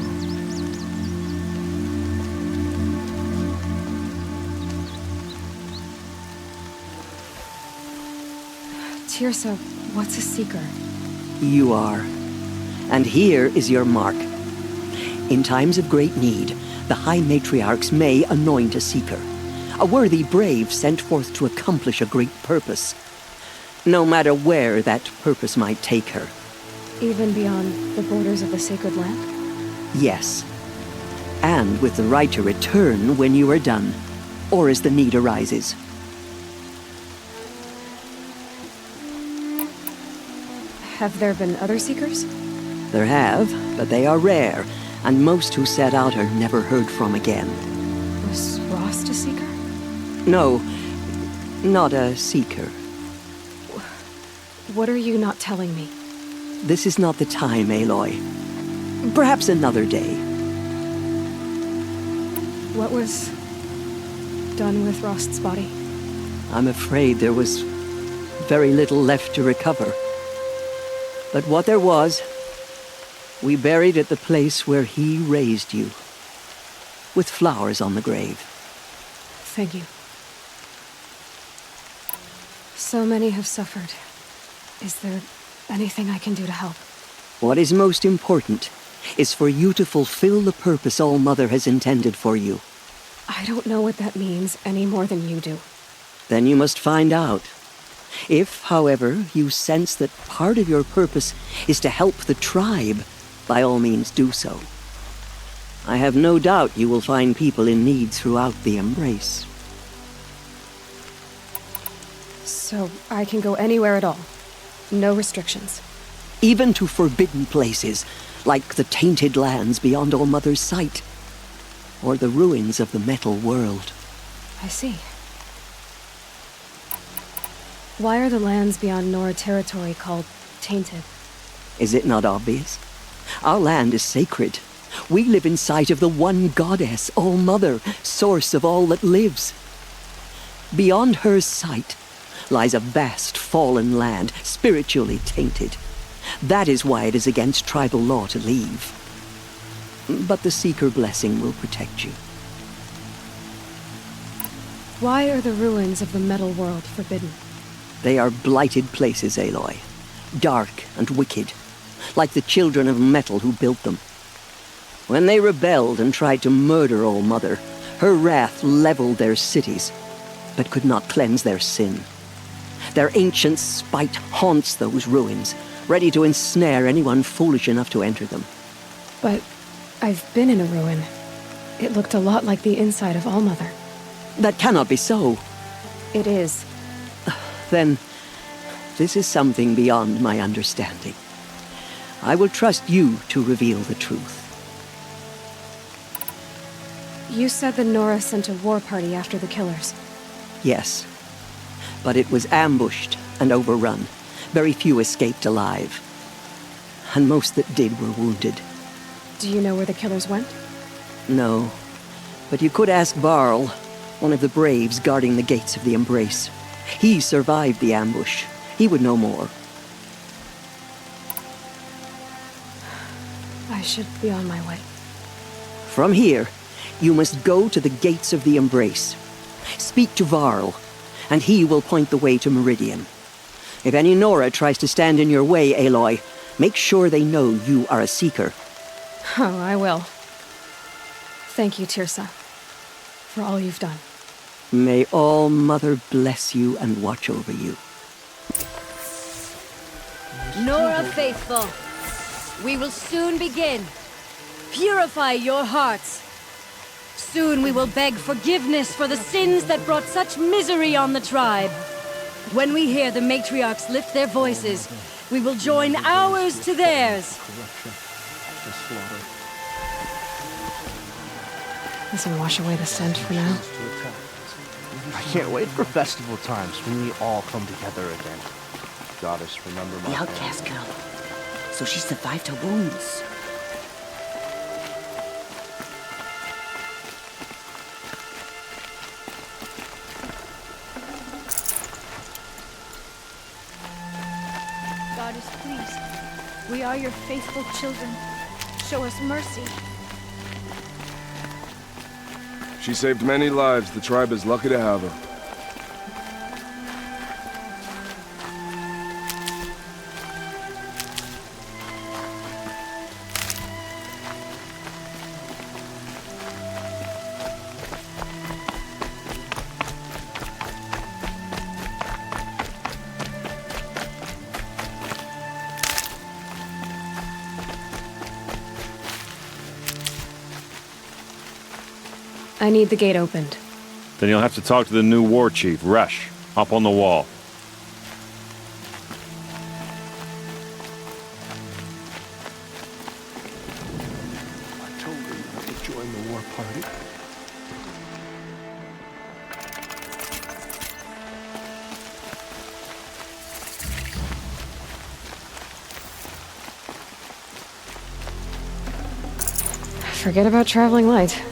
Tirsa, what's a Seeker? You are. And here is your mark. In times of great need, the High Matriarchs may anoint a Seeker. A worthy brave sent forth to accomplish a great purpose. No matter where that purpose might take her. Even beyond the borders of the Sacred Land? Yes. And with the right to return when you are done, or as the need arises. Have there been other Seekers? There have, but they are rare, and most who set out are never heard from again. Was Rost a Seeker? No, not a Seeker. What are you not telling me? This is not the time, Aloy. Perhaps another day. What was done with Rost's body? I'm afraid there was very little left to recover. But what there was, we buried at the place where he raised you, with flowers on the grave. Thank you. So many have suffered. Is there anything I can do to help? What is most important is for you to fulfill the purpose All-Mother has intended for you. I don't know what that means any more than you do. Then you must find out. If, however, you sense that part of your purpose is to help the tribe, by all means do so. I have no doubt you will find people in need throughout the Embrace. So I can go anywhere at all? No restrictions? Even to forbidden places, like the tainted lands beyond All-Mother's sight, or the ruins of the metal world. I see. Why are the lands beyond Nora territory called tainted? Is it not obvious? Our land is sacred. We live in sight of the one goddess, All-Mother, source of all that lives. Beyond her sight lies a vast fallen land, spiritually tainted. That is why it is against tribal law to leave. But the Seeker blessing will protect you. Why are the ruins of the metal world forbidden? They are blighted places, Aloy. Dark and wicked, like the children of metal who built them. When they rebelled and tried to murder All-Mother, her wrath leveled their cities, but could not cleanse their sin. Their ancient spite haunts those ruins, ready to ensnare anyone foolish enough to enter them. But I've been in a ruin. It looked a lot like the inside of All-Mother. That cannot be so. It is. Then, this is something beyond my understanding. I will trust you to reveal the truth. You said that Nora sent a war party after the killers. Yes. But it was ambushed and overrun. Very few escaped alive. And most that did were wounded. Do you know where the killers went? No. But you could ask Varl, one of the braves guarding the gates of the Embrace. He survived the ambush. He would know more. I should be on my way. From here, you must go to the gates of the Embrace. Speak to Varl, and he will point the way to Meridian. If any Nora tries to stand in your way, Aloy, make sure they know you are a Seeker. Oh, I will. Thank you, Tirsa, for all you've done. May All-Mother bless you and watch over you. Nora faithful, we will soon begin. Purify your hearts. Soon we will beg forgiveness for the sins that brought such misery on the tribe. When we hear the Matriarchs lift their voices, we will join ours to theirs. This will wash away the scent for now. I can't wait for festival times when we all come together again. Goddess, remember my... The outcast girl. So she survived her wounds. Goddess, please. We are your faithful children. Show us mercy. She saved many lives. The tribe is lucky to have her. need the gate opened. Then you'll have to talk to the new war chief, Rush, up on the wall. I told her not to join the war party. Forget about traveling light.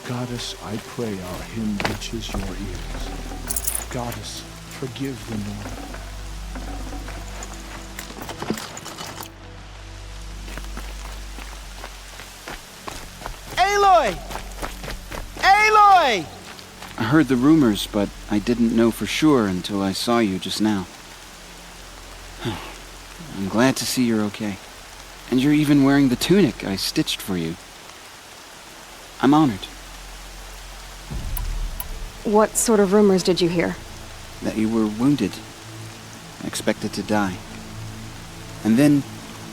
Goddess, I pray our hymn reaches your ears. Goddess, forgive the Nora. Aloy! Aloy! I heard the rumors, but I didn't know for sure until I saw you just now. I'm glad to see you're okay. And you're even wearing the tunic I stitched for you. I'm honored. What sort of rumors did you hear? That you were wounded. Expected to die. And then,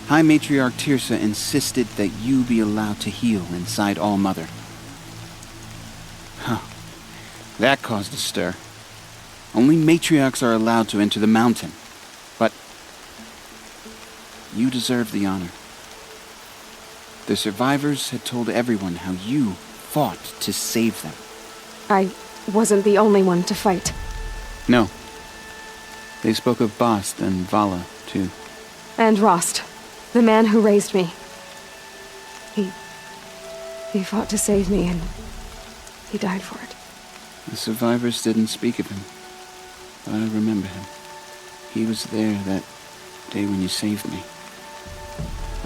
High Matriarch Tirsa insisted that you be allowed to heal inside All-Mother. Huh. That caused a stir. Only matriarchs are allowed to enter the mountain. But you deserve the honor. The survivors had told everyone how you fought to save them. I wasn't the only one to fight. No. They spoke of Bast and Vala, too. And Rost, the man who raised me. He fought to save me, and he died for it. The survivors didn't speak of him, but I remember him. He was there that day when you saved me.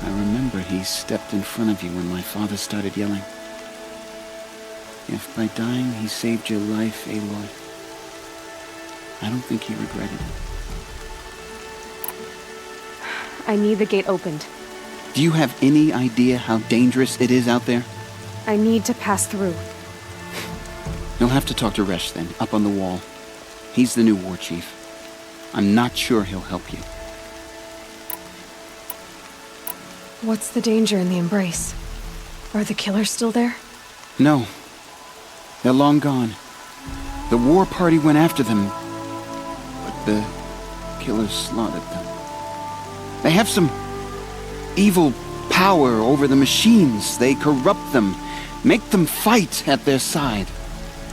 I remember he stepped in front of you when my father started yelling. If by dying he saved your life, Aloy, I don't think he regretted it. I need the gate opened. Do you have any idea how dangerous it is out there? I need to pass through. You'll have to talk to Resh then, up on the wall. He's the new war chief. I'm not sure he'll help you. What's the danger in the embrace? Are the killers still there? No. They're long gone. The war party went after them, but the killers slaughtered them. They have some evil power over the machines. They corrupt them, make them fight at their side.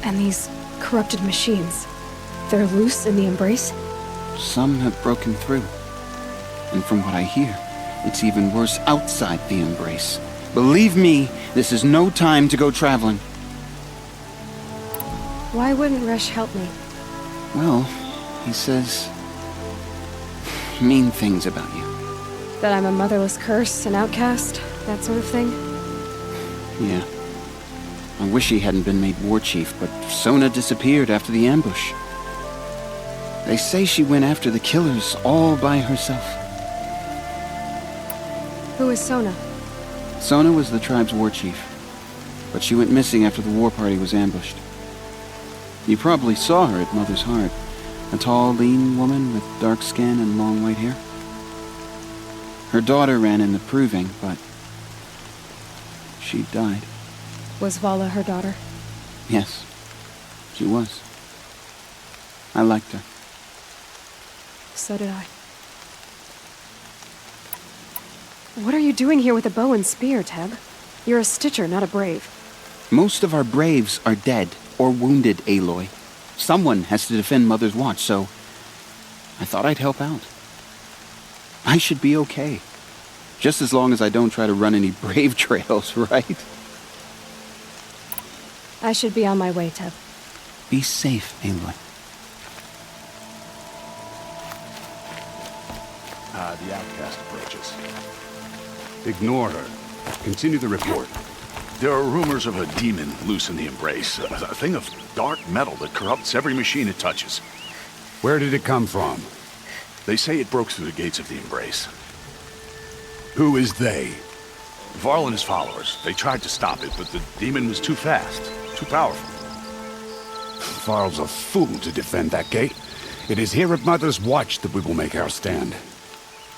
And these corrupted machines, they're loose in the embrace? Some have broken through. And from what I hear, it's even worse outside the embrace. Believe me, this is no time to go traveling. Why wouldn't Resh help me? Well, he says mean things about you. That I'm a motherless curse, an outcast, that sort of thing? Yeah. I wish he hadn't been made war chief, but Sona disappeared after the ambush. They say she went after the killers all by herself. Who is Sona? Sona was the tribe's war chief, but she went missing after the war party was ambushed. You probably saw her at Mother's Heart. A tall, lean woman with dark skin and long white hair. Her daughter ran in the proving, but she died. Was Vala her daughter? Yes, she was. I liked her. So did I. What are you doing here with a bow and spear, Teb? You're a Stitcher, not a Brave. Most of our Braves are dead or wounded, Aloy. Someone has to defend Mother's Watch, so I thought I'd help out. I should be okay. Just as long as I don't try to run any Brave trails, right? I should be on my way, Teb. Be safe, Aloy. The outcast approaches. Ignore her. Continue the report. There are rumors of a demon loose in the embrace. A thing of dark metal that corrupts every machine it touches. Where did it come from? They say it broke through the gates of the embrace. Who is they? Varl and his followers. They tried to stop it, but the demon was too fast, too powerful. Varl's a fool to defend that gate. It is here at Mother's Watch that we will make our stand.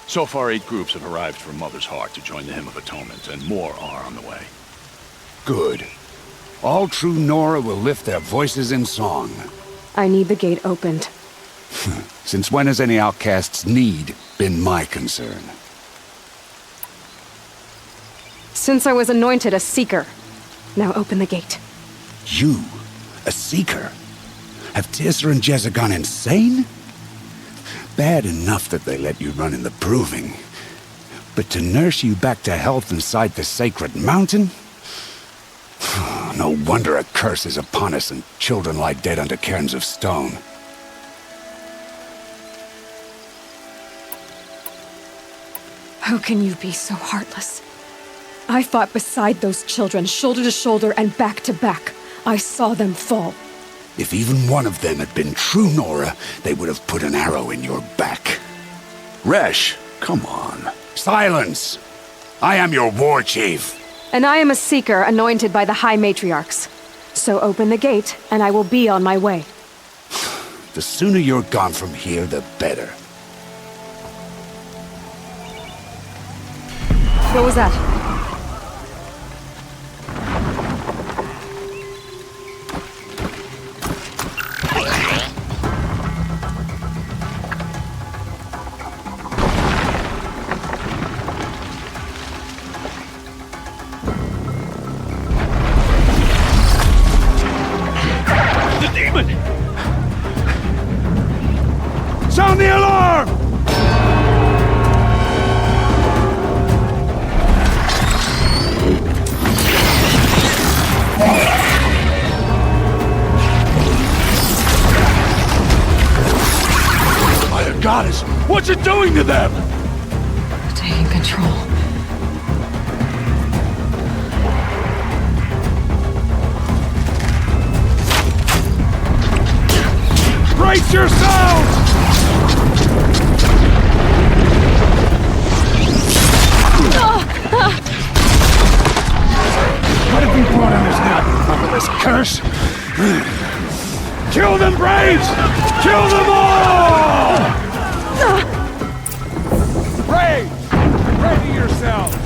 So far, 8 groups have arrived from Mother's Heart to join the Hymn of Atonement, and more are on the way. Good. All true Nora will lift their voices in song. I need the gate opened. Since when has any outcast's need been my concern? Since I was anointed a seeker. Now open the gate. You? A seeker? Have Tissa and Jezza gone insane? Bad enough that they let you run in the proving. But to nurse you back to health inside the sacred mountain? No wonder a curse is upon us and children lie dead under cairns of stone. How can you be so heartless? I fought beside those children, shoulder to shoulder and back to back. I saw them fall. If even one of them had been true Nora, they would have put an arrow in your back. Resh, come on. Silence! I am your war chief. And I am a seeker anointed by the High Matriarchs. So open the gate, and I will be on my way. The sooner you're gone from here, the better. What was that? Sound the alarm! My goddess, what's it doing to them? Taking control. Brace yourselves! What have we brought on us now under this curse? Kill them, Braves! Kill them all! Braves! Ready yourselves!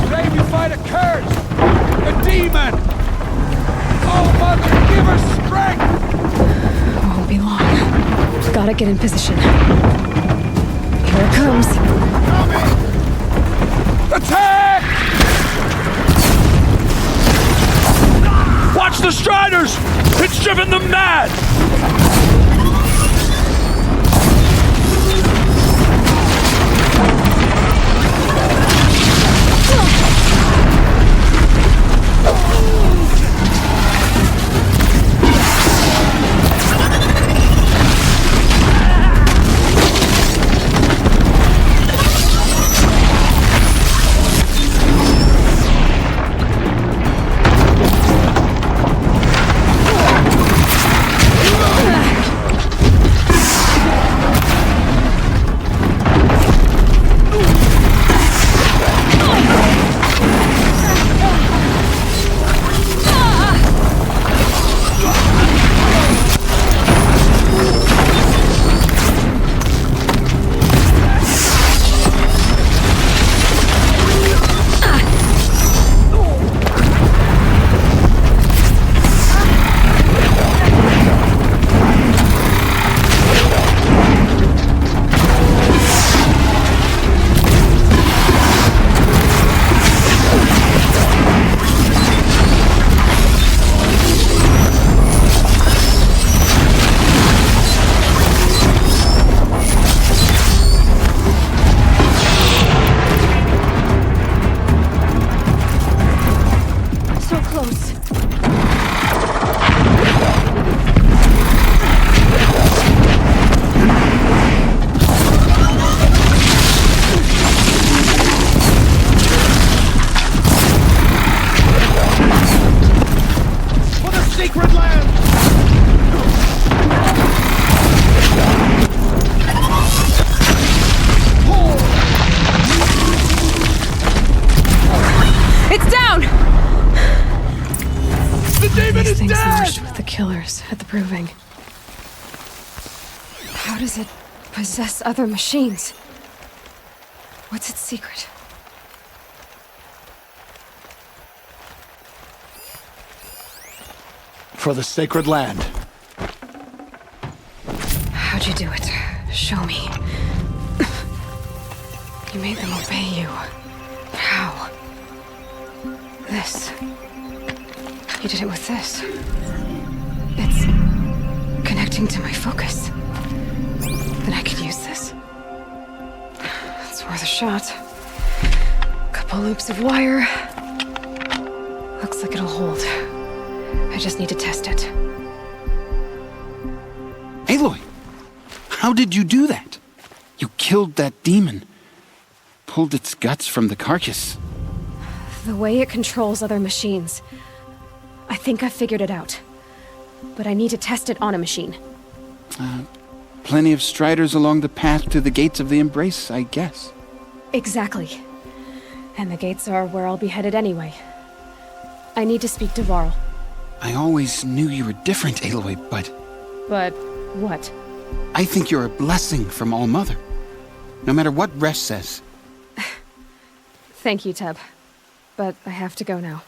Today we fight a curse! A demon! Oh, Mother, give us strength! Won't be long. Gotta get in position. Here it comes. Attack! Watch the Striders! It's driven them mad! These things merged with the killers at the proving. How does it possess other machines? What's its secret? For the sacred land. How'd you do it? Show me. You made them obey you. How? This. You did it with this. It's connecting to my focus. Then I could use this. It's worth a shot. Couple loops of wire. Looks like it'll hold. I just need to test it. Aloy! How did you do that? You killed that demon. Pulled its guts from the carcass. The way it controls other machines. I think I figured it out. But I need to test it on a machine. Plenty of striders along the path to the gates of the Embrace, I guess. Exactly. And the gates are where I'll be headed anyway. I need to speak to Varl. I always knew you were different, Aloy, but... But what? I think you're a blessing from All-Mother. No matter what Resh says. Thank you, Teb. But I have to go now.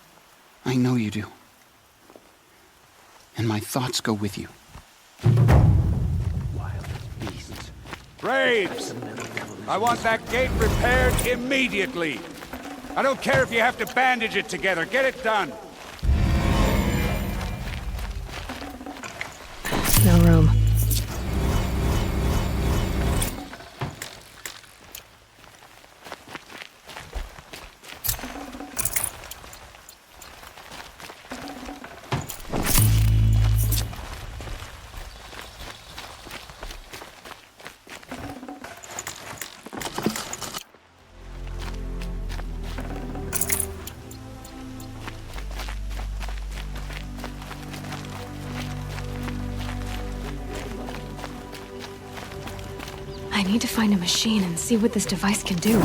I know you do. And my thoughts go with you. Braves! I want that gate repaired immediately. I don't care if you have to bandage it together. Get it done. No room. I need to find a machine and see what this device can do.